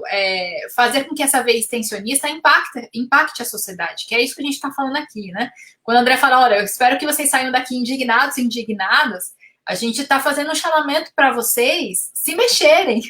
fazer com que essa veia extensionista impacte a sociedade, que é isso que a gente está falando aqui, né? Quando o André fala, olha, eu espero que vocês saiam daqui indignados e indignadas, a gente está fazendo um chamamento para vocês se mexerem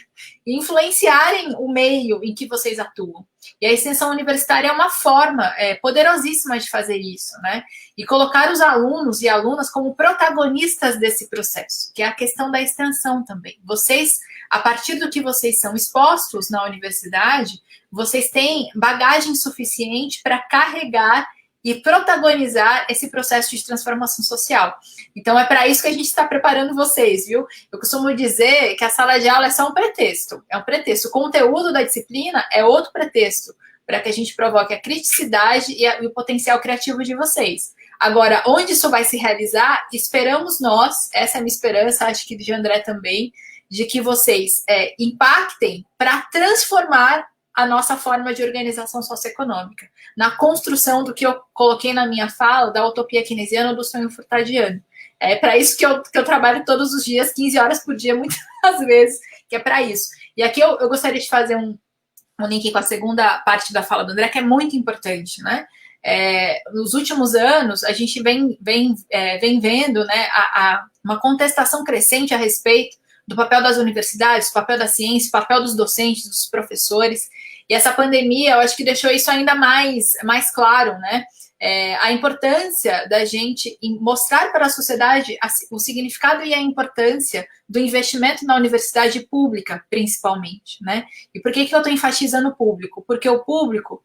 e influenciarem o meio em que vocês atuam. E a extensão universitária é uma forma poderosíssima de fazer isso, né? E colocar os alunos e alunas como protagonistas desse processo, que é a questão da extensão também. Vocês, a partir do que vocês são expostos na universidade, vocês têm bagagem suficiente para carregar e protagonizar esse processo de transformação social. Então, é para isso que a gente está preparando vocês, viu? Eu costumo dizer que a sala de aula é só um pretexto. É um pretexto. O conteúdo da disciplina é outro pretexto para que a gente provoque a criticidade e o potencial criativo de vocês. Agora, onde isso vai se realizar, esperamos nós, essa é a minha esperança, acho que de André também, de que vocês impactem para transformar a nossa forma de organização socioeconômica, na construção do que eu coloquei na minha fala, da utopia keynesiana ou do sonho furtadiano. É para isso que eu trabalho todos os dias, 15 horas por dia, muitas vezes, que é para isso. E aqui eu gostaria de fazer um link com a segunda parte da fala do André, que é muito importante, né? Nos últimos anos, a gente vem vendo, né, uma contestação crescente a respeito do papel das universidades, do papel da ciência, do papel dos docentes, dos professores. E essa pandemia, eu acho que deixou isso ainda mais claro, né? A importância da gente mostrar para a sociedade o significado e a importância do investimento na universidade pública, principalmente, né? E por que eu estou enfatizando o público? Porque o público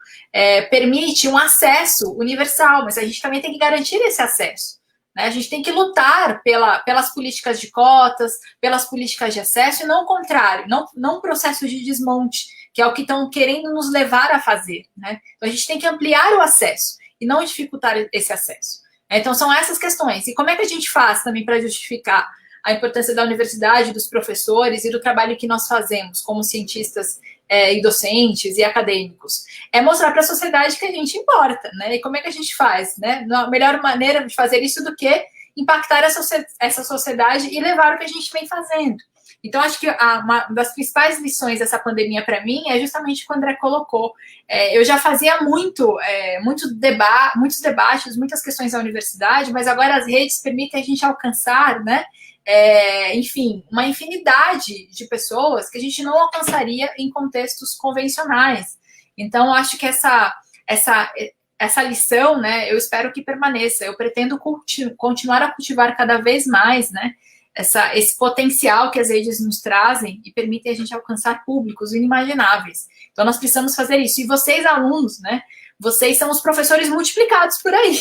permite um acesso universal, mas a gente também tem que garantir esse acesso. A gente tem que lutar pelas políticas de cotas, pelas políticas de acesso, e não o contrário, não um processo de desmonte, que é o que estão querendo nos levar a fazer, né? Então, a gente tem que ampliar o acesso e não dificultar esse acesso. Então, são essas questões. E como é que a gente faz também para justificar a importância da universidade, dos professores e do trabalho que nós fazemos como cientistas e docentes e acadêmicos, é mostrar para a sociedade que a gente importa, né? E como é que a gente faz, né? A melhor maneira de fazer isso do que impactar essa sociedade e levar o que a gente vem fazendo. Então, acho que uma das principais lições dessa pandemia para mim é justamente o que o André colocou. Eu já fazia muitos debates, muitas questões na universidade, mas agora as redes permitem a gente alcançar, né? Enfim, uma infinidade de pessoas que a gente não alcançaria em contextos convencionais. Então, acho que essa lição, né, eu espero que permaneça. Eu pretendo continuar a cultivar cada vez mais, né, esse potencial que as redes nos trazem e permitem a gente alcançar públicos inimagináveis. Então, nós precisamos fazer isso. E vocês, alunos, né, vocês são os professores multiplicados por aí.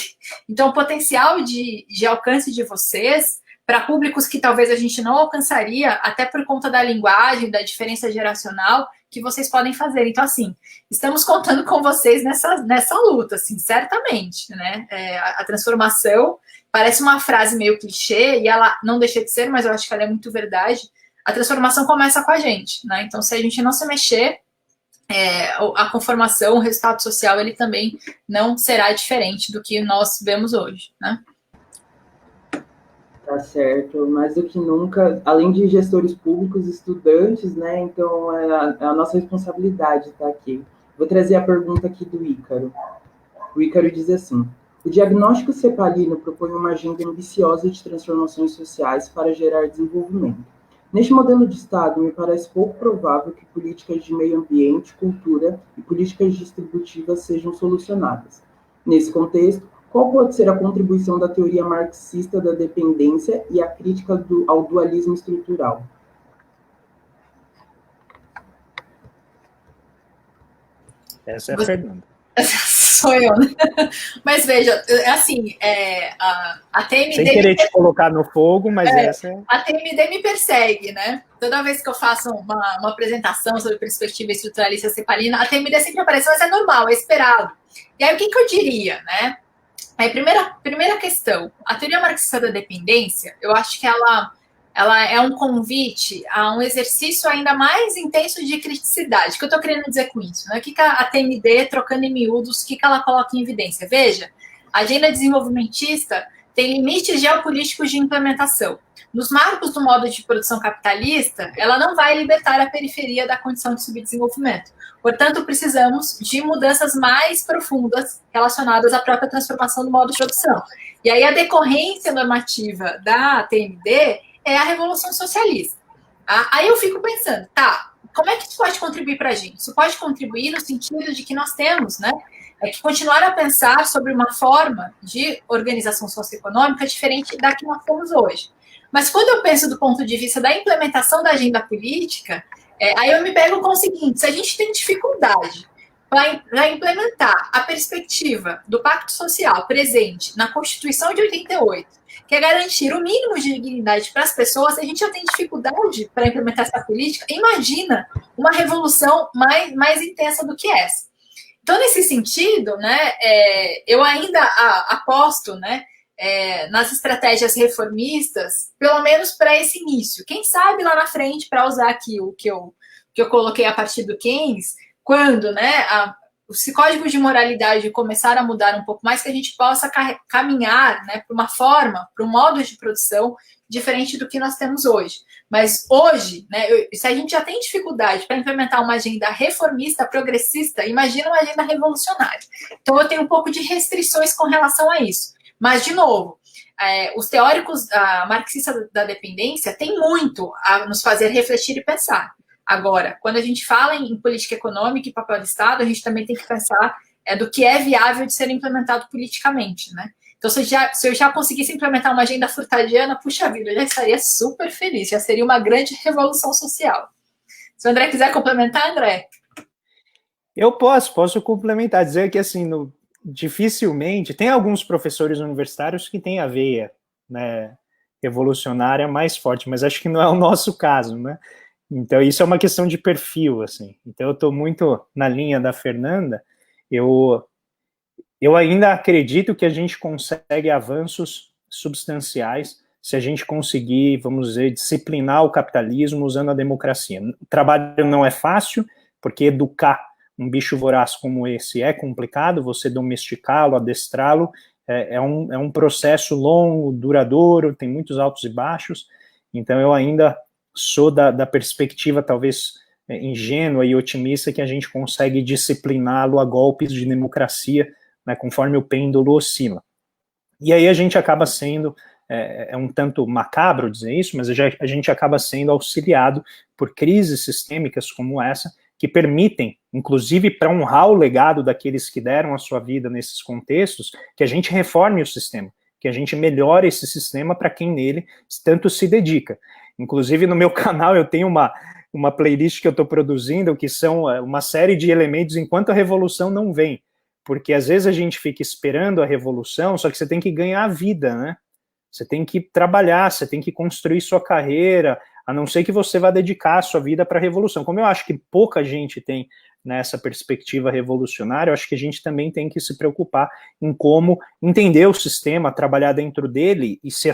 Então, o potencial de alcance de vocês para públicos que talvez a gente não alcançaria, até por conta da linguagem, da diferença geracional, que vocês podem fazer. Então, assim, estamos contando com vocês nessa luta, assim, certamente, né? A transformação parece uma frase meio clichê, e ela não deixa de ser, mas eu acho que ela é muito verdade. A transformação começa com a gente, né? Então, se a gente não se mexer, a conformação, o resultado social, ele também não será diferente do que nós vemos hoje, né? Tá certo, mais do que nunca, além de gestores públicos, estudantes, né? Então é a nossa responsabilidade estar aqui. Vou trazer a pergunta aqui do Ícaro. O Ícaro diz assim: o diagnóstico cepalino propõe uma agenda ambiciosa de transformações sociais para gerar desenvolvimento. Neste modelo de Estado, me parece pouco provável que políticas de meio ambiente, cultura e políticas distributivas sejam solucionadas. Nesse contexto, qual pode ser a contribuição da teoria marxista da dependência e a crítica ao dualismo estrutural? Essa é a Fernanda. Sou eu, né? Mas veja, assim, a TMD... Sem querer te colocar no fogo, mas essa é... A TMD me persegue, né? Toda vez que eu faço uma apresentação sobre perspectiva estruturalista cepalina, a TMD sempre aparece, mas é normal, é esperado. E aí, o que eu diria, né? Primeira questão, a teoria marxista da dependência, eu acho que ela é um convite a um exercício ainda mais intenso de criticidade. O que eu estou querendo dizer com isso? Né? O que a TMD, trocando em miúdos, o que ela coloca em evidência? Veja, a agenda desenvolvimentista tem limites geopolíticos de implementação. Nos marcos do modo de produção capitalista, ela não vai libertar a periferia da condição de subdesenvolvimento. Portanto, precisamos de mudanças mais profundas relacionadas à própria transformação do modo de produção. E aí a decorrência normativa da TMD é a revolução socialista. Aí eu fico pensando, tá, como é que isso pode contribuir para a gente? Isso pode contribuir no sentido de que nós temos, né, que continuar a pensar sobre uma forma de organização socioeconômica diferente da que nós temos hoje. Mas quando eu penso do ponto de vista da implementação da agenda política, aí eu me pego com o seguinte: se a gente tem dificuldade para implementar a perspectiva do Pacto Social presente na Constituição de 88, que é garantir o mínimo de dignidade para as pessoas, a gente já tem dificuldade para implementar essa política, imagina uma revolução mais intensa do que essa. Então, nesse sentido, né, eu ainda aposto, né, nas estratégias reformistas, pelo menos para esse início. Quem sabe lá na frente, para usar aqui o que eu coloquei a partir do Keynes, quando, né, os códigos de moralidade começar a mudar um pouco mais, que a gente possa caminhar, né, para uma forma, para um modo de produção diferente do que nós temos hoje. Mas hoje, né, se a gente já tem dificuldade para implementar uma agenda reformista, progressista, imagina uma agenda revolucionária. Então, eu tenho um pouco de restrições com relação a isso. Mas, de novo, os teóricos marxistas da dependência têm muito a nos fazer refletir e pensar. Agora, quando a gente fala em política econômica e papel do Estado, a gente também tem que pensar do que é viável de ser implementado politicamente, né? Então, se eu já conseguisse implementar uma agenda furtadiana, puxa vida, eu já estaria super feliz, já seria uma grande revolução social. Se o André quiser complementar, André. Eu posso complementar, dizer que, assim, dificilmente, tem alguns professores universitários que têm a veia, né, revolucionária mais forte, mas acho que não é o nosso caso, né? Então, isso é uma questão de perfil, assim. Então, eu estou muito na linha da Fernanda. Eu ainda acredito que a gente consegue avanços substanciais se a gente conseguir, vamos dizer, disciplinar o capitalismo usando a democracia. O trabalho não é fácil, porque educar um bicho voraz como esse é complicado, você domesticá-lo, adestrá-lo, é um processo longo, duradouro, tem muitos altos e baixos, então eu ainda sou da perspectiva talvez ingênua e otimista que a gente consegue discipliná-lo a golpes de democracia, né, conforme o pêndulo oscila. E aí a gente acaba sendo, é um tanto macabro dizer isso, mas a gente acaba sendo auxiliado por crises sistêmicas como essa, que permitem, inclusive para honrar o legado daqueles que deram a sua vida nesses contextos, que a gente reforme o sistema, que a gente melhore esse sistema para quem nele tanto se dedica. Inclusive no meu canal eu tenho uma playlist que eu estou produzindo, que são uma série de elementos enquanto a revolução não vem, porque às vezes a gente fica esperando a revolução, só que você tem que ganhar a vida, né? Você tem que trabalhar, você tem que construir sua carreira, a não ser que você vá dedicar a sua vida para a revolução. Como eu acho que pouca gente tem nessa perspectiva revolucionária, eu acho que a gente também tem que se preocupar em como entender o sistema, trabalhar dentro dele, e se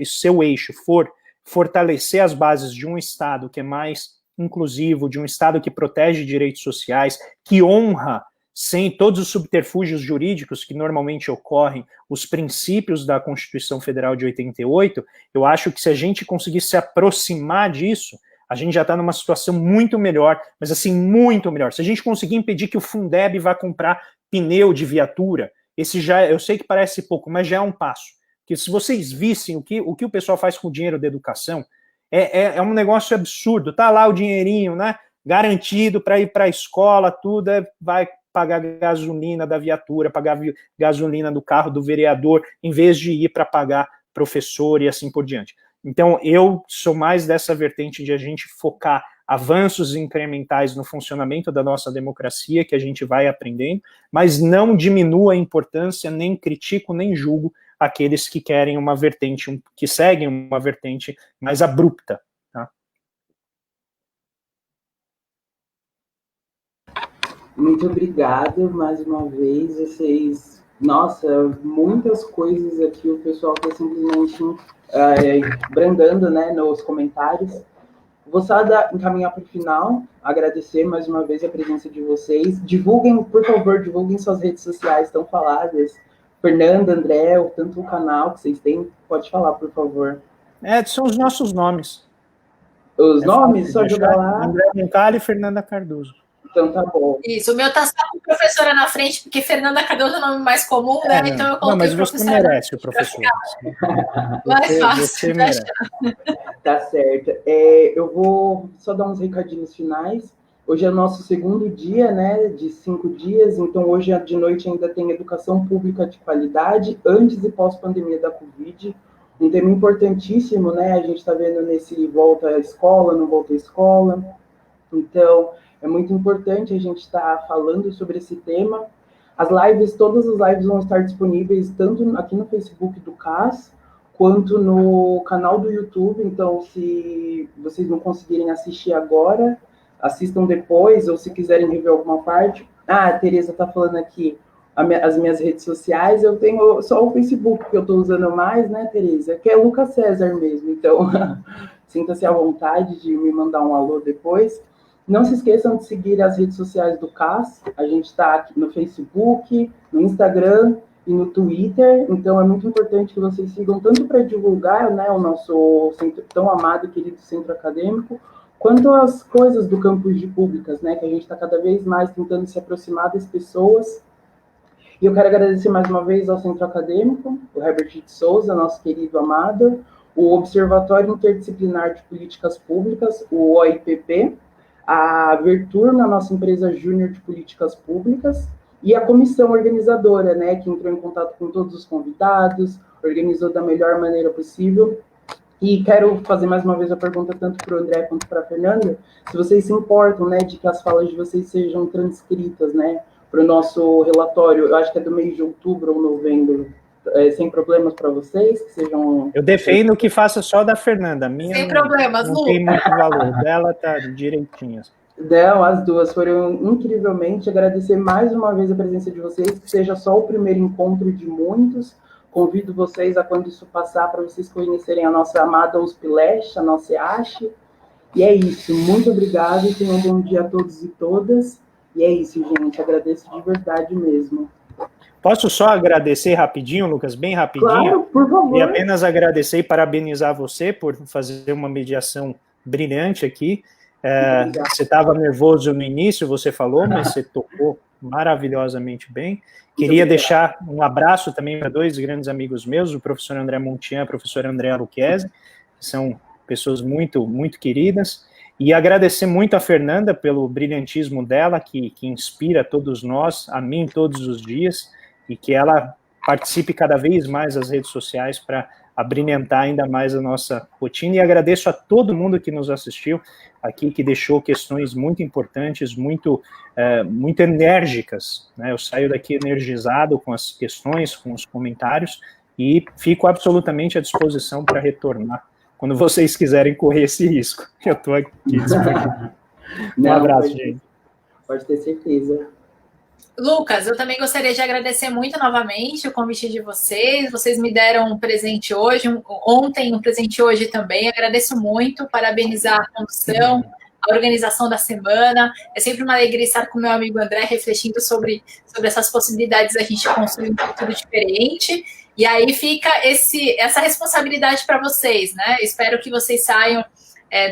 seu eixo for fortalecer as bases de um Estado que é mais inclusivo, de um Estado que protege direitos sociais, que honra, sem todos os subterfúgios jurídicos que normalmente ocorrem, os princípios da Constituição Federal de 88, eu acho que se a gente conseguir se aproximar disso, a gente já está numa situação muito melhor, mas assim, muito melhor. Se a gente conseguir impedir que o Fundeb vá comprar pneu de viatura, esse já, eu sei que parece pouco, mas já é um passo. Porque se vocês vissem o que o pessoal faz com o dinheiro da educação, é um negócio absurdo. Tá lá o dinheirinho, né, garantido para ir para a escola, tudo, vai pagar gasolina da viatura, pagar gasolina do carro do vereador, em vez de ir para pagar professor e assim por diante. Então, eu sou mais dessa vertente de a gente focar avanços incrementais no funcionamento da nossa democracia, que a gente vai aprendendo, mas não diminua a importância, nem critico, nem julgo aqueles que querem uma vertente, que seguem uma vertente mais abrupta. Muito obrigado mais uma vez, vocês, nossa, muitas coisas aqui, o pessoal está simplesmente brandando, né, nos comentários. Vou só encaminhar para o final, agradecer mais uma vez a presença de vocês. Divulguem, por favor, divulguem suas redes sociais tão faladas. Fernanda, André, tanto o canal que vocês têm, pode falar, por favor. São os nossos nomes. Os nomes? Só jogar lá. André Moncalho e Fernanda Cardoso. Então tá bom. Isso, o meu tá só com professora na frente, porque Fernanda Cardoso é o nome mais comum, né? Então eu coloquei. Não, mas você merece o professor. Mais fácil. Tá certo. Eu vou só dar uns recadinhos finais. Hoje é o nosso segundo dia, né, de 5 dias, então hoje de noite ainda tem educação pública de qualidade, antes e pós-pandemia da Covid, um tema importantíssimo, né, a gente está vendo nesse volta à escola, não volta à escola, então é muito importante a gente estar falando sobre esse tema. As lives, todas as lives vão estar disponíveis tanto aqui no Facebook do CAS, quanto no canal do YouTube, então se vocês não conseguirem assistir agora, assistam depois, ou se quiserem rever alguma parte. A Tereza está falando aqui as minhas redes sociais, eu tenho só o Facebook que eu estou usando mais, né, Tereza? Que é Lucas César mesmo, então sinta-se à vontade de me mandar um alô depois. Não se esqueçam de seguir as redes sociais do CAS, a gente está aqui no Facebook, no Instagram e no Twitter, então é muito importante que vocês sigam tanto para divulgar, né, o nosso centro, tão amado e querido centro acadêmico, quanto às coisas do campus de públicas, né, que a gente está cada vez mais tentando se aproximar das pessoas. E eu quero agradecer mais uma vez ao Centro Acadêmico, o Herbert de Souza, nosso querido amado, o Observatório Interdisciplinar de Políticas Públicas, o OIPP, a Vertur, na nossa empresa júnior de políticas públicas, e a comissão organizadora, né, que entrou em contato com todos os convidados, organizou da melhor maneira possível. E quero fazer mais uma vez a pergunta tanto para o André quanto para a Fernanda, se vocês se importam, né, de que as falas de vocês sejam transcritas, né, para o nosso relatório, eu acho que é do mês de outubro ou novembro, sem problemas para vocês, que sejam... Eu defendo que faça só da Fernanda, a minha sem problemas, não tem muito valor, dela tá direitinho. Não, as duas foram incrivelmente, agradecer mais uma vez a presença de vocês, que seja só o primeiro encontro de muitos. Convido vocês a, quando isso passar, para vocês conhecerem a nossa amada USP Leste, a nossa EASH, E é isso, muito obrigada e tenham um bom dia a todos e todas. E é isso, gente, agradeço de verdade mesmo. Posso só agradecer rapidinho, Lucas, bem rapidinho? Claro, por favor. E apenas agradecer e parabenizar você por fazer uma mediação brilhante aqui. Você estava nervoso no início, você falou, mas você tocou maravilhosamente bem. Queria deixar um abraço também para dois grandes amigos meus, o professor André Montian e a professora Andréa Lucchesi, que são pessoas muito, muito queridas. E agradecer muito a Fernanda pelo brilhantismo dela, que inspira todos nós, a mim todos os dias, e que ela participe cada vez mais das redes sociais para abrilhantar ainda mais a nossa rotina. E agradeço a todo mundo que nos assistiu aqui, que deixou questões muito importantes, muito enérgicas, né? Eu saio daqui energizado com as questões, com os comentários, e fico absolutamente à disposição para retornar quando vocês quiserem correr esse risco. Eu estou aqui disponível. Um abraço, gente. Pode ter certeza. Lucas, eu também gostaria de agradecer muito novamente o convite de vocês. Vocês me deram um presente hoje, ontem, um presente hoje também. Agradeço muito, parabenizar a condução, a organização da semana. É sempre uma alegria estar com meu amigo André, refletindo sobre essas possibilidades da gente construir um futuro diferente. E aí fica essa responsabilidade para vocês, né? Espero que vocês saiam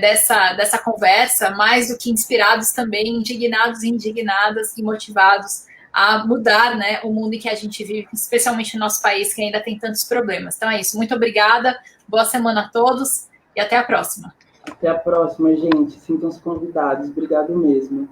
dessa conversa mais do que inspirados também, indignados e indignadas e motivados a mudar, né, o mundo em que a gente vive, especialmente no nosso país, que ainda tem tantos problemas. Então é isso. Muito obrigada, boa semana a todos e até a próxima. Até a próxima, gente. Sintam-se convidados. Obrigado mesmo.